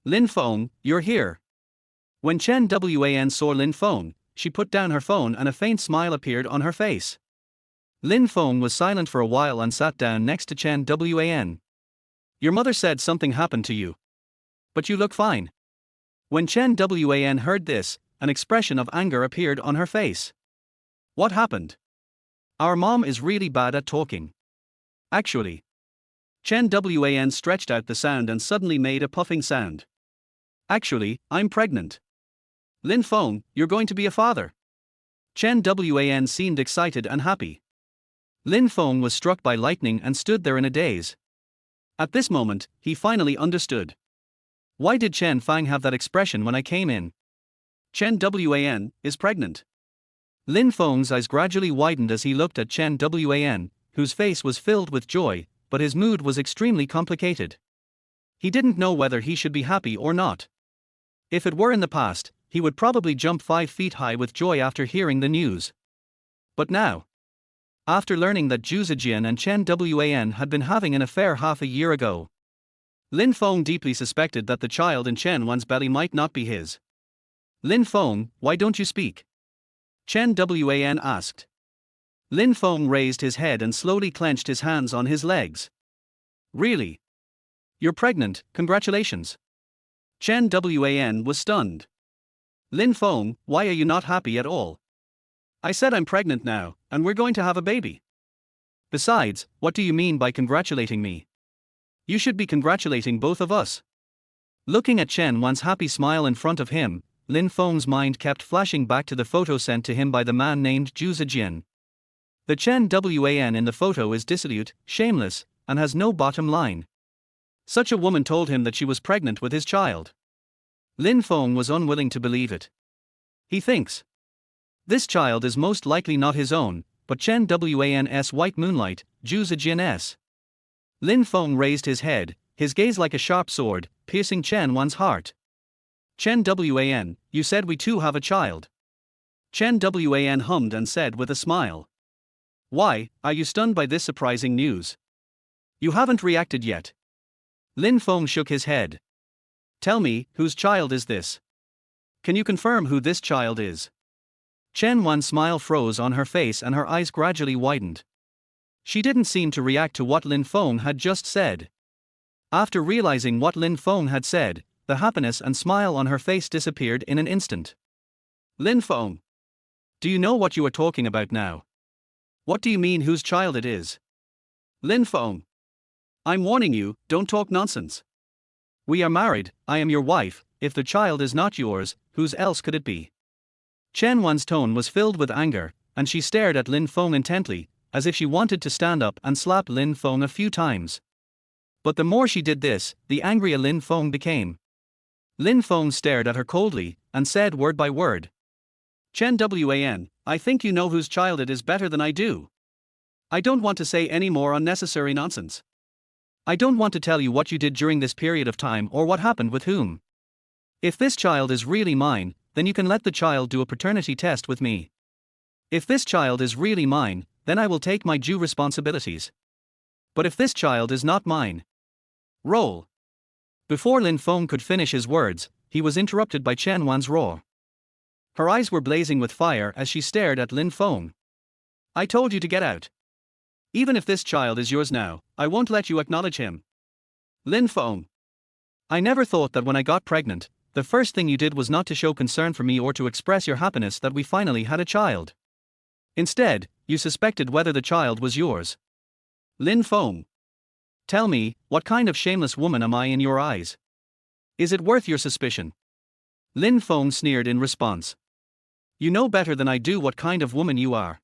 Lin Feng, you're here. When Chen Wan saw Lin Feng, she put down her phone and a faint smile appeared on her face. Lin Feng was silent for a while and sat down next to Chen Wan. Your mother said something happened to you. But you look fine. When Chen Wan heard this, an expression of anger appeared on her face. What happened? Our mom is really bad at talking. Actually. Chen Wan stretched out the sound and suddenly made a puffing sound. Actually, I'm pregnant. Lin Feng, you're going to be a father. Chen Wan seemed excited and happy. Lin Feng was struck by lightning and stood there in a daze. At this moment, he finally understood. Why did Chen Fang have that expression when I came in? Chen Wan is pregnant. Lin Feng's eyes gradually widened as he looked at Chen Wan, whose face was filled with joy, but his mood was extremely complicated. He didn't know whether he should be happy or not. If it were in the past, he would probably jump 5 feet high with joy after hearing the news. But now, after learning that Zhu Zijian and Chen Wan had been having an affair half a year ago, Lin Feng deeply suspected that the child in Chen Wan's belly might not be his. Lin Feng, why don't you speak? Chen Wan asked. Lin Feng raised his head and slowly clenched his hands on his legs. Really? You're pregnant, congratulations. Chen Wan was stunned. Lin Feng, why are you not happy at all? I said I'm pregnant now, and we're going to have a baby. Besides, what do you mean by congratulating me? You should be congratulating both of us. Looking at Chen Wan's happy smile in front of him, Lin Feng's mind kept flashing back to the photo sent to him by the man named Zhu Zijian. The Chen Wan in the photo is dissolute, shameless, and has no bottom line. Such a woman told him that she was pregnant with his child. Lin Feng was unwilling to believe it. He thinks this child is most likely not his own, but Chen Wan's white moonlight, Zhu Zijian's. Lin Feng raised his head, his gaze like a sharp sword, piercing Chen Wan's heart. Chen Wan, you said we too have a child. Chen Wan hummed and said with a smile. Why, are you stunned by this surprising news? You haven't reacted yet. Lin Feng shook his head. Tell me, whose child is this? Can you confirm who this child is? Chen Wan's smile froze on her face and her eyes gradually widened. She didn't seem to react to what Lin Feng had just said. After realizing what Lin Feng had said, the happiness and smile on her face disappeared in an instant. Lin Feng, do you know what you are talking about now? What do you mean whose child it is? Lin Feng, I'm warning you, don't talk nonsense. We are married, I am your wife, if the child is not yours, whose else could it be? Chen Wan's tone was filled with anger, and she stared at Lin Feng intently, as if she wanted to stand up and slap Lin Feng a few times. But the more she did this, the angrier Lin Feng became. Lin Feng stared at her coldly, and said word by word. Chen Wan, I think you know whose child it is better than I do. I don't want to say any more unnecessary nonsense. I don't want to tell you what you did during this period of time or what happened with whom. If this child is really mine, then you can let the child do a paternity test with me. If this child is really mine, then I will take my due responsibilities. But if this child is not mine, roll. Before Lin Feng could finish his words, he was interrupted by Chen Wan's roar. Her eyes were blazing with fire as she stared at Lin Feng. I told you to get out. Even if this child is yours now, I won't let you acknowledge him. Lin Feng, I never thought that when I got pregnant, the first thing you did was not to show concern for me or to express your happiness that we finally had a child. Instead, you suspected whether the child was yours. Lin Feng, tell me, what kind of shameless woman am I in your eyes? Is it worth your suspicion? Lin Feng sneered in response. You know better than I do what kind of woman you are.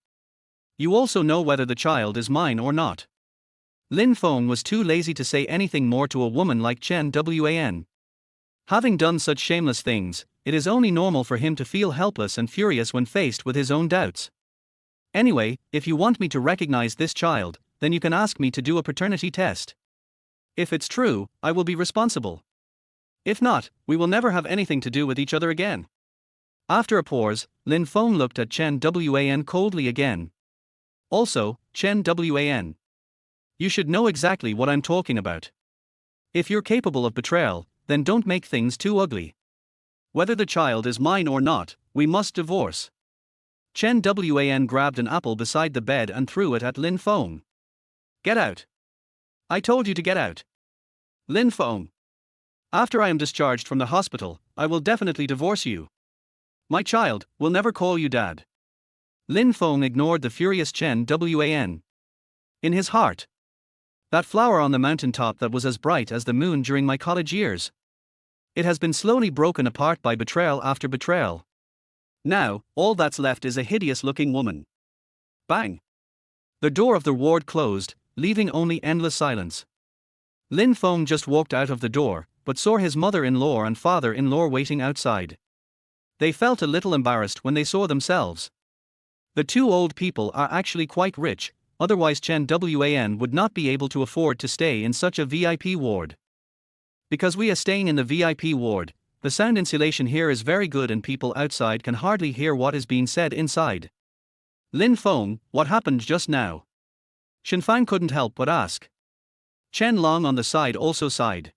You also know whether the child is mine or not. Lin Feng was too lazy to say anything more to a woman like Chen Wan. Having done such shameless things, it is only normal for him to feel helpless and furious when faced with his own doubts. Anyway, if you want me to recognize this child, then you can ask me to do a paternity test. If it's true, I will be responsible. If not, we will never have anything to do with each other again. After a pause, Lin Feng looked at Chen Wan coldly again. Also, Chen Wan, you should know exactly what I'm talking about. If you're capable of betrayal, then don't make things too ugly. Whether the child is mine or not, we must divorce. Chen Wan grabbed an apple beside the bed and threw it at Lin Feng. Get out. I told you to get out. Lin Feng, after I am discharged from the hospital, I will definitely divorce you. My child will never call you dad. Lin Feng ignored the furious Chen Wan. In his heart, that flower on the mountain top that was as bright as the moon during my college years. It has been slowly broken apart by betrayal after betrayal. Now, all that's left is a hideous-looking woman. Bang! The door of the ward closed, leaving only endless silence. Lin Feng just walked out of the door, but saw his mother-in-law and father-in-law waiting outside. They felt a little embarrassed when they saw themselves. The two old people are actually quite rich, otherwise Chen Wan would not be able to afford to stay in such a VIP ward. Because we are staying in the VIP ward, the sound insulation here is very good and people outside can hardly hear what is being said inside. Lin Feng, what happened just now? Shenfang couldn't help but ask. Chen Long on the side also sighed.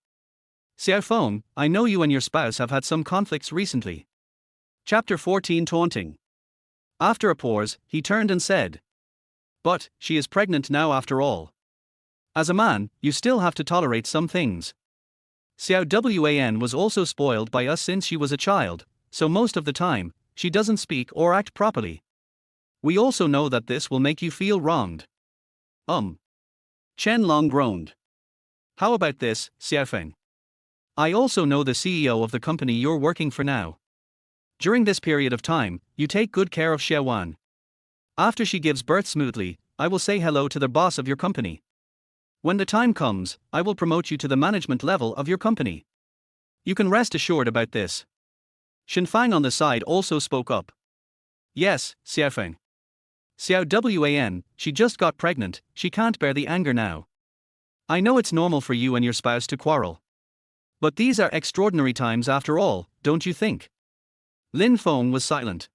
Xiao Feng, I know you and your spouse have had some conflicts recently. Chapter 14 Taunting. After a pause, he turned and said. But, she is pregnant now after all. As a man, you still have to tolerate some things. Xiao Wan was also spoiled by us since she was a child, so most of the time, she doesn't speak or act properly. We also know that this will make you feel wronged. Chen Long groaned. How about this, Xiaofeng? I also know the CEO of the company you're working for now. During this period of time, you take good care of Xiaowan. After she gives birth smoothly, I will say hello to the boss of your company. When the time comes, I will promote you to the management level of your company. You can rest assured about this. Shenfang on the side also spoke up. Yes, Xiaofeng. Xiao Wan, she just got pregnant, she can't bear the anger now. I know it's normal for you and your spouse to quarrel. But these are extraordinary times after all, don't you think? Lin Feng was silent.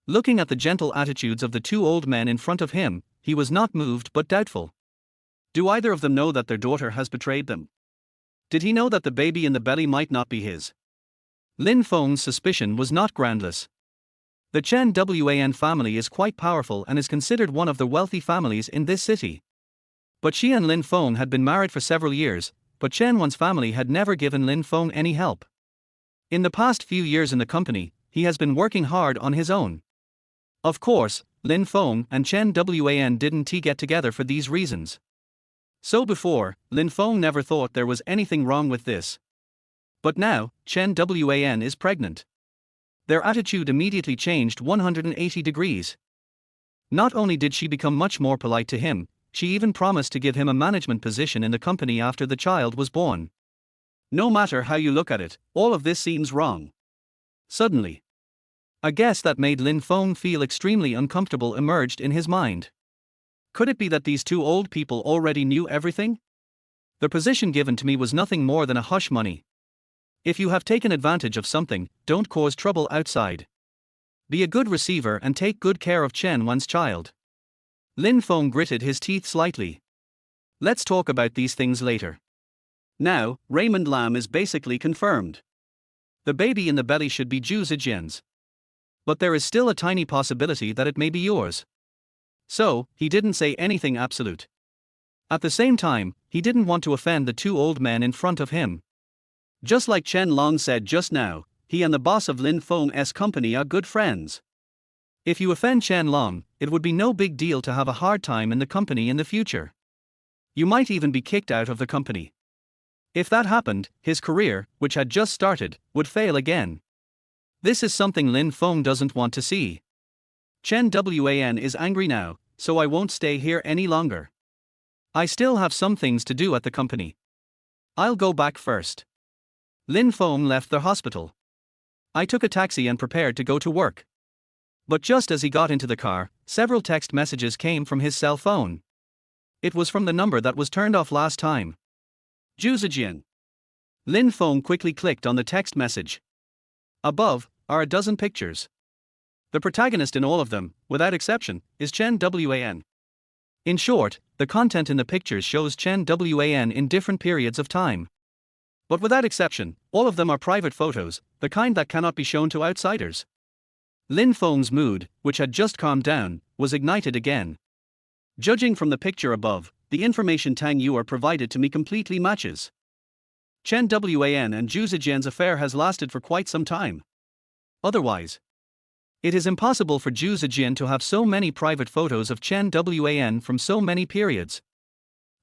Looking at the gentle attitudes of the two old men in front of him, he was not moved but doubtful. Do either of them know that their daughter has betrayed them? Did he know that the baby in the belly might not be his? Lin Feng's suspicion was not groundless. The Chen Wan family is quite powerful and is considered one of the wealthy families in this city. But she and Lin Feng had been married for several years, but Chen Wan's family had never given Lin Feng any help. In the past few years in the company, he has been working hard on his own. Of course, Lin Feng and Chen Wan didn't get together for these reasons. So before, Lin Feng never thought there was anything wrong with this. But now, Chen Wan is pregnant. Their attitude immediately changed 180 degrees. Not only did she become much more polite to him, she even promised to give him a management position in the company after the child was born. No matter how you look at it, all of this seems wrong. Suddenly, a guess that made Lin Feng feel extremely uncomfortable emerged in his mind. Could it be that these two old people already knew everything? The position given to me was nothing more than a hush money. If you have taken advantage of something, don't cause trouble outside. Be a good receiver and take good care of Chen Wan's child. Lin Feng gritted his teeth slightly. Let's talk about these things later. Now, Raymond Lam is basically confirmed. The baby in the belly should be Zhu Zijian's. But there is still a tiny possibility that it may be yours. So, he didn't say anything absolute. At the same time, he didn't want to offend the two old men in front of him. Just like Chen Long said just now, he and the boss of Lin Feng's company are good friends. If you offend Chen Long, it would be no big deal to have a hard time in the company in the future. You might even be kicked out of the company. If that happened, his career, which had just started, would fail again. This is something Lin Feng doesn't want to see. Chen Wan is angry now, so I won't stay here any longer. I still have some things to do at the company. I'll go back first. Lin Feng left the hospital. I took a taxi and prepared to go to work. But just as he got into the car, several text messages came from his cell phone. It was from the number that was turned off last time. Zhu Zijian. Lin Feng quickly clicked on the text message. Above are a dozen pictures. The protagonist in all of them, without exception, is Chen Wan. In short, the content in the pictures shows Chen Wan in different periods of time. But without exception, all of them are private photos, the kind that cannot be shown to outsiders. Lin Feng's mood, which had just calmed down, was ignited again. Judging from the picture above, the information Tang Yuer provided to me completely matches. Chen Wan and Zhu Zijian's affair has lasted for quite some time. Otherwise, it is impossible for Zhu Zijian to have so many private photos of Chen Wan from so many periods.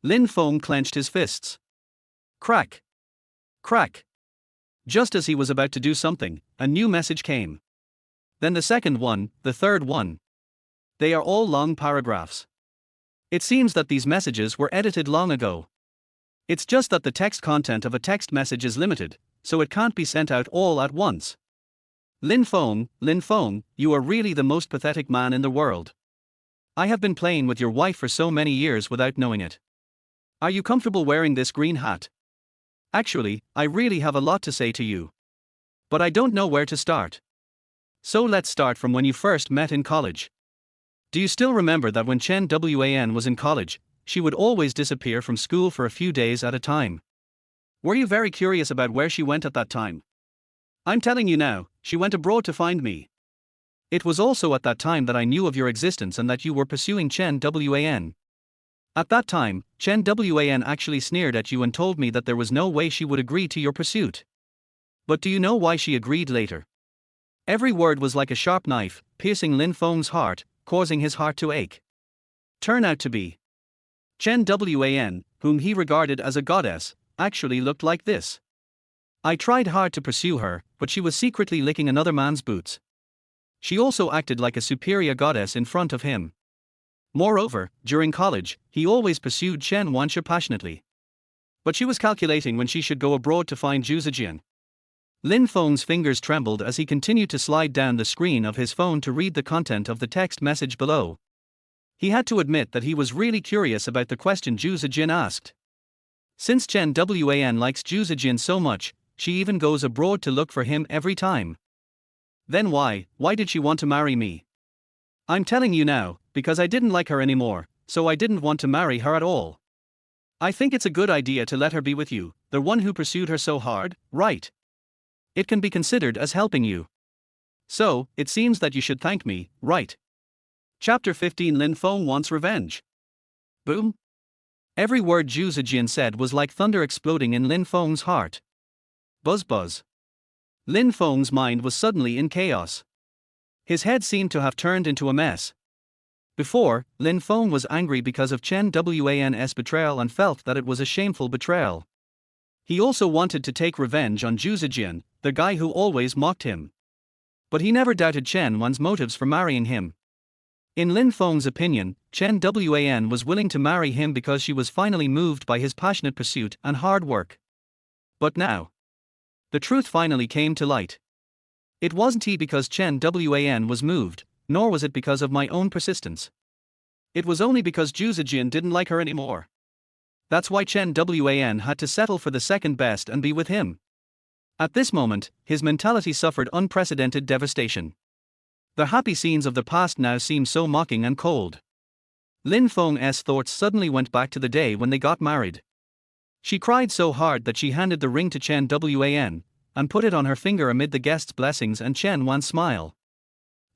Lin Feng clenched his fists. Crack! Crack! Just as he was about to do something, a new message came. Then the second one, the third one. They are all long paragraphs. It seems that these messages were edited long ago. It's just that the text content of a text message is limited, so it can't be sent out all at once. Lin Feng, you are really the most pathetic man in the world. I have been playing with your wife for so many years without knowing it. Are you comfortable wearing this green hat? Actually, I really have a lot to say to you. But I don't know where to start. So let's start from when you first met in college. Do you still remember that when Chen Wan was in college, she would always disappear from school for a few days at a time? Were you very curious about where she went at that time? I'm telling you now, she went abroad to find me. It was also at that time that I knew of your existence and that you were pursuing Chen Wan. At that time, Chen Wan actually sneered at you and told me that there was no way she would agree to your pursuit. But do you know why she agreed later? Every word was like a sharp knife, piercing Lin Feng's heart, causing his heart to ache. Turn out to be Chen Wan, whom he regarded as a goddess, actually looked like this. I tried hard to pursue her, but she was secretly licking another man's boots. She also acted like a superior goddess in front of him. Moreover, during college, he always pursued Chen Wanxia passionately. But she was calculating when she should go abroad to find Zhu Zijian. Lin Feng's fingers trembled as he continued to slide down the screen of his phone to read the content of the text message below. He had to admit that he was really curious about the question Zhu Zijian asked. Since Chen Wan likes Zhu Zijian so much, she even goes abroad to look for him every time. Then why did she want to marry me? I'm telling you now, because I didn't like her anymore, so I didn't want to marry her at all. I think it's a good idea to let her be with you, the one who pursued her so hard, right? It can be considered as helping you. So, it seems that you should thank me, right? Chapter 15 Lin Feng wants revenge. Boom. Every word Zhu Zijian said was like thunder exploding in Lin Feng's heart. Buzz buzz. Lin Feng's mind was suddenly in chaos. His head seemed to have turned into a mess. Before, Lin Feng was angry because of Chen Wan's betrayal and felt that it was a shameful betrayal. He also wanted to take revenge on Zhu Zijian, the guy who always mocked him. But he never doubted Chen Wan's motives for marrying him. In Lin Feng's opinion, Chen Wan was willing to marry him because she was finally moved by his passionate pursuit and hard work. But now, the truth finally came to light. It wasn't because Chen Wan was moved, nor was it because of my own persistence. It was only because Zhu Zijian didn't like her anymore. That's why Chen Wan had to settle for the second best and be with him. At this moment, his mentality suffered unprecedented devastation. The happy scenes of the past now seemed so mocking and cold. Lin Feng's thoughts suddenly went back to the day when they got married. She cried so hard that she handed the ring to Chen Wan, and put it on her finger amid the guests' blessings and Chen Wan's smile.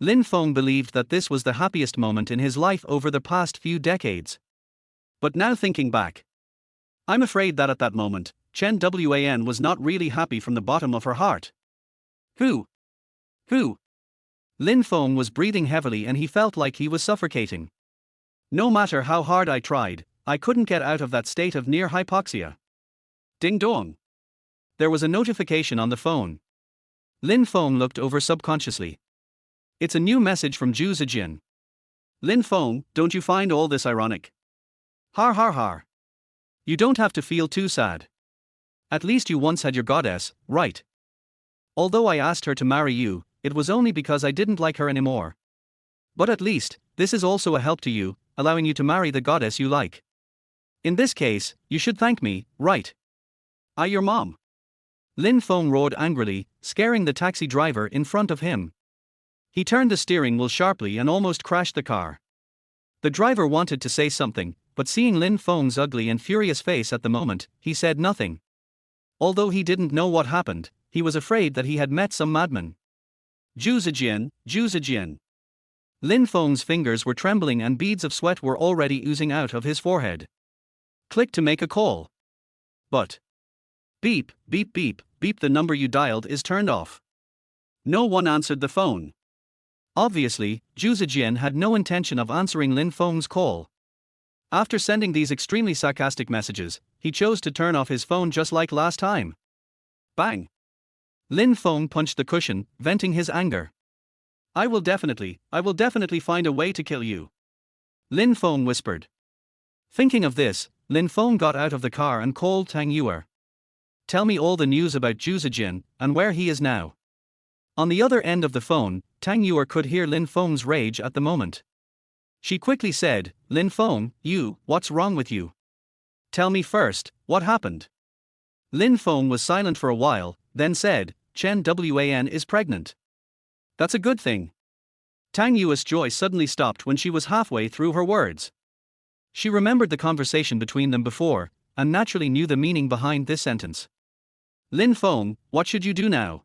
Lin Feng believed that this was the happiest moment in his life over the past few decades. But now thinking back, I'm afraid that at that moment, Chen Wan was not really happy from the bottom of her heart. Who? Lin Feng was breathing heavily and he felt like he was suffocating. No matter how hard I tried, I couldn't get out of that state of near hypoxia. Ding dong. There was a notification on the phone. Lin Feng looked over subconsciously. It's a new message from Zhu Zijian. Lin Feng, don't you find all this ironic? Har har har. You don't have to feel too sad. At least you once had your goddess, right? Although I asked her to marry you, it was only because I didn't like her anymore. But at least, this is also a help to you, allowing you to marry the goddess you like. In this case, you should thank me, right? I your mom. Lin Feng roared angrily, scaring the taxi driver in front of him. He turned the steering wheel sharply and almost crashed the car. The driver wanted to say something, but seeing Lin Feng's ugly and furious face at the moment, he said nothing. Although he didn't know what happened, he was afraid that he had met some madman. Zhu Zijian. Lin Feng's fingers were trembling and beads of sweat were already oozing out of his forehead. Click to make a call. But beep, the number you dialed is turned off. No one answered the phone. Obviously, Zhu Zijian had no intention of answering Lin Feng's call. After sending these extremely sarcastic messages, he chose to turn off his phone just like last time. Bang! Lin Feng punched the cushion, venting his anger. I will definitely find a way to kill you," Lin Feng whispered. Thinking of this, Lin Feng got out of the car and called Tang Yuer. "Tell me all the news about Zhu Zijin and where he is now." On the other end of the phone, Tang Yuer could hear Lin Feng's rage at the moment. She quickly said, "Lin Feng, what's wrong with you? Tell me first, what happened?" Lin Feng was silent for a while, then said, "Chen Wan is pregnant." "That's a good thing." Tang Yuer's joy suddenly stopped when she was halfway through her words. She remembered the conversation between them before, and naturally knew the meaning behind this sentence. "Lin Feng, what should you do now?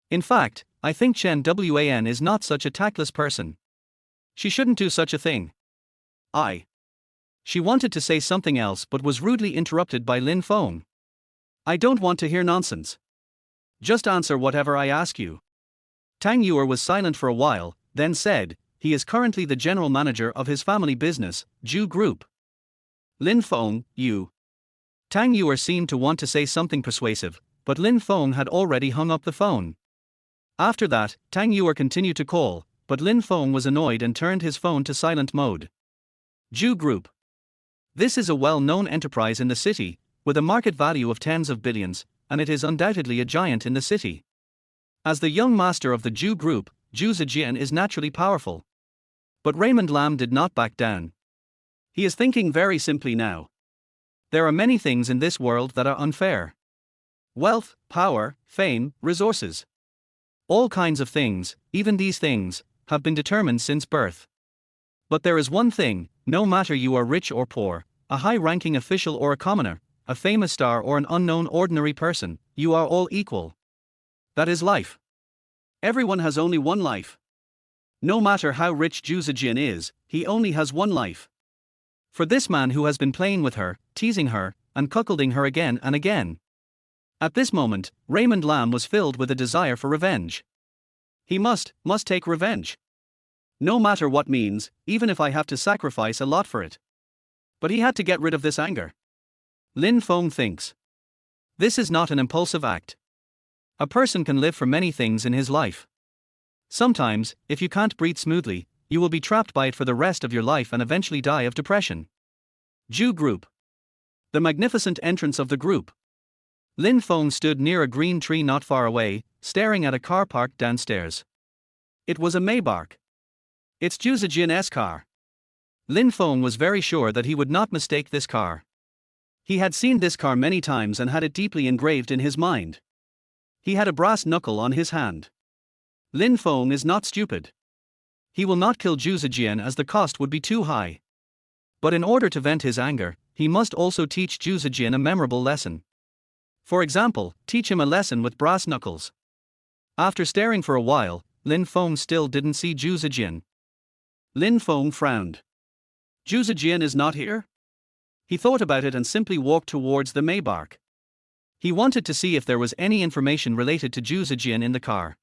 In fact, I think Chen Wan is not such a tactless person. She shouldn't do such a thing." She wanted to say something else but was rudely interrupted by Lin Feng. "I don't want to hear nonsense. Just answer whatever I ask you." Tang Yuer was silent for a while, then said, "He is currently the general manager of his family business, Zhu Group." "Lin Feng, you." Tang Yuer seemed to want to say something persuasive, but Lin Feng had already hung up the phone. After that, Tang Yuer continued to call, but Lin Feng was annoyed and turned his phone to silent mode. Zhu Group. This is a well-known enterprise in the city, with a market value of tens of billions, and it is undoubtedly a giant in the city. As the young master of the Zhu Group, Zhu Zijian is naturally powerful. But Raymond Lam did not back down. He is thinking very simply now. There are many things in this world that are unfair. Wealth, power, fame, resources. All kinds of things, even these things, have been determined since birth. But there is one thing, no matter you are rich or poor, a high-ranking official or a commoner, a famous star or an unknown ordinary person, you are all equal. That is life. Everyone has only one life. No matter how rich Zhu Zijian is, he only has one life. For this man who has been playing with her, teasing her, and cuckolding her again and again. At this moment, Raymond Lam was filled with a desire for revenge. He must take revenge. No matter what means, even if I have to sacrifice a lot for it. But he had to get rid of this anger. Lin Feng thinks. This is not an impulsive act. A person can live for many things in his life. Sometimes, if you can't breathe smoothly, you will be trapped by it for the rest of your life and eventually die of depression. Zhu Group. The magnificent entrance of the group. Lin Feng stood near a green tree not far away, staring at a car parked downstairs. It was a Maybach. It's Zhu Zijian's car. Lin Feng was very sure that he would not mistake this car. He had seen this car many times and had it deeply engraved in his mind. He had a brass knuckle on his hand. Lin Feng is not stupid. He will not kill Zhu Zijian as the cost would be too high. But in order to vent his anger, he must also teach Zhu Zijian a memorable lesson. For example, teach him a lesson with brass knuckles. After staring for a while, Lin Feng still didn't see Zhu Zijian. Lin Feng frowned. Zhu Zijian is not here? He thought about it and simply walked towards the Maybach. He wanted to see if there was any information related to Zhu Zijian in the car.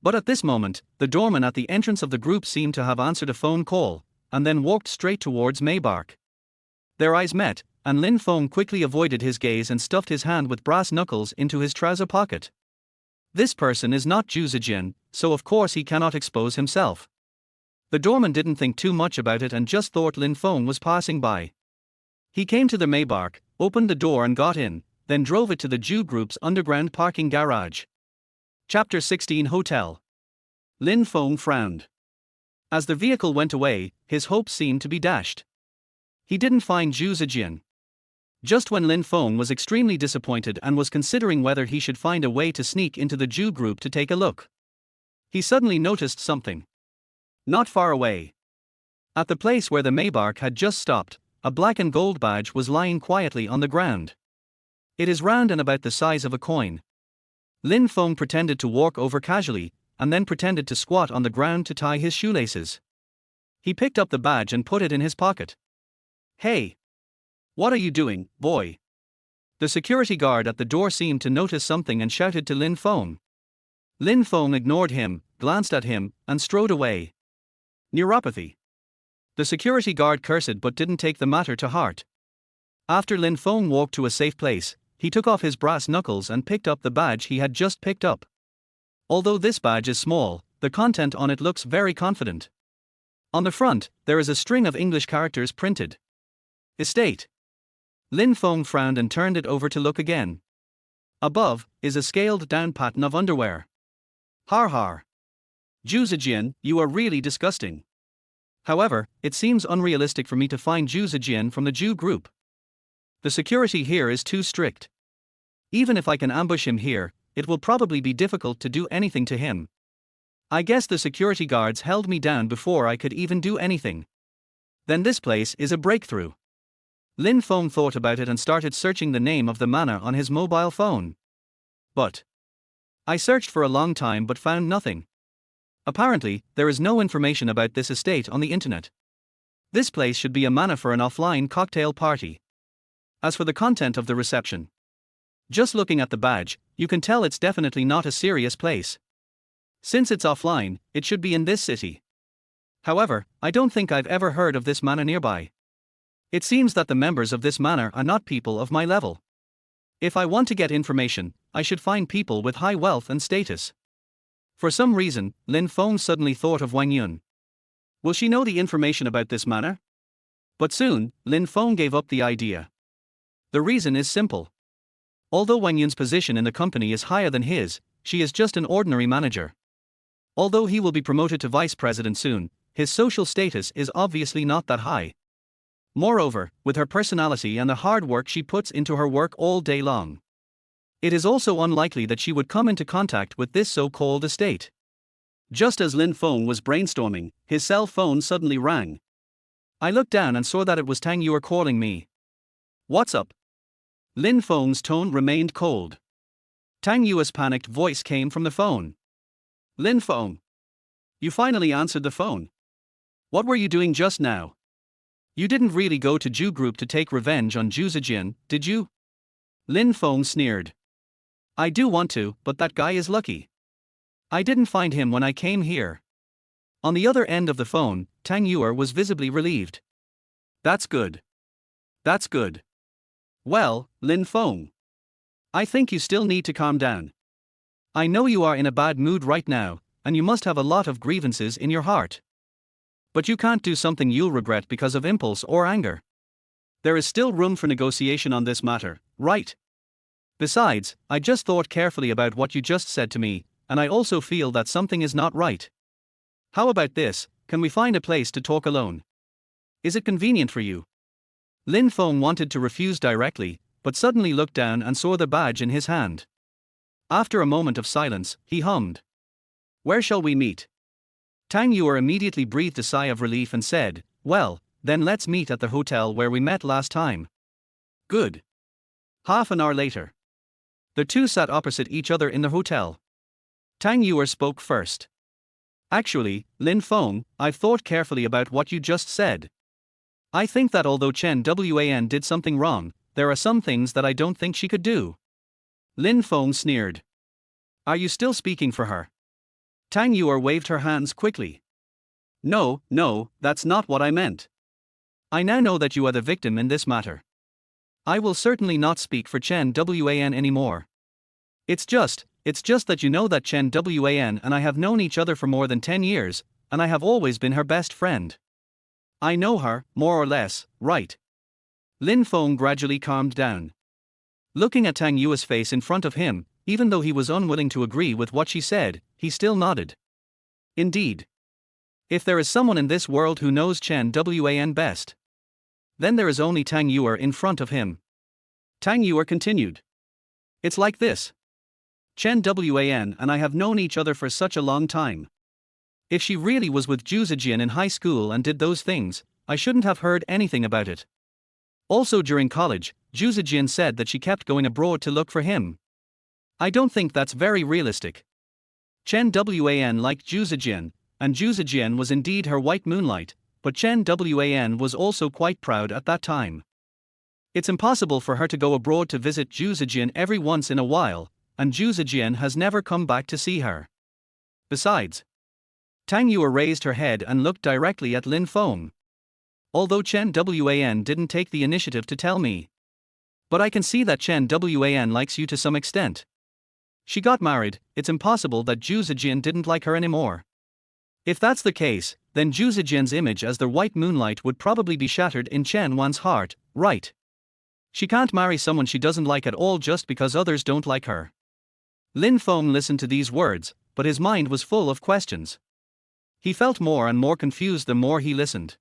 But at this moment, the doorman at the entrance of the group seemed to have answered a phone call, and then walked straight towards Maybach. Their eyes met, and Lin Feng quickly avoided his gaze and stuffed his hand with brass knuckles into his trouser pocket. This person is not Zhu Zijian, so of course he cannot expose himself. The doorman didn't think too much about it and just thought Lin Feng was passing by. He came to the Maybach, opened the door and got in, then drove it to the Zhu Group's underground parking garage. Chapter 16 Hotel. Lin Feng frowned. As the vehicle went away, his hopes seemed to be dashed. He didn't find Zhu Zijian. Just when Lin Feng was extremely disappointed and was considering whether he should find a way to sneak into the Zhu Group to take a look, he suddenly noticed something. Not far away. At the place where the Maybach had just stopped, a black and gold badge was lying quietly on the ground. It is round and about the size of a coin. Lin Feng pretended to walk over casually, and then pretended to squat on the ground to tie his shoelaces. He picked up the badge and put it in his pocket. Hey! What are you doing, boy? The security guard at the door seemed to notice something and shouted to Lin Feng. Lin Feng ignored him, glanced at him, and strode away. Neuropathy. The security guard cursed but didn't take the matter to heart. After Lin Feng walked to a safe place, he took off his brass knuckles and picked up the badge he had just picked up. Although this badge is small, the content on it looks very confident. On the front, there is a string of English characters printed. Estate. Lin Feng frowned and turned it over to look again. Above is a scaled-down pattern of underwear. Har har. Zhu Zijian, you are really disgusting. However, it seems unrealistic for me to find Zhu Zijian from the Zhu group. The security here is too strict. Even if I can ambush him here, it will probably be difficult to do anything to him. I guess the security guards held me down before I could even do anything. Then this place is a breakthrough. Lin Feng thought about it and started searching the name of the manor on his mobile phone. But I searched for a long time but found nothing. Apparently, there is no information about this estate on the internet. This place should be a manor for an offline cocktail party. As for the content of the reception, just looking at the badge, you can tell it's definitely not a serious place. Since it's offline, it should be in this city. However, I don't think I've ever heard of this manor nearby. It seems that the members of this manor are not people of my level. If I want to get information, I should find people with high wealth and status. For some reason, Lin Feng suddenly thought of Wang Yun. Will she know the information about this manor? But soon, Lin Feng gave up the idea. The reason is simple. Although Wang Yun's position in the company is higher than his, she is just an ordinary manager. Although he will be promoted to vice president soon, his social status is obviously not that high. Moreover, with her personality and the hard work she puts into her work all day long, it is also unlikely that she would come into contact with this so-called estate. Just as Lin Feng was brainstorming, his cell phone suddenly rang. I looked down and saw that it was Tang Yuer calling me. What's up? Lin Feng's tone remained cold. Tang Yuer's panicked voice came from the phone. Lin Feng. You finally answered the phone. What were you doing just now? You didn't really go to Zhu Group to take revenge on Zhu Zijian, did you? Lin Feng sneered. I do want to, but that guy is lucky. I didn't find him when I came here. On the other end of the phone, Tang Yuer was visibly relieved. That's good. That's good. Well, Lin Feng, I think you still need to calm down. I know you are in a bad mood right now, and you must have a lot of grievances in your heart. But you can't do something you'll regret because of impulse or anger. There is still room for negotiation on this matter, right? Besides, I just thought carefully about what you just said to me, and I also feel that something is not right. How about this, can we find a place to talk alone? Is it convenient for you? Lin Feng wanted to refuse directly, but suddenly looked down and saw the badge in his hand. After a moment of silence, he hummed. Where shall we meet? Tang Yuer immediately breathed a sigh of relief and said, well, then let's meet at the hotel where we met last time. Good. Half an hour later, the two sat opposite each other in the hotel. Tang Yuer spoke first. Actually, Lin Feng, I've thought carefully about what you just said. I think that although Chen Wan did something wrong, there are some things that I don't think she could do. Lin Feng sneered. Are you still speaking for her? Tang Yuer waved her hands quickly. No, that's not what I meant. I now know that you are the victim in this matter. I will certainly not speak for Chen Wan anymore. It's just that you know that Chen Wan and I have known each other for more than 10 years, and I have always been her best friend. I know her, more or less, right? Lin Feng gradually calmed down. Looking at Tang Yuer's face in front of him, even though he was unwilling to agree with what she said, he still nodded. Indeed. If there is someone in this world who knows Chen Wan best, then there is only Tang Yuer in front of him. Tang Yuer continued. It's like this. Chen Wan and I have known each other for such a long time. If she really was with Zhu Zijian in high school and did those things, I shouldn't have heard anything about it. Also during college, Zhu Zijian said that she kept going abroad to look for him. I don't think that's very realistic. Chen Wan liked Zhu Zijian, and Zhu Zijian was indeed her white moonlight, but Chen Wan was also quite proud at that time. It's impossible for her to go abroad to visit Zhu Zijian every once in a while, and Zhu Zijian has never come back to see her. Besides, Tang Yuer raised her head and looked directly at Lin Feng. Although Chen Wan didn't take the initiative to tell me, but I can see that Chen Wan likes you to some extent. She got married, it's impossible that Zhu Zijian didn't like her anymore. If that's the case, then Zhu Zijian's image as the white moonlight would probably be shattered in Chen Wan's heart, right? She can't marry someone she doesn't like at all just because others don't like her. Lin Feng listened to these words, but his mind was full of questions. He felt more and more confused the more he listened.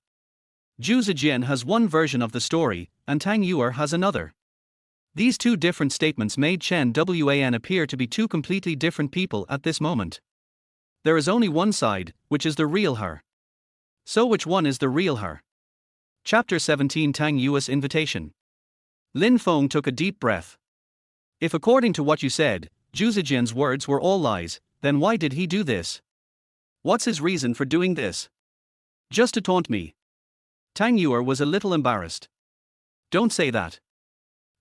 Zhu Zijian has one version of the story, and Tang Yuer has another. These two different statements made Chen Wan appear to be two completely different people at this moment. There is only one side, which is the real her. So which one is the real her? Chapter 17 Tang Yuer's Invitation. Lin Feng took a deep breath. If according to what you said, Zhu Zijian's words were all lies, then why did he do this? What's his reason for doing this? Just to taunt me. Tang Yuer was a little embarrassed. Don't say that.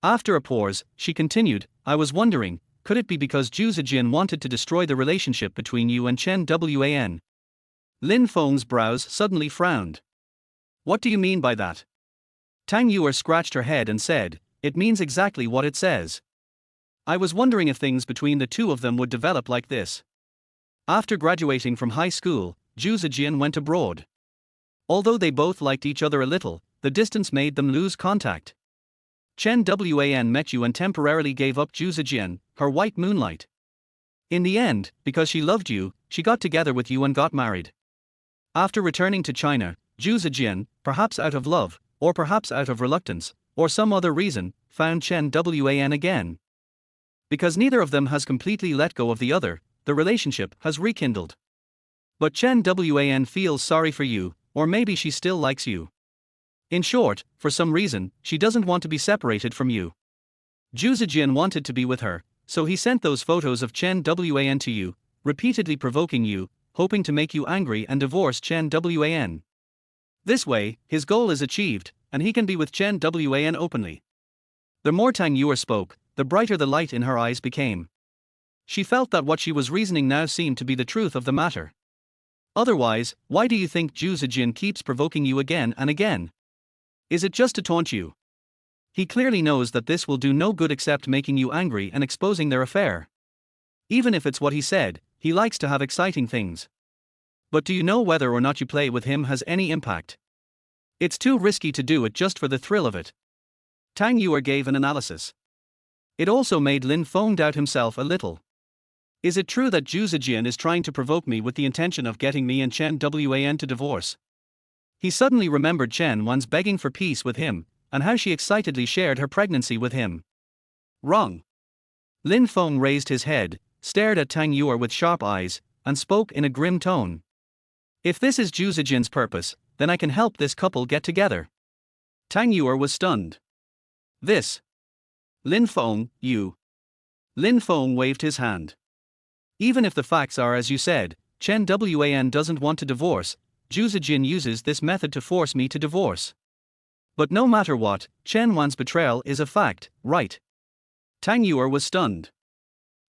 After a pause, she continued, I was wondering, could it be because Zhu Zijian wanted to destroy the relationship between you and Chen Wan? Lin Feng's brows suddenly frowned. What do you mean by that? Tang Yuer scratched her head and said, it means exactly what it says. I was wondering if things between the two of them would develop like this. After graduating from high school, Zhu Zijian went abroad. Although they both liked each other a little, the distance made them lose contact. Chen Wan met you and temporarily gave up Zhu Zijian, her white moonlight. In the end, because she loved you, she got together with you and got married. After returning to China, Zhu Zijian, perhaps out of love, or perhaps out of reluctance, or some other reason, found Chen Wan again. Because neither of them has completely let go of the other, the relationship has rekindled. But Chen Wan feels sorry for you, or maybe she still likes you. In short, for some reason, she doesn't want to be separated from you. Zhu Zijian wanted to be with her, so he sent those photos of Chen Wan to you, repeatedly provoking you, hoping to make you angry and divorce Chen Wan. This way, his goal is achieved, and he can be with Chen Wan openly. The more Tang Yuer spoke, the brighter the light in her eyes became. She felt that what she was reasoning now seemed to be the truth of the matter. Otherwise, why do you think Zhu Zijian keeps provoking you again and again? Is it just to taunt you? He clearly knows that this will do no good except making you angry and exposing their affair. Even if it's what he said, he likes to have exciting things. But do you know whether or not you play with him has any impact? It's too risky to do it just for the thrill of it. Tang Yuer gave an analysis. It also made Lin Feng doubt himself a little. Is it true that Zhu Zijian is trying to provoke me with the intention of getting me and Chen Wan to divorce? He suddenly remembered Chen Wan's begging for peace with him, and how she excitedly shared her pregnancy with him. Wrong. Lin Feng raised his head, stared at Tang Yuer with sharp eyes, and spoke in a grim tone. If this is Zhu Zijian's purpose, then I can help this couple get together. Tang Yuer was stunned. This. Lin Feng, you. Lin Feng waved his hand. Even if the facts are as you said, Chen Wan doesn't want to divorce, Zhu Zijian uses this method to force me to divorce. But no matter what, Chen Wan's betrayal is a fact, right? Tang Yuer was stunned.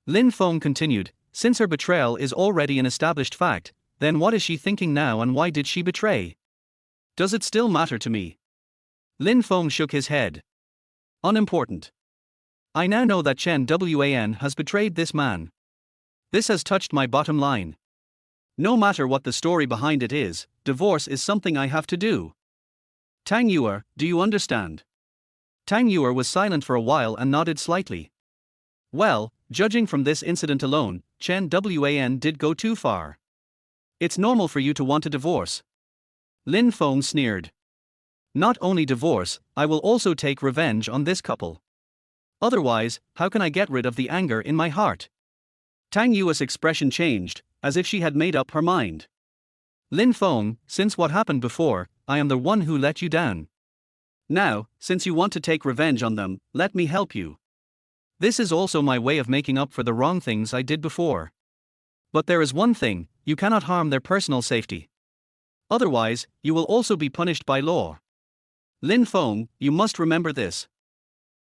Lin Feng continued, since her betrayal is already an established fact, then what is she thinking now and why did she betray? Does it still matter to me? Lin Feng shook his head. Unimportant. I now know that Chen Wan has betrayed this man. This has touched my bottom line. No matter what the story behind it is, divorce is something I have to do. Tang Yuer, do you understand? Tang Yuer was silent for a while and nodded slightly. Well, judging from this incident alone, Chen Wan did go too far. It's normal for you to want a divorce. Lin Feng sneered. Not only divorce, I will also take revenge on this couple. Otherwise, how can I get rid of the anger in my heart? Tang Yuer's expression changed, as if she had made up her mind. Lin Feng, since what happened before, I am the one who let you down. Now, since you want to take revenge on them, let me help you. This is also my way of making up for the wrong things I did before. But there is one thing, you cannot harm their personal safety. Otherwise, you will also be punished by law. Lin Feng, you must remember this.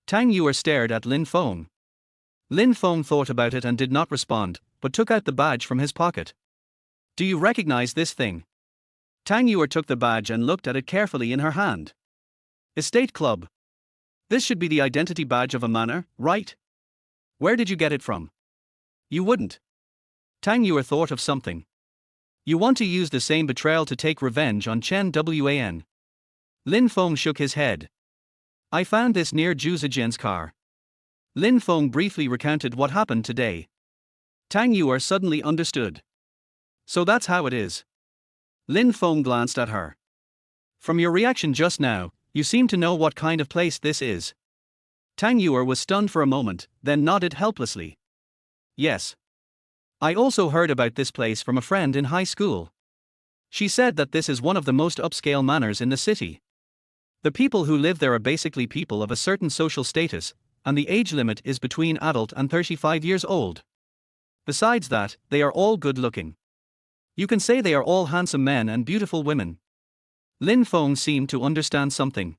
Tang Yuer stared at Lin Feng. Lin Feng thought about it and did not respond, but took out the badge from his pocket. Do you recognize this thing? Tang Yuer took the badge and looked at it carefully in her hand. Estate Club. This should be the identity badge of a manor, right? Where did you get it from? You wouldn't. Tang Yuer thought of something. You want to use the same betrayal to take revenge on Chen Wan. Lin Feng shook his head. I found this near Zhu Zijian's car. Lin Feng briefly recounted what happened today. Tang Yuer suddenly understood. So that's how it is. Lin Feng glanced at her. From your reaction just now, you seem to know what kind of place this is. Tang Yuer was stunned for a moment, then nodded helplessly. Yes. I also heard about this place from a friend in high school. She said that this is one of the most upscale manors in the city. The people who live there are basically people of a certain social status, and the age limit is between adult and 35 years old. Besides that, they are all good looking. You can say they are all handsome men and beautiful women. Lin Feng seemed to understand something.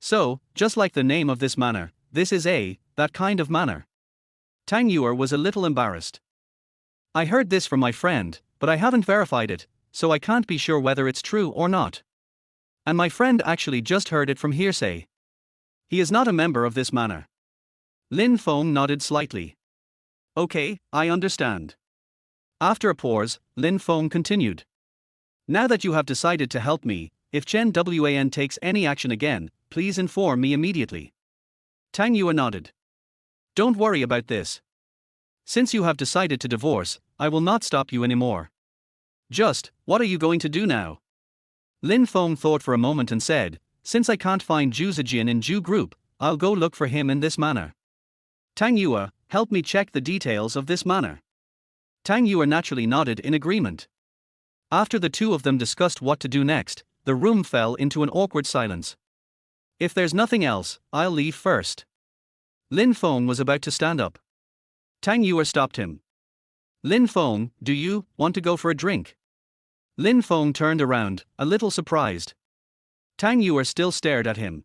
So, just like the name of this manor, this is that kind of manor. Tang Yuer was a little embarrassed. I heard this from my friend, but I haven't verified it, so I can't be sure whether it's true or not. And my friend actually just heard it from hearsay. He is not a member of this manor. Lin Feng nodded slightly. Okay, I understand. After a pause, Lin Feng continued. Now that you have decided to help me, if Chen Wan takes any action again, please inform me immediately. Tang Yuer nodded. Don't worry about this. Since you have decided to divorce, I will not stop you anymore. Just, what are you going to do now? Lin Feng thought for a moment and said, since I can't find Zhu Zijian in Zhu Group, I'll go look for him in this manor. Tang Yuer, help me check the details of this manor. Tang Yuer naturally nodded in agreement. After the two of them discussed what to do next, the room fell into an awkward silence. If there's nothing else, I'll leave first. Lin Feng was about to stand up. Tang Yuer stopped him. Lin Feng, do you want to go for a drink? Lin Feng turned around, a little surprised. Tang Yuer still stared at him.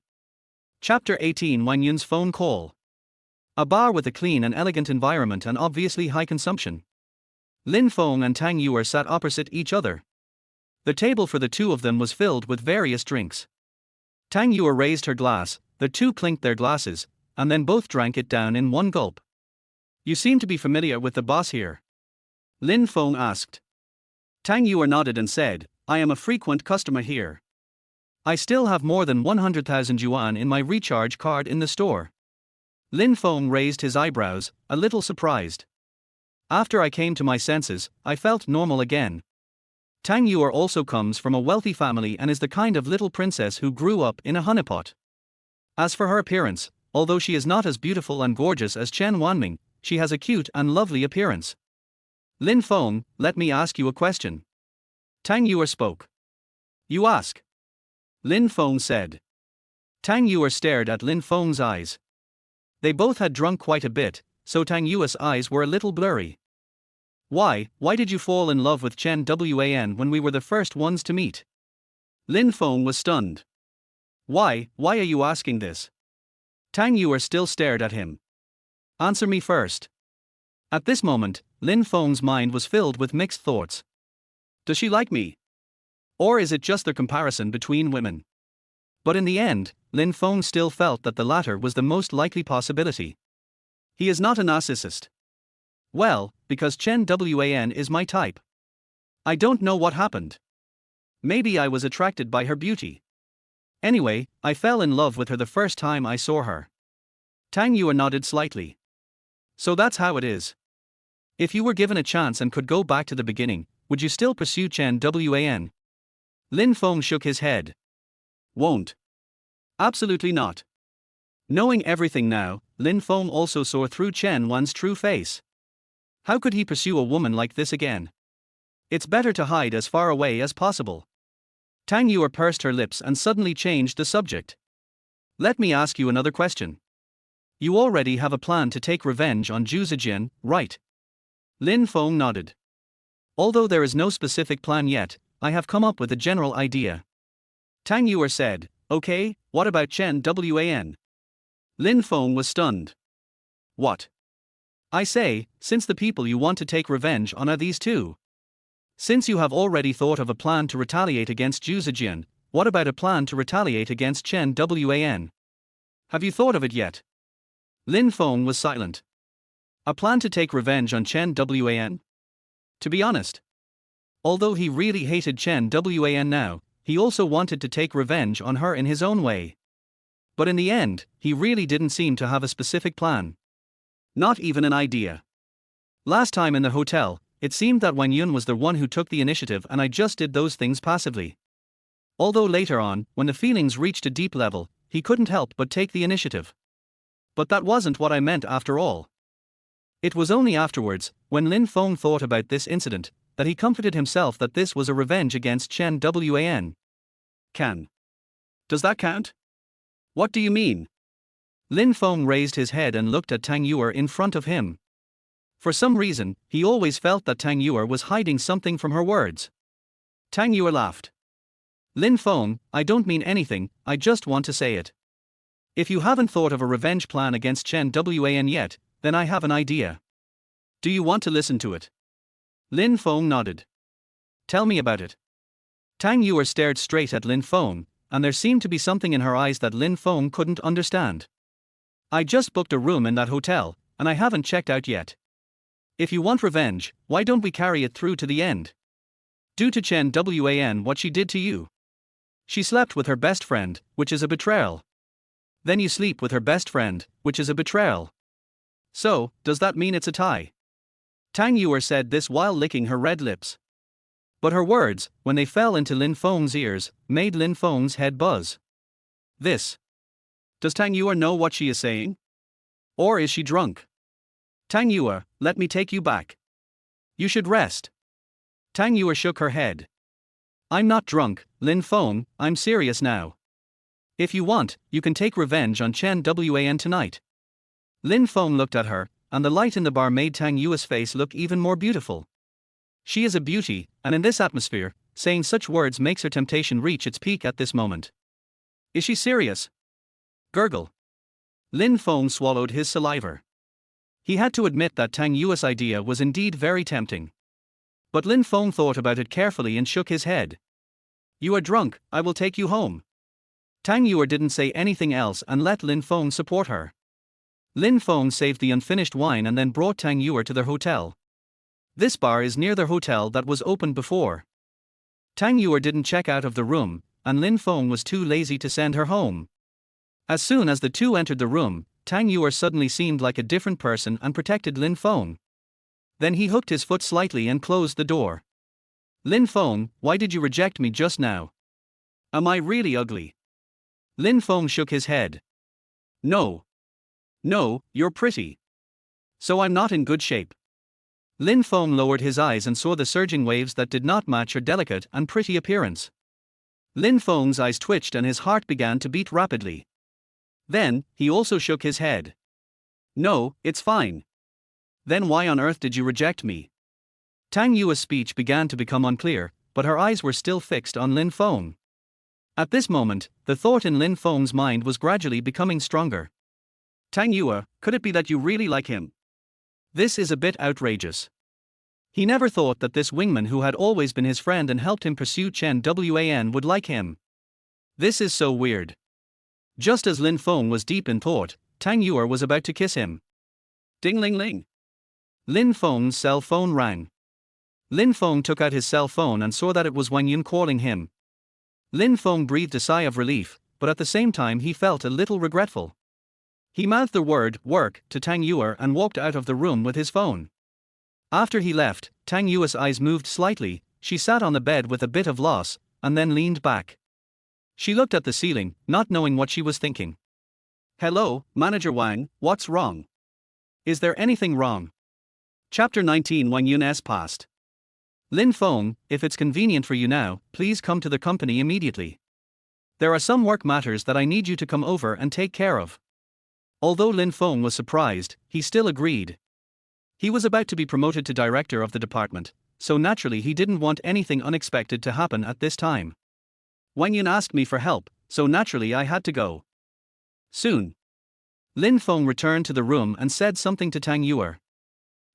Chapter 18 Wang Yun's phone call. A bar with a clean and elegant environment and obviously high consumption. Lin Feng and Tang Yuer sat opposite each other. The table for the two of them was filled with various drinks. Tang Yuer raised her glass, the two clinked their glasses, and then both drank it down in one gulp. You seem to be familiar with the boss here. Lin Feng asked. Tang Yuer nodded and said, I am a frequent customer here. I still have more than 100,000 yuan in my recharge card in the store. Lin Feng raised his eyebrows, a little surprised. After I came to my senses, I felt normal again. Tang Yuer also comes from a wealthy family and is the kind of little princess who grew up in a honeypot. As for her appearance, although she is not as beautiful and gorgeous as Chen Wanming, she has a cute and lovely appearance. Lin Feng, let me ask you a question. Tang Yuer spoke. You ask. Lin Feng said. Tang Yuer stared at Lin Feng's eyes. They both had drunk quite a bit, so Tang Yuer's eyes were a little blurry. Why did you fall in love with Chen Wan when we were the first ones to meet? Lin Feng was stunned. Why are you asking this? Tang Yuer still stared at him. Answer me first. At this moment, Lin Feng's mind was filled with mixed thoughts. Does she like me? Or is it just the comparison between women? But in the end, Lin Feng still felt that the latter was the most likely possibility. He is not a narcissist. Well, because Chen Wan is my type. I don't know what happened. Maybe I was attracted by her beauty. Anyway, I fell in love with her the first time I saw her. Tang Yuer nodded slightly. So that's how it is. If you were given a chance and could go back to the beginning, would you still pursue Chen Wan? Lin Feng shook his head. Won't. Absolutely not. Knowing everything now, Lin Feng also saw through Chen Wan's true face. How could he pursue a woman like this again? It's better to hide as far away as possible. Tang Yuer pursed her lips and suddenly changed the subject. Let me ask you another question. You already have a plan to take revenge on Zhu Zijian, right? Lin Feng nodded. Although there is no specific plan yet, I have come up with a general idea. Tang Yuer said, okay, what about Chen Wan? Lin Feng was stunned. What? I say, since the people you want to take revenge on are these two. Since you have already thought of a plan to retaliate against Zhu Zijian, what about a plan to retaliate against Chen Wan? Have you thought of it yet? Lin Feng was silent. A plan to take revenge on Chen Wan? To be honest, Although he really hated Chen Wan now, he also wanted to take revenge on her in his own way. But in the end, he really didn't seem to have a specific plan. Not even an idea. Last time in the hotel, it seemed that Wang Yun was the one who took the initiative and I just did those things passively. Although later on, when the feelings reached a deep level, he couldn't help but take the initiative. But that wasn't what I meant after all. It was only afterwards, when Lin Feng thought about this incident, that he comforted himself that this was a revenge against Chen Wan. Does that count? What do you mean? Lin Feng raised his head and looked at Tang Yuer in front of him. For some reason, he always felt that Tang Yuer was hiding something from her words. Tang Yuer laughed. Lin Feng, I don't mean anything, I just want to say it. If you haven't thought of a revenge plan against Chen Wan yet, then I have an idea. Do you want to listen to it? Lin Feng nodded. Tell me about it. Tang Yuer stared straight at Lin Feng, and there seemed to be something in her eyes that Lin Feng couldn't understand. I just booked a room in that hotel, and I haven't checked out yet. If you want revenge, why don't we carry it through to the end? Do to Chen Wan what she did to you. She slept with her best friend, which is a betrayal. Then you sleep with her best friend, which is a betrayal. So, does that mean it's a tie? Tang Yuer said this while licking her red lips. But her words, when they fell into Lin Feng's ears, made Lin Feng's head buzz. This. Does Tang Yuer know what she is saying? Or is she drunk? Tang Yuer, let me take you back. You should rest. Tang Yuer shook her head. I'm not drunk, Lin Feng, I'm serious now. If you want, you can take revenge on Chen Wan tonight. Lin Feng looked at her, and the light in the bar made Tang Yuer's face look even more beautiful. She is a beauty, and in this atmosphere, saying such words makes her temptation reach its peak at this moment. Is she serious? Gurgle. Lin Feng swallowed his saliva. He had to admit that Tang Yuer's idea was indeed very tempting. But Lin Feng thought about it carefully and shook his head. You are drunk, I will take you home. Tang Yuer didn't say anything else and let Lin Feng support her. Lin Feng saved the unfinished wine and then brought Tang Yuer to their hotel. This bar is near their hotel that was opened before. Tang Yuer didn't check out of the room, and Lin Feng was too lazy to send her home. As soon as the two entered the room, Tang Yuer suddenly seemed like a different person and protected Lin Feng. Then he hooked his foot slightly and closed the door. Lin Feng, why did you reject me just now? Am I really ugly? Lin Feng shook his head. No. No, you're pretty. So I'm not in good shape. Lin Feng lowered his eyes and saw the surging waves that did not match her delicate and pretty appearance. Lin Feng's eyes twitched and his heart began to beat rapidly. Then, he also shook his head. No, it's fine. Then why on earth did you reject me? Tang Yuer's speech began to become unclear, but her eyes were still fixed on Lin Feng. At this moment, the thought in Lin Feng's mind was gradually becoming stronger. Tang Yuer, could it be that you really like him? This is a bit outrageous. He never thought that this wingman who had always been his friend and helped him pursue Chen Wan would like him. This is so weird. Just as Lin Feng was deep in thought, Tang Yuer was about to kiss him. Ding-ling-ling. Lin Feng's cell phone rang. Lin Feng took out his cell phone and saw that it was Wang Yun calling him. Lin Feng breathed a sigh of relief, but at the same time he felt a little regretful. He mouthed the word, work, to Tang Yuer and walked out of the room with his phone. After he left, Tang Yuer's eyes moved slightly, she sat on the bed with a bit of loss, and then leaned back. She looked at the ceiling, not knowing what she was thinking. Hello, Manager Wang, what's wrong? Is there anything wrong? Chapter 19 Wang Yun's past. Lin Feng, if it's convenient for you now, please come to the company immediately. There are some work matters that I need you to come over and take care of. Although Lin Feng was surprised, he still agreed. He was about to be promoted to director of the department, so naturally he didn't want anything unexpected to happen at this time. Wang Yun asked me for help, so naturally I had to go. Soon. Lin Feng returned to the room and said something to Tang Yuer.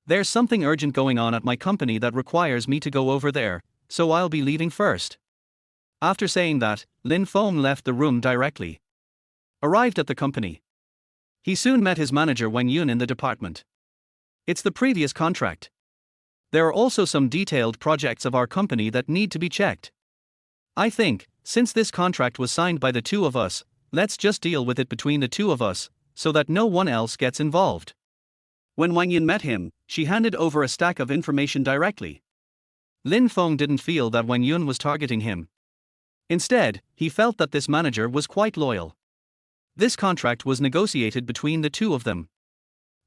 There's something urgent going on at my company that requires me to go over there, so I'll be leaving first. After saying that, Lin Feng left the room directly. Arrived at the company. He soon met his manager Wang Yun in the department. It's the previous contract. There are also some detailed projects of our company that need to be checked. I think, since this contract was signed by the two of us, let's just deal with it between the two of us, so that no one else gets involved. When Wang Yun met him, she handed over a stack of information directly. Lin Feng didn't feel that Wang Yun was targeting him. Instead, he felt that this manager was quite loyal. This contract was negotiated between the two of them.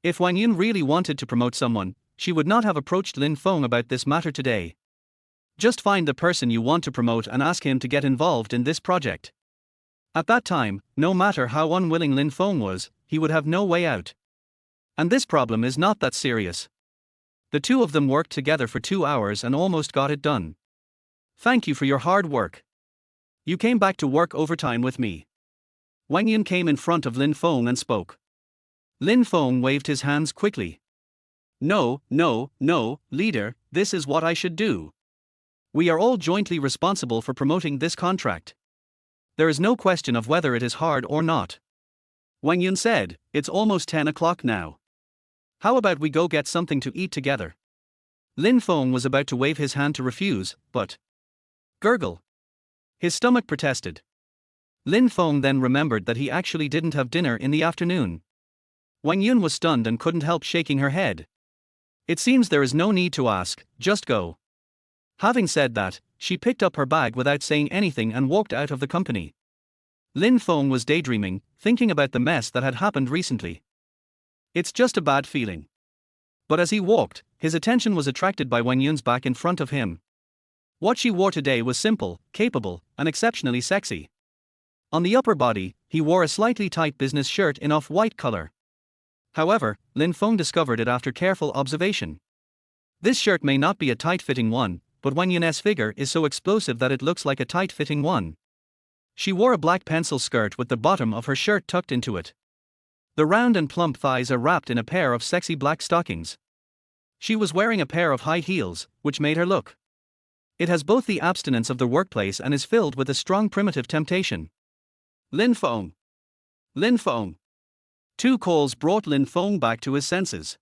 If Wang Yun really wanted to promote someone, she would not have approached Lin Feng about this matter today. Just find the person you want to promote and ask him to get involved in this project. At that time, no matter how unwilling Lin Feng was, he would have no way out. And this problem is not that serious. The two of them worked together for 2 hours and almost got it done. Thank you for your hard work. You came back to work overtime with me. Wang Yun came in front of Lin Feng and spoke. Lin Feng waved his hands quickly. No, leader, this is what I should do. We are all jointly responsible for promoting this contract. There is no question of whether it is hard or not. Wang Yun said, it's almost 10 o'clock now. How about we go get something to eat together? Lin Feng was about to wave his hand to refuse, but... Gurgle. His stomach protested. Lin Feng then remembered that he actually didn't have dinner in the afternoon. Wang Yun was stunned and couldn't help shaking her head. It seems there is no need to ask, just go. Having said that, she picked up her bag without saying anything and walked out of the company. Lin Feng was daydreaming, thinking about the mess that had happened recently. It's just a bad feeling. But as he walked, his attention was attracted by Wang Yun's back in front of him. What she wore today was simple, capable, and exceptionally sexy. On the upper body, he wore a slightly tight business shirt in off-white color. However, Lin Feng discovered it after careful observation. This shirt may not be a tight-fitting one, but Wang Yun's figure is so explosive that it looks like a tight-fitting one. She wore a black pencil skirt with the bottom of her shirt tucked into it. The round and plump thighs are wrapped in a pair of sexy black stockings. She was wearing a pair of high heels, which made her look. It has both the abstinence of the workplace and is filled with a strong primitive temptation. Lin Feng. Lin Feng. 2 calls brought Lin Feng back to his senses.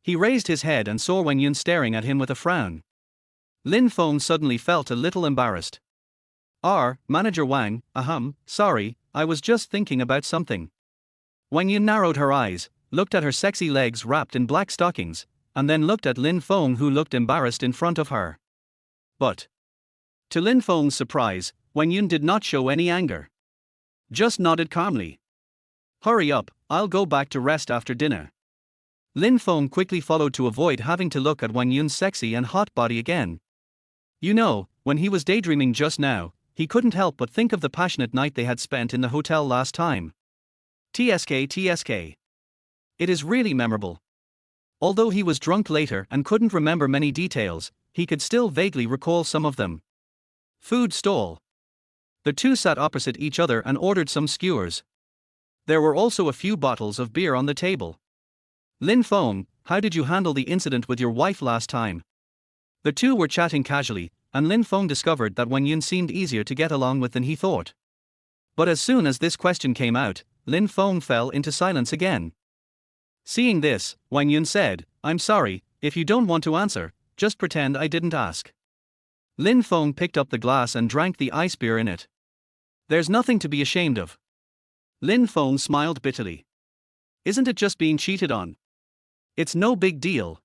He raised his head and saw Wang Yun staring at him with a frown. Lin Feng suddenly felt a little embarrassed. Manager Wang, sorry, I was just thinking about something. Wang Yun narrowed her eyes, looked at her sexy legs wrapped in black stockings, and then looked at Lin Feng, who looked embarrassed in front of her. But, to Lin Feng's surprise, Wang Yun did not show any anger. Just nodded calmly. Hurry up, I'll go back to rest after dinner. Lin Feng quickly followed to avoid having to look at Wang Yun's sexy and hot body again. You know, when he was daydreaming just now, he couldn't help but think of the passionate night they had spent in the hotel last time. TSK. It is really memorable. Although he was drunk later and couldn't remember many details, he could still vaguely recall some of them. Food stall. The two sat opposite each other and ordered some skewers. There were also a few bottles of beer on the table. Lin Feng, how did you handle the incident with your wife last time? The two were chatting casually, and Lin Feng discovered that Wang Yun seemed easier to get along with than he thought. But as soon as this question came out, Lin Feng fell into silence again. Seeing this, Wang Yun said, I'm sorry, if you don't want to answer, just pretend I didn't ask. Lin Feng picked up the glass and drank the ice beer in it. There's nothing to be ashamed of. Lin Feng smiled bitterly. Isn't it just being cheated on? It's no big deal.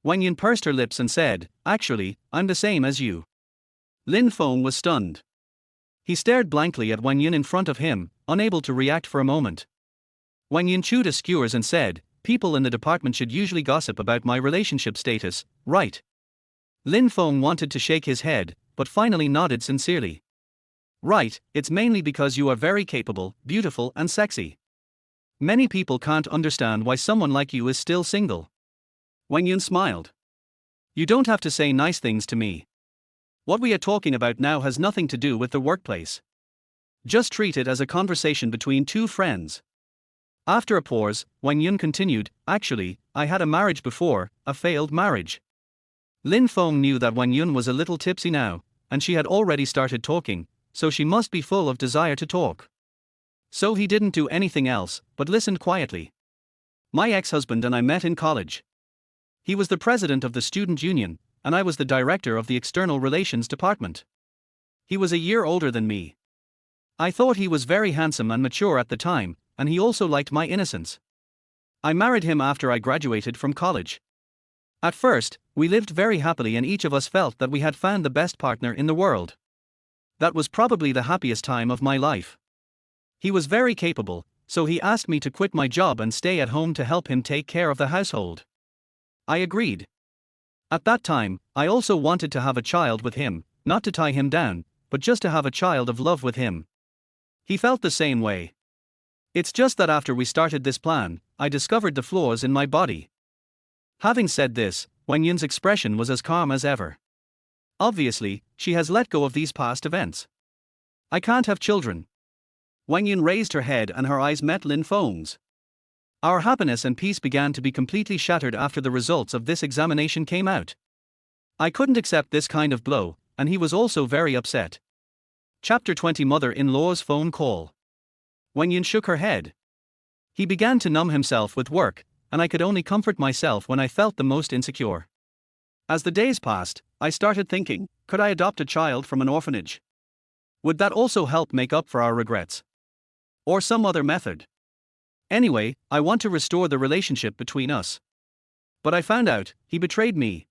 Wang Yun pursed her lips and said, actually, I'm the same as you. Lin Feng was stunned. He stared blankly at Wang Yun in front of him, unable to react for a moment. Wang Yun chewed his skewers and said, people in the department should usually gossip about my relationship status, right? Lin Feng wanted to shake his head, but finally nodded sincerely. Right, it's mainly because you are very capable, beautiful and sexy. Many people can't understand why someone like you is still single. Wang Yun smiled. You don't have to say nice things to me. What we are talking about now has nothing to do with the workplace. Just treat it as a conversation between two friends. After a pause, Wang Yun continued, actually, I had a marriage before, a failed marriage. Lin Feng knew that Wang Yun was a little tipsy now, and she had already started talking, so she must be full of desire to talk. So he didn't do anything else, but listened quietly. My ex-husband and I met in college. He was the president of the student union, and I was the director of the external relations department. He was a year older than me. I thought he was very handsome and mature at the time, and he also liked my innocence. I married him after I graduated from college. At first, we lived very happily and each of us felt that we had found the best partner in the world. That was probably the happiest time of my life. He was very capable, so he asked me to quit my job and stay at home to help him take care of the household. I agreed. At that time, I also wanted to have a child with him, not to tie him down, but just to have a child of love with him. He felt the same way. It's just that after we started this plan, I discovered the flaws in my body. Having said this, Wang Yun's expression was as calm as ever. Obviously, she has let go of these past events. I can't have children. Wang Yun raised her head and her eyes met Lin Feng's. Our happiness and peace began to be completely shattered after the results of this examination came out. I couldn't accept this kind of blow, and he was also very upset. Chapter 20 Mother-in-law's phone call. Wang Yun shook her head. He began to numb himself with work, and I could only comfort myself when I felt the most insecure. As the days passed, I started thinking, could I adopt a child from an orphanage? Would that also help make up for our regrets? Or some other method? Anyway, I want to restore the relationship between us. But I found out, he betrayed me.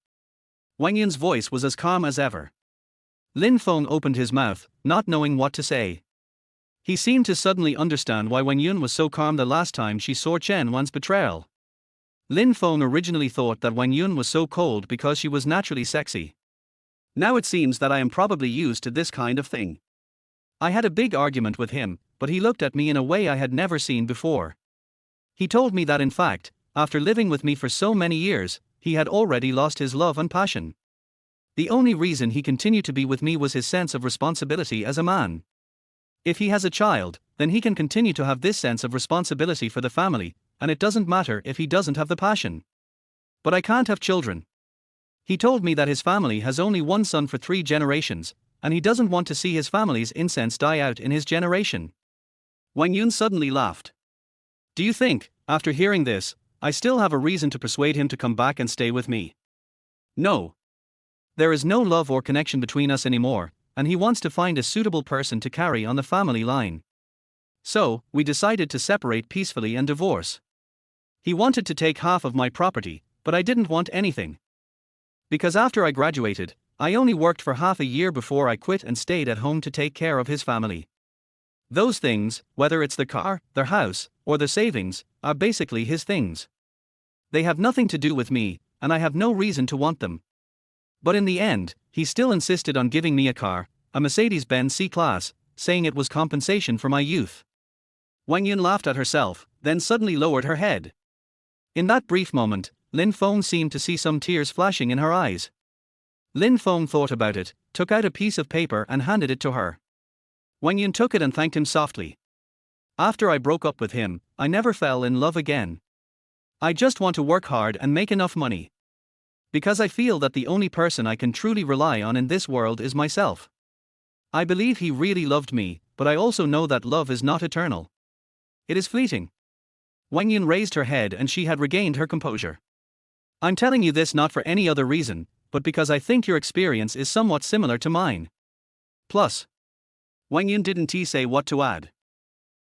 Wang Yun's voice was as calm as ever. Lin Feng opened his mouth, not knowing what to say. He seemed to suddenly understand why Wang Yun was so calm the last time she saw Chen Wan's betrayal. Lin Feng originally thought that Wang Yun was so cold because she was naturally sexy. Now it seems that I am probably used to this kind of thing. I had a big argument with him, but he looked at me in a way I had never seen before. He told me that in fact, after living with me for so many years, he had already lost his love and passion. The only reason he continued to be with me was his sense of responsibility as a man. If he has a child, then he can continue to have this sense of responsibility for the family, and it doesn't matter if he doesn't have the passion. But I can't have children. He told me that his family has only one son for 3 generations, and he doesn't want to see his family's incense die out in his generation. Wang Yun suddenly laughed. Do you think, after hearing this, I still have a reason to persuade him to come back and stay with me? No. There is no love or connection between us anymore, and he wants to find a suitable person to carry on the family line. So, we decided to separate peacefully and divorce. He wanted to take half of my property, but I didn't want anything. Because after I graduated, I only worked for half a year before I quit and stayed at home to take care of his family. Those things, whether it's the car, their house, or the savings, are basically his things. They have nothing to do with me, and I have no reason to want them. But in the end, he still insisted on giving me a car, a Mercedes-Benz C-Class, saying it was compensation for my youth. Wang Yun laughed at herself, then suddenly lowered her head. In that brief moment, Lin Feng seemed to see some tears flashing in her eyes. Lin Feng thought about it, took out a piece of paper and handed it to her. Wang Yun took it and thanked him softly. After I broke up with him, I never fell in love again. I just want to work hard and make enough money. Because I feel that the only person I can truly rely on in this world is myself. I believe he really loved me, but I also know that love is not eternal. It is fleeting. Wang Yun raised her head and she had regained her composure. I'm telling you this not for any other reason, but because I think your experience is somewhat similar to mine. Plus. Wang Yun didn't say what to add.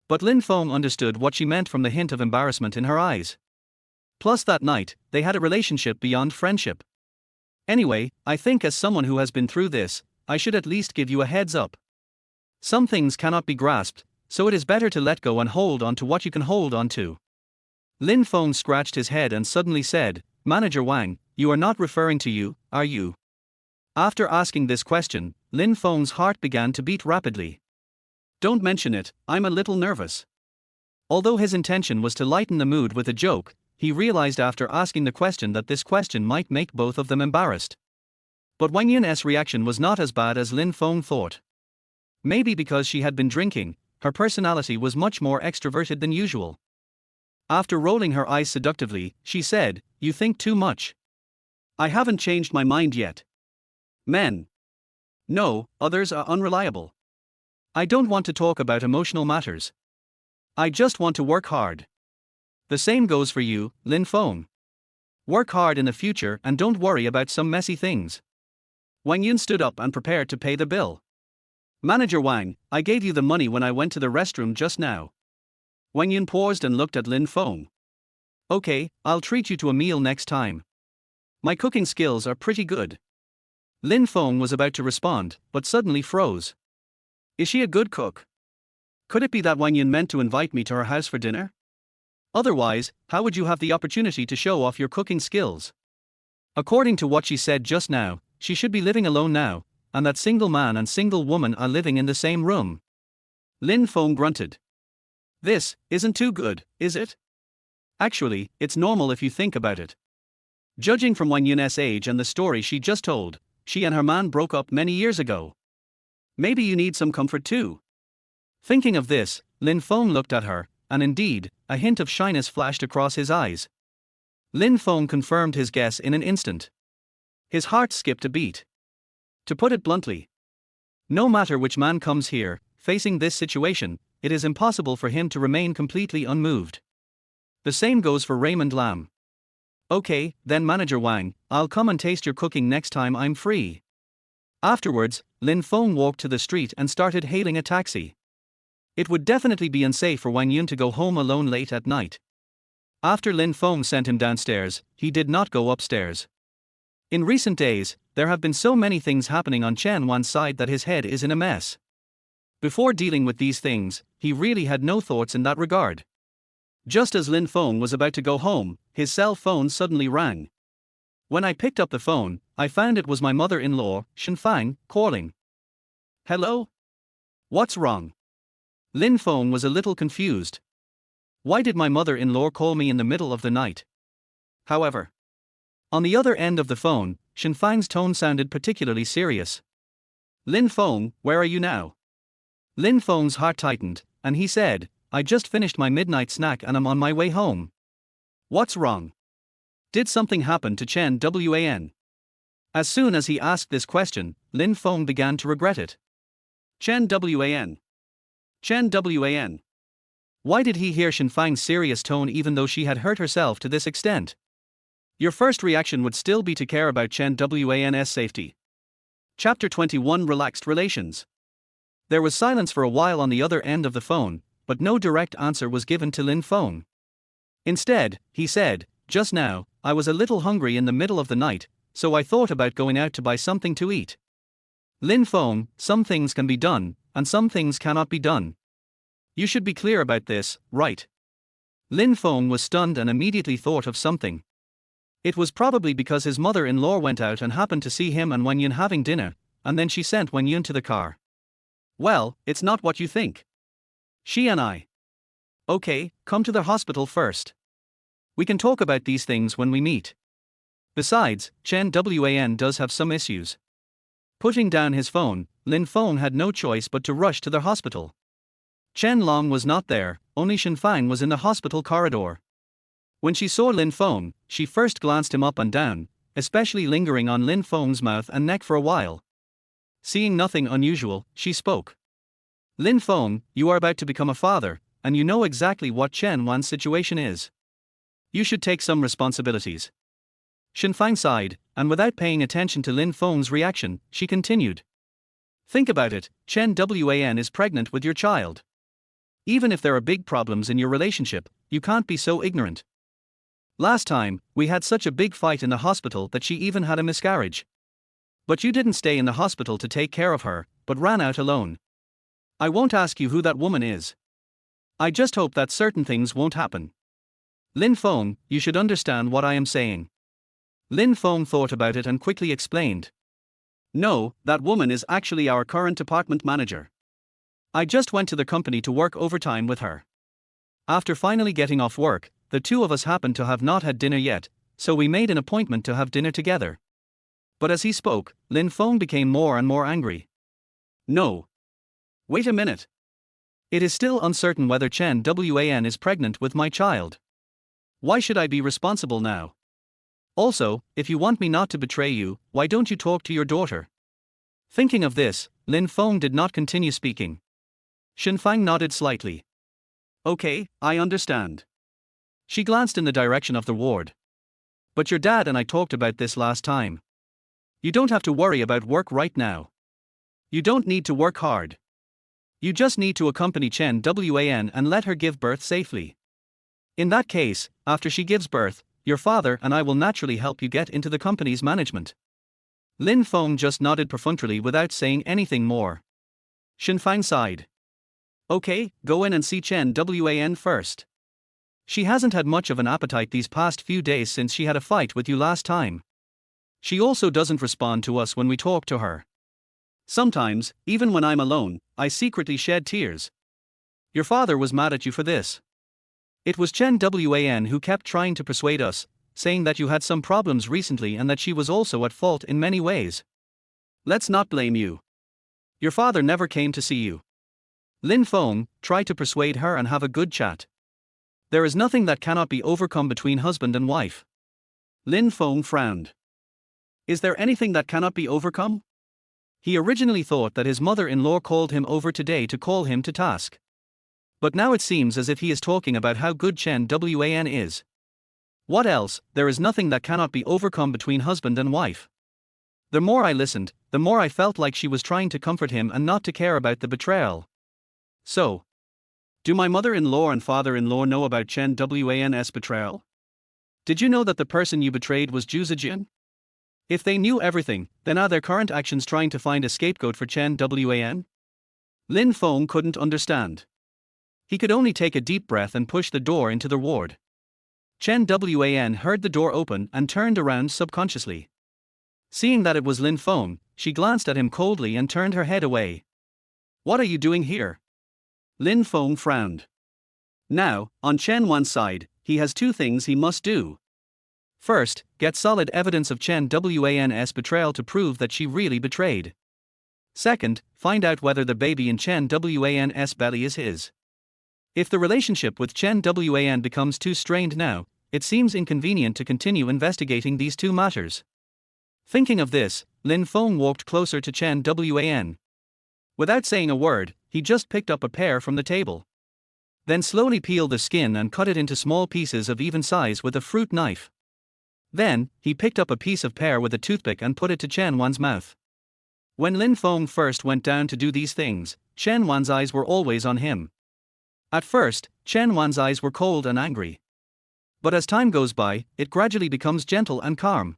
But Lin Feng understood what she meant from the hint of embarrassment in her eyes. Plus that night, they had a relationship beyond friendship. Anyway, I think as someone who has been through this, I should at least give you a heads up. Some things cannot be grasped, so it is better to let go and hold on to what you can hold on to. Lin Feng scratched his head and suddenly said, Manager Wang, you are not referring to you, are you? After asking this question, Lin Feng's heart began to beat rapidly. Don't mention it, I'm a little nervous. Although his intention was to lighten the mood with a joke, he realized after asking the question that this question might make both of them embarrassed. But Wang Yun's reaction was not as bad as Lin Feng thought. Maybe because she had been drinking, her personality was much more extroverted than usual. After rolling her eyes seductively, she said, You think too much. I haven't changed my mind yet. Men. No, others are unreliable. I don't want to talk about emotional matters. I just want to work hard. The same goes for you, Lin Feng. Work hard in the future and don't worry about some messy things. Wang Yun stood up and prepared to pay the bill. Manager Wang, I gave you the money when I went to the restroom just now. Wang Yun paused and looked at Lin Feng. Okay, I'll treat you to a meal next time. My cooking skills are pretty good. Lin Feng was about to respond, but suddenly froze. Is she a good cook? Could it be that Wang Yun meant to invite me to her house for dinner? Otherwise, how would you have the opportunity to show off your cooking skills? According to what she said just now, she should be living alone now, and that single man and single woman are living in the same room. Lin Feng grunted. This isn't too good, is it? Actually, it's normal if you think about it. Judging from Wang Yun's age and the story she just told, she and her man broke up many years ago. Maybe you need some comfort too. Thinking of this, Lin Feng looked at her, and indeed, a hint of shyness flashed across his eyes. Lin Feng confirmed his guess in an instant. His heart skipped a beat. To put it bluntly, no matter which man comes here, facing this situation, it is impossible for him to remain completely unmoved. The same goes for Raymond Lam. Okay, then Manager Wang, I'll come and taste your cooking next time I'm free. Afterwards, Lin Feng walked to the street and started hailing a taxi. It would definitely be unsafe for Wang Yun to go home alone late at night. After Lin Feng sent him downstairs, he did not go upstairs. In recent days, there have been so many things happening on Chen Wan's side that his head is in a mess. Before dealing with these things, he really had no thoughts in that regard. Just as Lin Feng was about to go home, his cell phone suddenly rang. When I picked up the phone, I found it was my mother-in-law, Shen Fang, calling. Hello? What's wrong? Lin Feng was a little confused. Why did my mother-in-law call me in the middle of the night? However, on the other end of the phone, Shen Fang's tone sounded particularly serious. Lin Feng, where are you now? Lin Feng's heart tightened, and he said, I just finished my midnight snack and I'm on my way home. What's wrong? Did something happen to Chen Wan? As soon as he asked this question, Lin Feng began to regret it. Chen Wan. Chen Wan. Why did he hear Shen Fang's serious tone even though she had hurt herself to this extent? Your first reaction would still be to care about Chen Wan's safety. Chapter 21 Relaxed Relations. There was silence for a while on the other end of the phone, but no direct answer was given to Lin Feng. Instead, he said, just now, I was a little hungry in the middle of the night, so I thought about going out to buy something to eat. Lin Feng, some things can be done, and some things cannot be done. You should be clear about this, right? Lin Feng was stunned and immediately thought of something. It was probably because his mother-in-law went out and happened to see him and Wang Yun having dinner, and then she sent Wang Yun to the car. Well, it's not what you think. She and I. Okay, come to the hospital first. We can talk about these things when we meet. Besides, Chen Wan does have some issues. Putting down his phone, Lin Feng had no choice but to rush to the hospital. Chen Long was not there, only Shen Fang was in the hospital corridor. When she saw Lin Feng, she first glanced him up and down, especially lingering on Lin Feng's mouth and neck for a while. Seeing nothing unusual, she spoke. Lin Feng, you are about to become a father, and you know exactly what Chen Wan's situation is. You should take some responsibilities. Shen Fang sighed, and without paying attention to Lin Feng's reaction, she continued. Think about it, Chen Wan is pregnant with your child. Even if there are big problems in your relationship, you can't be so ignorant. Last time, we had such a big fight in the hospital that she even had a miscarriage. But you didn't stay in the hospital to take care of her, but ran out alone. I won't ask you who that woman is. I just hope that certain things won't happen. Lin Feng, you should understand what I am saying. Lin Feng thought about it and quickly explained. No, that woman is actually our current department manager. I just went to the company to work overtime with her. After finally getting off work, the two of us happened to have not had dinner yet, so we made an appointment to have dinner together. But as he spoke, Lin Feng became more and more angry. No. Wait a minute. It is still uncertain whether Chen Wan is pregnant with my child. Why should I be responsible now? Also, if you want me not to betray you, why don't you talk to your daughter? Thinking of this, Lin Feng did not continue speaking. Shen Fang nodded slightly. Okay, I understand. She glanced in the direction of the ward. But your dad and I talked about this last time. You don't have to worry about work right now. You don't need to work hard. You just need to accompany Chen Wan and let her give birth safely. In that case, after she gives birth, your father and I will naturally help you get into the company's management. Lin Feng just nodded perfunctorily without saying anything more. Shen Fang sighed. Okay, go in and see Chen Wan first. She hasn't had much of an appetite these past few days since she had a fight with you last time. She also doesn't respond to us when we talk to her. Sometimes, even when I'm alone, I secretly shed tears. Your father was mad at you for this. It was Chen Wan who kept trying to persuade us, saying that you had some problems recently and that she was also at fault in many ways. Let's not blame you. Your father never came to see you. Lin Feng, try to persuade her and have a good chat. There is nothing that cannot be overcome between husband and wife. Lin Feng frowned. Is there anything that cannot be overcome? He originally thought that his mother-in-law called him over today to call him to task. But now it seems as if he is talking about how good Chen Wan is. What else? There is nothing that cannot be overcome between husband and wife. The more I listened, the more I felt like she was trying to comfort him and not to care about the betrayal. So, do my mother-in-law and father-in-law know about Chen Wan's betrayal? Did you know that the person you betrayed was Zhu Zijian? If they knew everything, then are their current actions trying to find a scapegoat for Chen Wan? Lin Feng couldn't understand. He could only take a deep breath and push the door into the ward. Chen Wan heard the door open and turned around subconsciously. Seeing that it was Lin Feng, she glanced at him coldly and turned her head away. What are you doing here? Lin Feng frowned. Now, on Chen Wan's side, he has two things he must do. First, get solid evidence of Chen Wan's betrayal to prove that she really betrayed. Second, find out whether the baby in Chen Wan's belly is his. If the relationship with Chen Wan becomes too strained now, it seems inconvenient to continue investigating these two matters. Thinking of this, Lin Feng walked closer to Chen Wan. Without saying a word, he just picked up a pear from the table. Then slowly peeled the skin and cut it into small pieces of even size with a fruit knife. Then, he picked up a piece of pear with a toothpick and put it to Chen Wan's mouth. When Lin Feng first went down to do these things, Chen Wan's eyes were always on him. At first, Chen Wan's eyes were cold and angry. But as time goes by, it gradually becomes gentle and calm.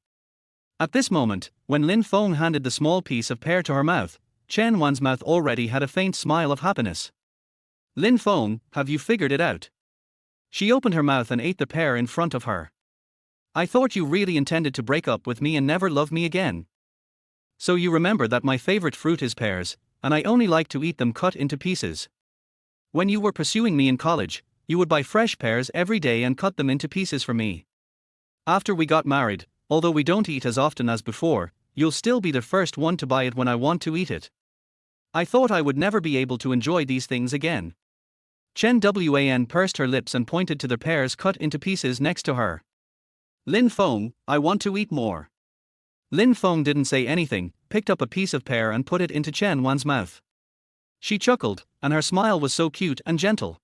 At this moment, when Lin Feng handed the small piece of pear to her mouth, Chen Wan's mouth already had a faint smile of happiness. Lin Feng, have you figured it out? She opened her mouth and ate the pear in front of her. I thought you really intended to break up with me and never love me again. So you remember that my favorite fruit is pears, and I only like to eat them cut into pieces. When you were pursuing me in college, you would buy fresh pears every day and cut them into pieces for me. After we got married, although we don't eat as often as before, you'll still be the first one to buy it when I want to eat it. I thought I would never be able to enjoy these things again. Chen Wan pursed her lips and pointed to the pears cut into pieces next to her. Lin Feng, I want to eat more. Lin Feng didn't say anything, picked up a piece of pear and put it into Chen Wan's mouth. She chuckled, and her smile was so cute and gentle.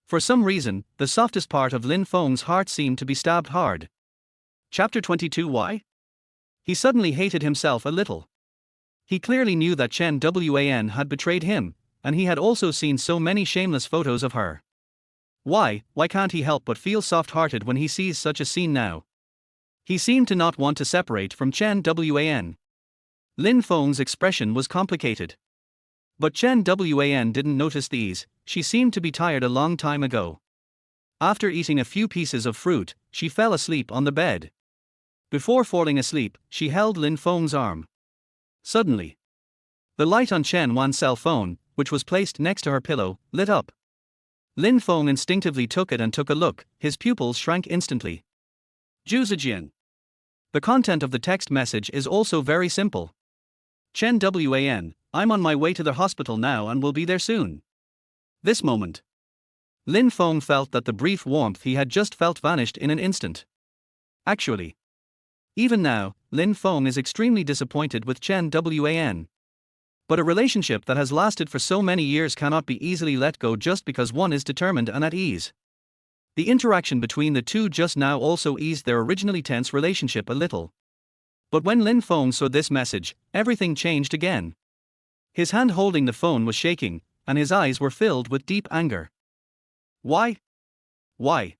For some reason, the softest part of Lin Feng's heart seemed to be stabbed hard. Chapter 22. Why? He suddenly hated himself a little. He clearly knew that Chen Wan had betrayed him, and he had also seen so many shameless photos of her. Why can't he help but feel soft-hearted when he sees such a scene now? He seemed to not want to separate from Chen Wan. Lin Feng's expression was complicated. But Chen Wan didn't notice these, she seemed to be tired a long time ago. After eating a few pieces of fruit, she fell asleep on the bed. Before falling asleep, she held Lin Feng's arm. Suddenly, the light on Chen Wan's cell phone, which was placed next to her pillow, lit up. Lin Feng instinctively took it and took a look, his pupils shrank instantly. Zhu Zijian. The content of the text message is also very simple. Chen Wan, I'm on my way to the hospital now and will be there soon. This moment. Lin Feng felt that the brief warmth he had just felt vanished in an instant. Actually, even now, Lin Feng is extremely disappointed with Chen Wan. But a relationship that has lasted for so many years cannot be easily let go just because one is determined and at ease. The interaction between the two just now also eased their originally tense relationship a little. But when Lin Feng saw this message, everything changed again. His hand holding the phone was shaking, and his eyes were filled with deep anger. Why? Why?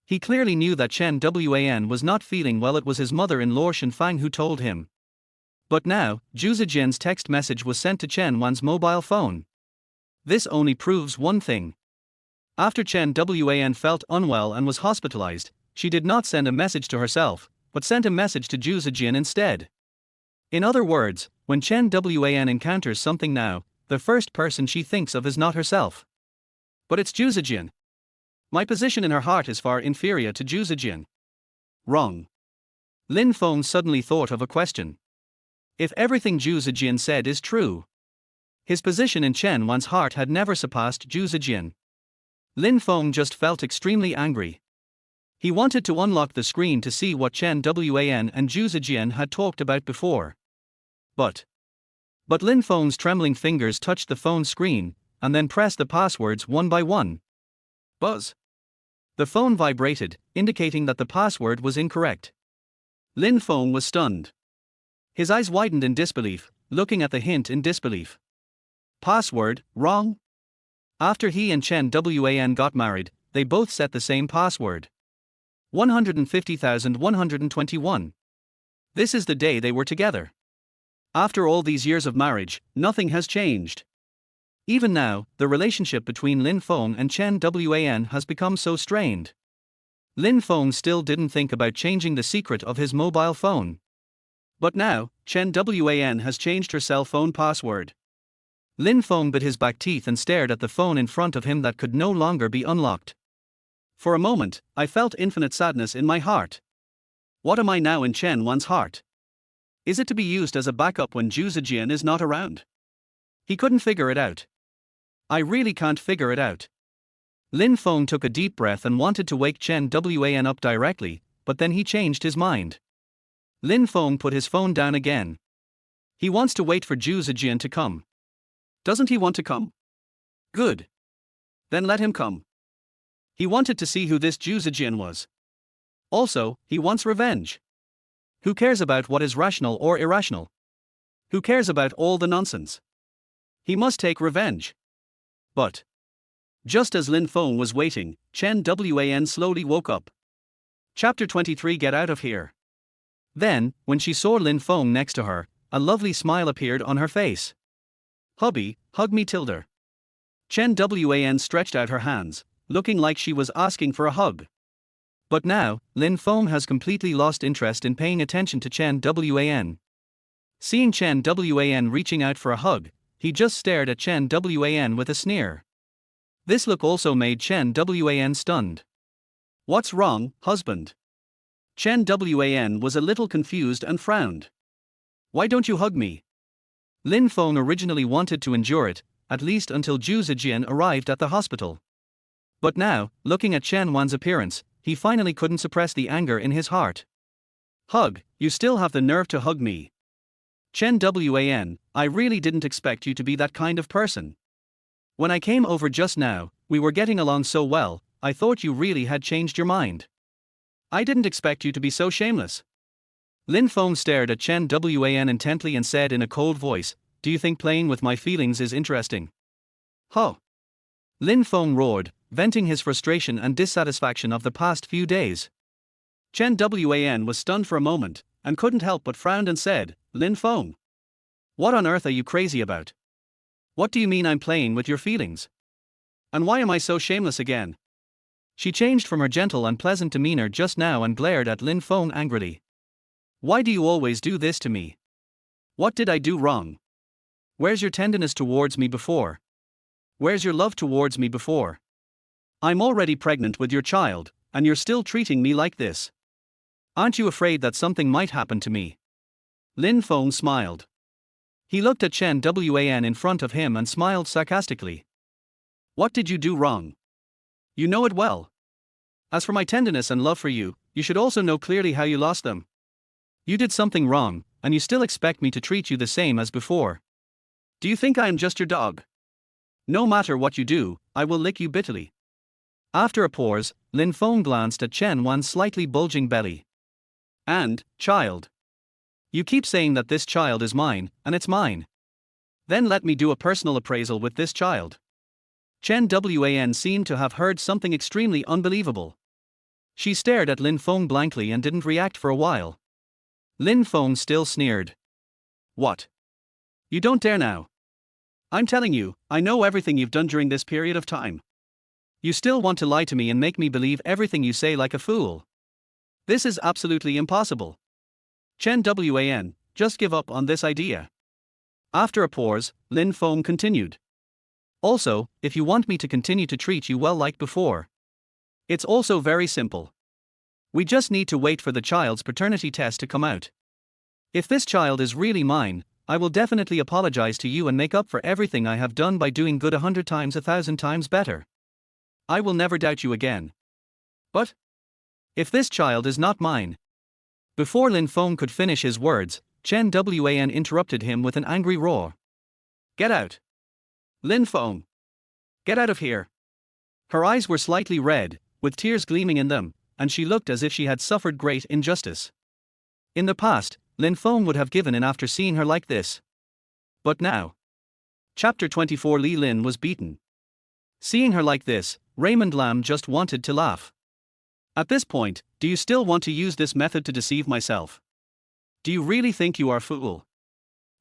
He clearly knew that Chen Wan was not feeling well. It was his mother-in-law Shen Fang who told him. But now, Zhu Zijian's text message was sent to Chen Wan's mobile phone. This only proves one thing. After Chen Wan felt unwell and was hospitalized, she did not send a message to herself, but sent a message to Zhu Zijian instead. In other words, when Chen Wan encounters something now, the first person she thinks of is not herself. But it's Zhu Zijian. My position in her heart is far inferior to Zhu Zijian. Wrong. Lin Feng suddenly thought of a question. If everything Zhu Zijian said is true, his position in Chen Wan's heart had never surpassed Zhu Zijian. Lin Feng just felt extremely angry. He wanted to unlock the screen to see what Chen Wan and Zhu Zijian had talked about before. But Lin Feng's trembling fingers touched the phone screen, and then pressed the passwords one by one. Buzz. The phone vibrated, indicating that the password was incorrect. Lin Feng was stunned. His eyes widened in disbelief, looking at the hint in disbelief. Password, wrong? After he and Chen Wan got married, they both set the same password. 150,121. This is the day they were together. After all these years of marriage, nothing has changed. Even now, the relationship between Lin Feng and Chen Wan has become so strained. Lin Feng still didn't think about changing the secret of his mobile phone. But now, Chen Wan has changed her cell phone password. Lin Feng bit his back teeth and stared at the phone in front of him that could no longer be unlocked. For a moment, I felt infinite sadness in my heart. What am I now in Chen Wan's heart? Is it to be used as a backup when Zhu Zijian is not around? He couldn't figure it out. I really can't figure it out. Lin Feng took a deep breath and wanted to wake Chen Wan up directly, but then he changed his mind. Lin Feng put his phone down again. He wants to wait for Zhu Zijian to come. Doesn't he want to come? Good. Then let him come. He wanted to see who this Zhu Zijian was. Also, he wants revenge. Who cares about what is rational or irrational? Who cares about all the nonsense? He must take revenge. But just as Lin Feng was waiting, Chen Wan slowly woke up. Chapter 23. Get out of here. Then, when she saw Lin Feng next to her, a lovely smile appeared on her face. Hubby, hug me tilde. Chen Wan stretched out her hands, looking like she was asking for a hug. But now, Lin Feng has completely lost interest in paying attention to Chen Wan. Seeing Chen Wan reaching out for a hug, he just stared at Chen Wan with a sneer. This look also made Chen Wan stunned. What's wrong, husband? Chen Wan was a little confused and frowned. Why don't you hug me? Lin Feng originally wanted to endure it, at least until Zhu Zijian arrived at the hospital. But now, looking at Chen Wan's appearance, he finally couldn't suppress the anger in his heart. Hug, you still have the nerve to hug me. Chen Wan, I really didn't expect you to be that kind of person. When I came over just now, we were getting along so well, I thought you really had changed your mind. I didn't expect you to be so shameless. Lin Feng stared at Chen Wan intently and said in a cold voice, do you think playing with my feelings is interesting? Huh. Lin Feng roared, venting his frustration and dissatisfaction of the past few days. Chen Wan was stunned for a moment, and couldn't help but frown and said, Lin Feng. What on earth are you crazy about? What do you mean I'm playing with your feelings? And why am I so shameless again? She changed from her gentle and pleasant demeanor just now and glared at Lin Feng angrily. Why do you always do this to me? What did I do wrong? Where's your tenderness towards me before? Where's your love towards me before? I'm already pregnant with your child, and you're still treating me like this. Aren't you afraid that something might happen to me? Lin Feng smiled. He looked at Chen Wan in front of him and smiled sarcastically. What did you do wrong? You know it well. As for my tenderness and love for you, you should also know clearly how you lost them. You did something wrong, and you still expect me to treat you the same as before. Do you think I am just your dog? No matter what you do, I will lick you bitterly. After a pause, Lin Feng glanced at Chen Wan's slightly bulging belly. And, child. You keep saying that this child is mine, and it's mine. Then let me do a personal appraisal with this child. Chen Wan seemed to have heard something extremely unbelievable. She stared at Lin Feng blankly and didn't react for a while. Lin Feng still sneered. What? You don't dare now. I'm telling you, I know everything you've done during this period of time. You still want to lie to me and make me believe everything you say like a fool. This is absolutely impossible. Chen Wan, just give up on this idea. After a pause, Lin Feng continued. Also, if you want me to continue to treat you well like before, it's also very simple. We just need to wait for the child's paternity test to come out. If this child is really mine, I will definitely apologize to you and make up for everything I have done by doing good 100 times 1,000 times better. I will never doubt you again. But if this child is not mine. Before Lin Feng could finish his words, Chen Wan interrupted him with an angry roar. Get out! Lin Feng! Get out of here! Her eyes were slightly red, with tears gleaming in them, and she looked as if she had suffered great injustice. In the past, Lin Feng would have given in after seeing her like this. But now. Chapter 24. Li Lin was beaten. Seeing her like this, Raymond Lam just wanted to laugh. At this point, do you still want to use this method to deceive myself? Do you really think you are a fool?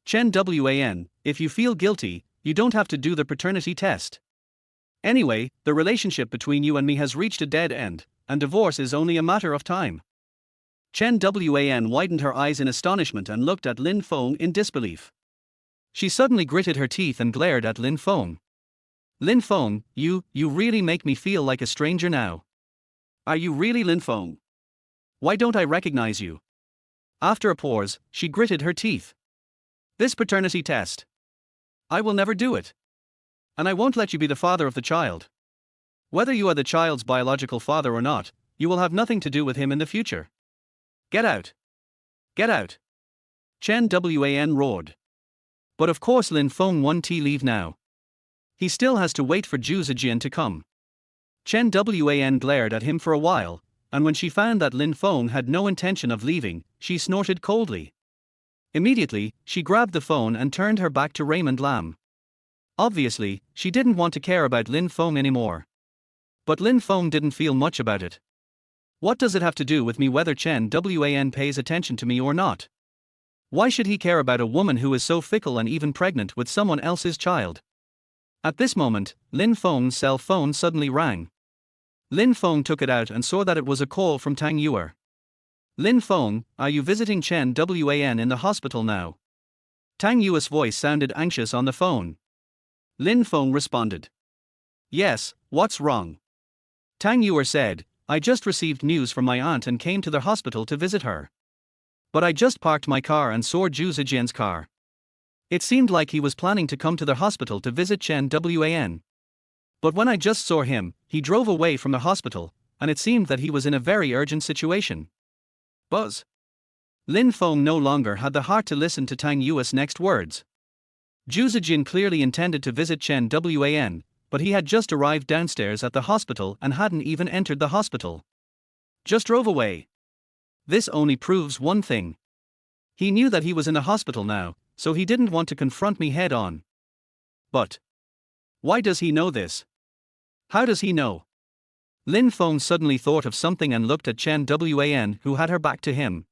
Chen Wan, if you feel guilty, you don't have to do the paternity test. Anyway, the relationship between you and me has reached a dead end, and divorce is only a matter of time. Chen Wan widened her eyes in astonishment and looked at Lin Feng in disbelief. She suddenly gritted her teeth and glared at Lin Feng. Lin Feng, you really make me feel like a stranger now. Are you really Lin Feng? Why don't I recognize you? After a pause, she gritted her teeth. This paternity test. I will never do it. And I won't let you be the father of the child. Whether you are the child's biological father or not, you will have nothing to do with him in the future. Get out. Get out. Chen Wan roared. But of course Lin Feng won't leave now. He still has to wait for Zhu Zijian to come. Chen Wan glared at him for a while, and when she found that Lin Feng had no intention of leaving, she snorted coldly. Immediately, she grabbed the phone and turned her back to Raymond Lam. Obviously, she didn't want to care about Lin Feng anymore. But Lin Feng didn't feel much about it. What does it have to do with me whether Chen Wan pays attention to me or not? Why should he care about a woman who is so fickle and even pregnant with someone else's child? At this moment, Lin Feng's cell phone suddenly rang. Lin Feng took it out and saw that it was a call from Tang Yuer. Lin Feng, are you visiting Chen Wan in the hospital now? Tang Yuer's voice sounded anxious on the phone. Lin Feng responded. Yes, what's wrong? Tang Yuer said, I just received news from my aunt and came to the hospital to visit her. But I just parked my car and saw Zhu Zijian's car. It seemed like he was planning to come to the hospital to visit Chen Wan. But when I just saw him, he drove away from the hospital, and it seemed that he was in a very urgent situation. Buzz. Lin Feng no longer had the heart to listen to Tang Yuer's next words. Zhu Zijian clearly intended to visit Chen Wan, but he had just arrived downstairs at the hospital and hadn't even entered the hospital. Just drove away. This only proves one thing. He knew that he was in a hospital now, so he didn't want to confront me head on. But why does he know this? How does he know? Lin Feng suddenly thought of something and looked at Chen Wan, who had her back to him.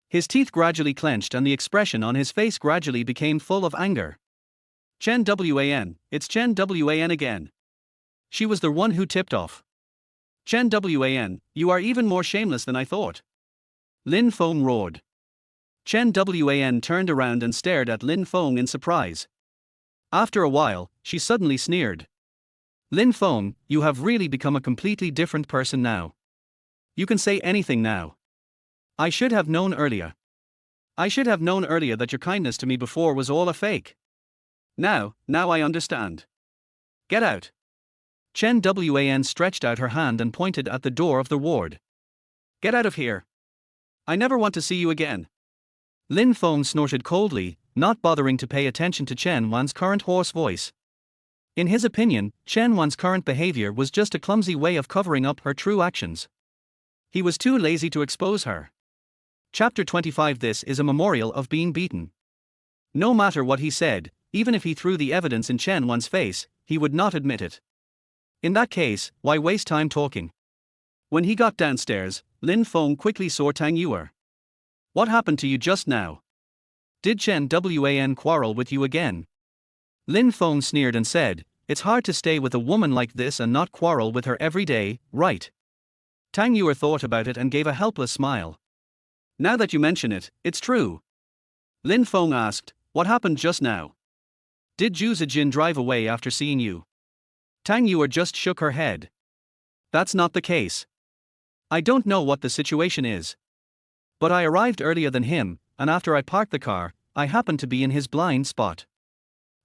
His teeth gradually clenched and the expression on his face gradually became full of anger. Chen Wan, it's Chen Wan again. She was the one who tipped off. Chen Wan, you are even more shameless than I thought. Lin Feng roared. Chen Wan turned around and stared at Lin Feng in surprise. After a while, she suddenly sneered. Lin Feng, you have really become a completely different person now. You can say anything now. I should have known earlier. I should have known earlier that your kindness to me before was all a fake. Now I understand. Get out. Chen Wan stretched out her hand and pointed at the door of the ward. Get out of here. I never want to see you again. Lin Feng snorted coldly, not bothering to pay attention to Chen Wan's current hoarse voice. In his opinion, Chen Wan's current behavior was just a clumsy way of covering up her true actions. He was too lazy to expose her. Chapter 25. This is a memorial of being beaten. No matter what he said, even if he threw the evidence in Chen Wan's face, he would not admit it. In that case, why waste time talking? When he got downstairs, Lin Feng quickly saw Tang Yuer. What happened to you just now? Did Chen Wan quarrel with you again? Lin Feng sneered and said, it's hard to stay with a woman like this and not quarrel with her every day, right? Tang Yuer thought about it and gave a helpless smile. Now that you mention it, it's true. Lin Feng asked, what happened just now? Did Zhu Zijin drive away after seeing you? Tang Yuer just shook her head. That's not the case. I don't know what the situation is. But I arrived earlier than him, and after I parked the car, I happened to be in his blind spot.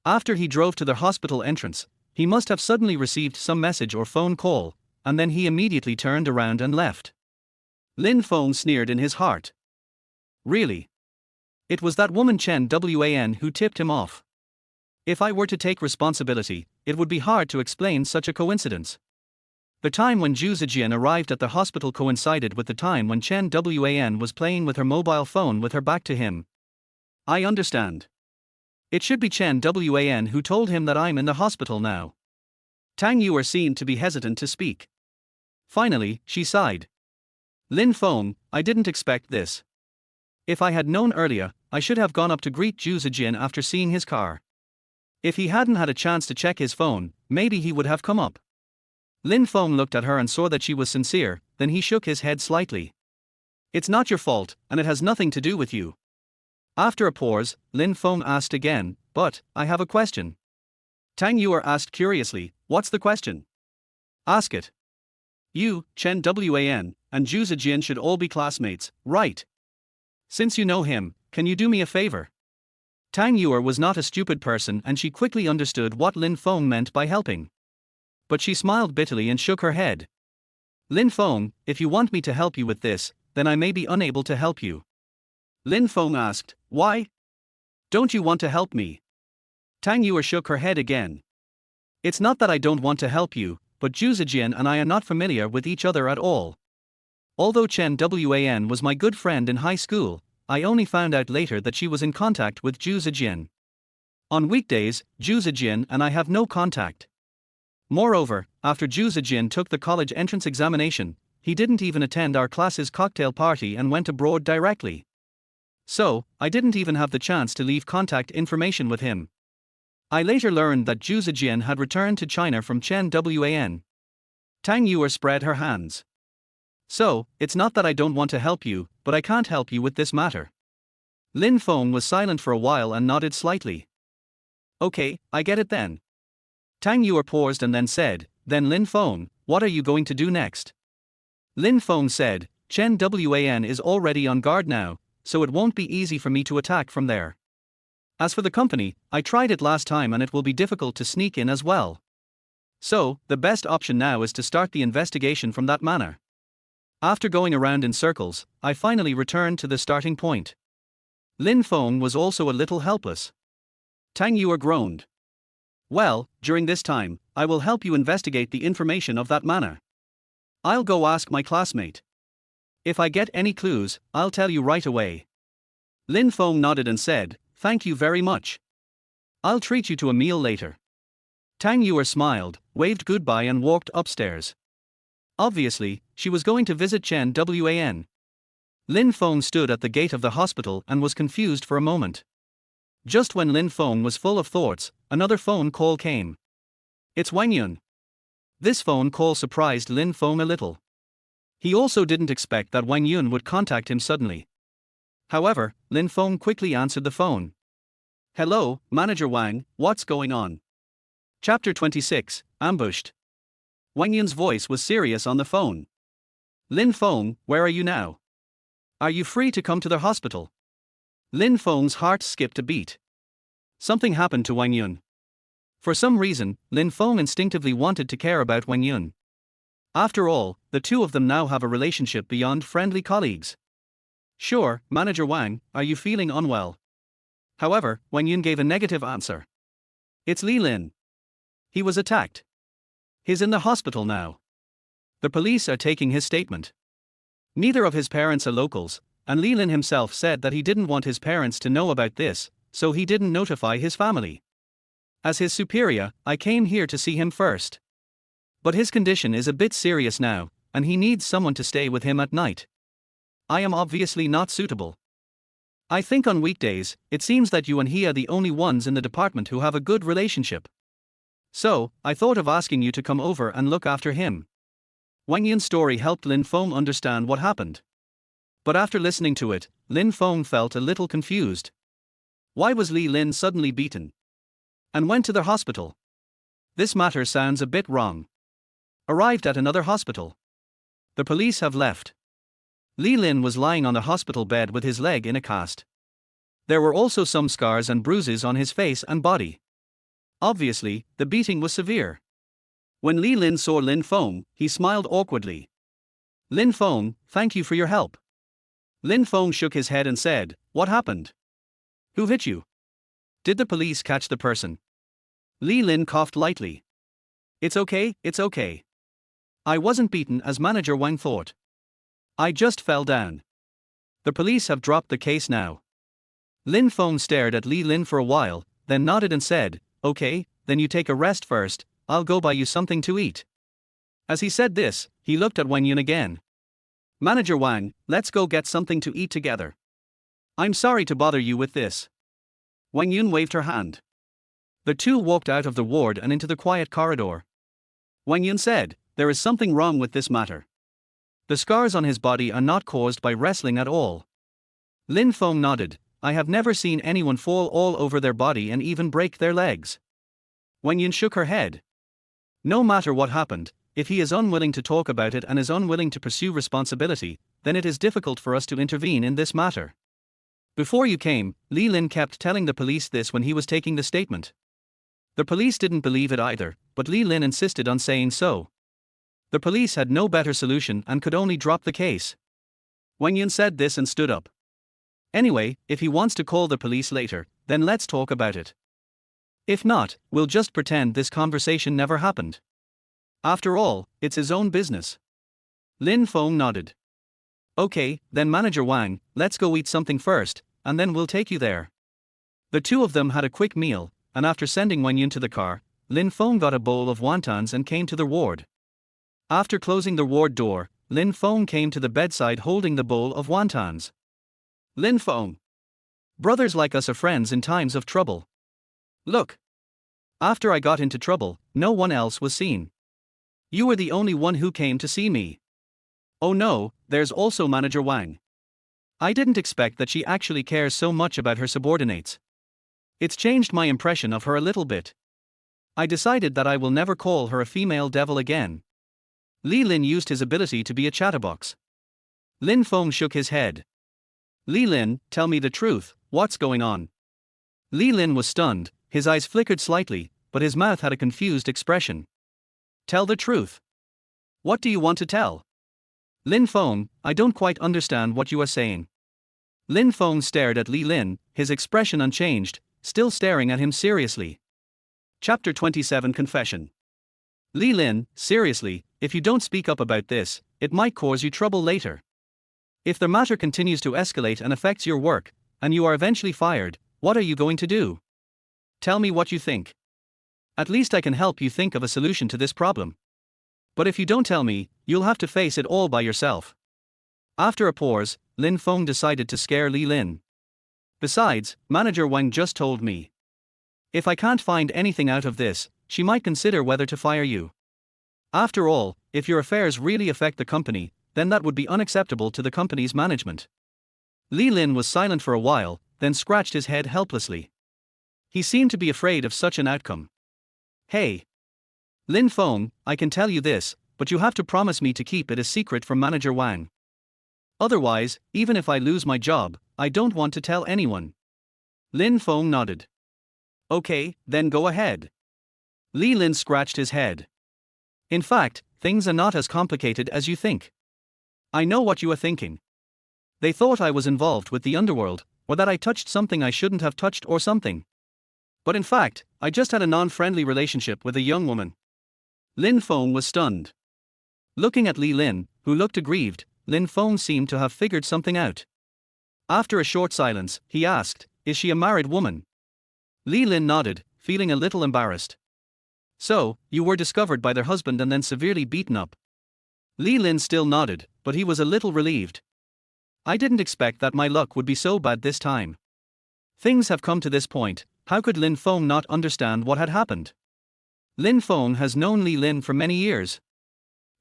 After he drove to the hospital entrance, he must have suddenly received some message or phone call, and then he immediately turned around and left. Lin Feng sneered in his heart. Really? It was that woman Chen Wan who tipped him off. If I were to take responsibility, it would be hard to explain such a coincidence. The time when Zhu Zijin arrived at the hospital coincided with the time when Chen Wan was playing with her mobile phone with her back to him. I understand. It should be Chen Wan who told him that I'm in the hospital now. Tang Yuer seemed to be hesitant to speak. Finally, she sighed. Lin Feng, I didn't expect this. If I had known earlier, I should have gone up to greet Zhu Zijin after seeing his car. If he hadn't had a chance to check his phone, maybe he would have come up. Lin Feng looked at her and saw that she was sincere, then he shook his head slightly. It's not your fault, and it has nothing to do with you. After a pause, Lin Feng asked again, but, I have a question. Tang Yuer asked curiously, what's the question? Ask it. You, Chen Wan, and Zhu Zijin should all be classmates, right? Since you know him, can you do me a favor? Tang Yuer was not a stupid person and she quickly understood what Lin Feng meant by helping. But she smiled bitterly and shook her head. Lin Feng, if you want me to help you with this, then I may be unable to help you. Lin Feng asked, why? Don't you want to help me? Tang Yuer shook her head again. It's not that I don't want to help you, but Zhu Zijin and I are not familiar with each other at all. Although Chen Wan was my good friend in high school, I only found out later that she was in contact with Zhu Zijin. On weekdays, Zhu Zijin and I have no contact. Moreover, after Zhu Zijin took the college entrance examination, he didn't even attend our class's cocktail party and went abroad directly. So, I didn't even have the chance to leave contact information with him. I later learned that Zhu Zijin had returned to China from Chen Wan. Tang Yuer spread her hands. So, it's not that I don't want to help you, but I can't help you with this matter. Lin Feng was silent for a while and nodded slightly. Okay, I get it then. Tang Yuer paused and then said, then Lin Feng, what are you going to do next? Lin Feng said, Chen Wan is already on guard now, so it won't be easy for me to attack from there. As for the company, I tried it last time and it will be difficult to sneak in as well. So, the best option now is to start the investigation from that manner. After going around in circles, I finally returned to the starting point. Lin Feng was also a little helpless. Tang Yuer groaned. Well, during this time, I will help you investigate the information of that manner. I'll go ask my classmate. If I get any clues, I'll tell you right away. Lin Feng nodded and said, thank you very much. I'll treat you to a meal later. Tang Yuer smiled, waved goodbye and walked upstairs. Obviously, she was going to visit Chen Wan. Lin Feng stood at the gate of the hospital and was confused for a moment. Just when Lin Feng was full of thoughts, another phone call came. It's Wang Yun. This phone call surprised Lin Feng a little. He also didn't expect that Wang Yun would contact him suddenly. However, Lin Feng quickly answered the phone. Hello, Manager Wang, what's going on? Chapter 26, Ambushed. Wang Yun's voice was serious on the phone. Lin Feng, where are you now? Are you free to come to the hospital? Lin Feng's heart skipped a beat. Something happened to Wang Yun. For some reason, Lin Feng instinctively wanted to care about Wang Yun. After all, the two of them now have a relationship beyond friendly colleagues. Sure, Manager Wang, are you feeling unwell? However, Wang Yun gave a negative answer. It's Li Lin. He was attacked. He's in the hospital now. The police are taking his statement. Neither of his parents are locals, and Lee Lin himself said that he didn't want his parents to know about this, so he didn't notify his family. As his superior, I came here to see him first. But his condition is a bit serious now, and he needs someone to stay with him at night. I am obviously not suitable. I think on weekdays, it seems that you and he are the only ones in the department who have a good relationship. So, I thought of asking you to come over and look after him. Wang Yun's story helped Lin Feng understand what happened. But after listening to it, Lin Feng felt a little confused. Why was Li Lin suddenly beaten? And went to the hospital? This matter sounds a bit wrong. Arrived at another hospital. The police have left. Li Lin was lying on the hospital bed with his leg in a cast. There were also some scars and bruises on his face and body. Obviously, the beating was severe. When Li Lin saw Lin Feng, he smiled awkwardly. Lin Feng, thank you for your help. Lin Feng shook his head and said, what happened? Who hit you? Did the police catch the person? Li Lin coughed lightly. It's okay, it's okay. I wasn't beaten as Manager Wang thought. I just fell down. The police have dropped the case now. Lin Feng stared at Li Lin for a while, then nodded and said, okay, then you take a rest first, I'll go buy you something to eat. As he said this, he looked at Wang Yun again. Manager Wang, let's go get something to eat together. I'm sorry to bother you with this. Wang Yun waved her hand. The two walked out of the ward and into the quiet corridor. Wang Yun said, there is something wrong with this matter. The scars on his body are not caused by wrestling at all. Lin Feng nodded, I have never seen anyone fall all over their body and even break their legs. Wang Yun shook her head. No matter what happened, if he is unwilling to talk about it and is unwilling to pursue responsibility, then it is difficult for us to intervene in this matter. Before you came, Li Lin kept telling the police this when he was taking the statement. The police didn't believe it either, but Li Lin insisted on saying so. The police had no better solution and could only drop the case. Wang Yun said this and stood up. Anyway, if he wants to call the police later, then let's talk about it. If not, we'll just pretend this conversation never happened. After all, it's his own business. Lin Feng nodded. Okay, then Manager Wang, let's go eat something first, and then we'll take you there. The two of them had a quick meal, and after sending Wang Yun to the car, Lin Feng got a bowl of wontons and came to the ward. After closing the ward door, Lin Feng came to the bedside holding the bowl of wontons. Lin Feng. Brothers like us are friends in times of trouble. Look. After I got into trouble, no one else was seen. You were the only one who came to see me. Oh no, there's also Manager Wang. I didn't expect that she actually cares so much about her subordinates. It's changed my impression of her a little bit. I decided that I will never call her a female devil again. Li Lin used his ability to be a chatterbox. Lin Feng shook his head. Li Lin, tell me the truth, what's going on? Li Lin was stunned, his eyes flickered slightly, but his mouth had a confused expression. Tell the truth. What do you want to tell? Lin Feng, I don't quite understand what you are saying. Lin Feng stared at Li Lin, his expression unchanged, still staring at him seriously. Chapter 27 Confession. Li Lin, seriously, if you don't speak up about this, it might cause you trouble later. If the matter continues to escalate and affects your work, and you are eventually fired, what are you going to do? Tell me what you think. At least I can help you think of a solution to this problem. But if you don't tell me, you'll have to face it all by yourself. After a pause, Lin Feng decided to scare Li Lin. Besides, Manager Wang just told me. If I can't find anything out of this, she might consider whether to fire you. After all, if your affairs really affect the company, then that would be unacceptable to the company's management. Li Lin was silent for a while, then scratched his head helplessly. He seemed to be afraid of such an outcome. Hey. Lin Feng, I can tell you this, but you have to promise me to keep it a secret from Manager Wang. Otherwise, even if I lose my job, I don't want to tell anyone. Lin Feng nodded. Okay, then go ahead. Li Lin scratched his head. In fact, things are not as complicated as you think. I know what you are thinking. They thought I was involved with the underworld, or that I touched something I shouldn't have touched or something. But in fact, I just had a non-friendly relationship with a young woman. Lin Feng was stunned. Looking at Li Lin, who looked aggrieved, Lin Feng seemed to have figured something out. After a short silence, he asked, "Is she a married woman?" Li Lin nodded, feeling a little embarrassed. "So, you were discovered by their husband and then severely beaten up?" Li Lin still nodded, but he was a little relieved. "I didn't expect that my luck would be so bad this time." Things have come to this point, how could Lin Feng not understand what had happened? Lin Feng has known Li Lin for many years.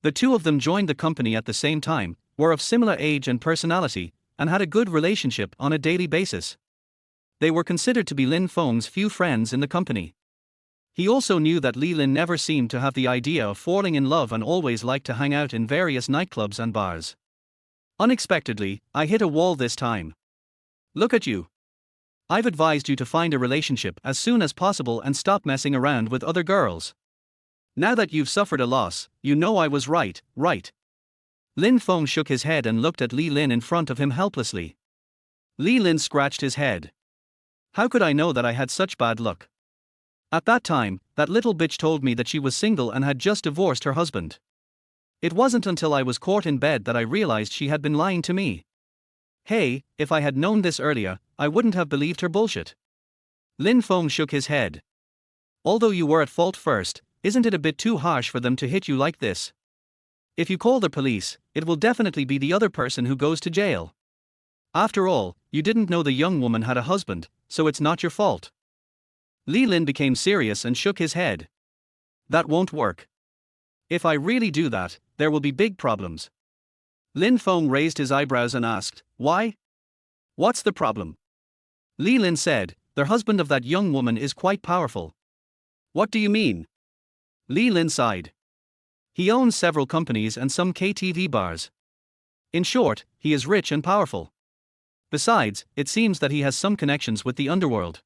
The two of them joined the company at the same time, were of similar age and personality, and had a good relationship on a daily basis. They were considered to be Lin Feng's few friends in the company. He also knew that Li Lin never seemed to have the idea of falling in love and always liked to hang out in various nightclubs and bars. Unexpectedly, I hit a wall this time. Look at you. I've advised you to find a relationship as soon as possible and stop messing around with other girls. Now that you've suffered a loss, you know I was right, right? Lin Feng shook his head and looked at Li Lin in front of him helplessly. Li Lin scratched his head. How could I know that I had such bad luck? At that time, that little bitch told me that she was single and had just divorced her husband. It wasn't until I was caught in bed that I realized she had been lying to me. Hey, if I had known this earlier, I wouldn't have believed her bullshit. Lin Feng shook his head. Although you were at fault first, isn't it a bit too harsh for them to hit you like this? If you call the police, it will definitely be the other person who goes to jail. After all, you didn't know the young woman had a husband, so it's not your fault. Li Lin became serious and shook his head. That won't work. If I really do that, there will be big problems. Lin Feng raised his eyebrows and asked, "Why? What's the problem?" Li Lin said, "The husband of that young woman is quite powerful." What do you mean? Li Lin sighed. He owns several companies and some KTV bars. In short, he is rich and powerful. Besides, it seems that he has some connections with the underworld.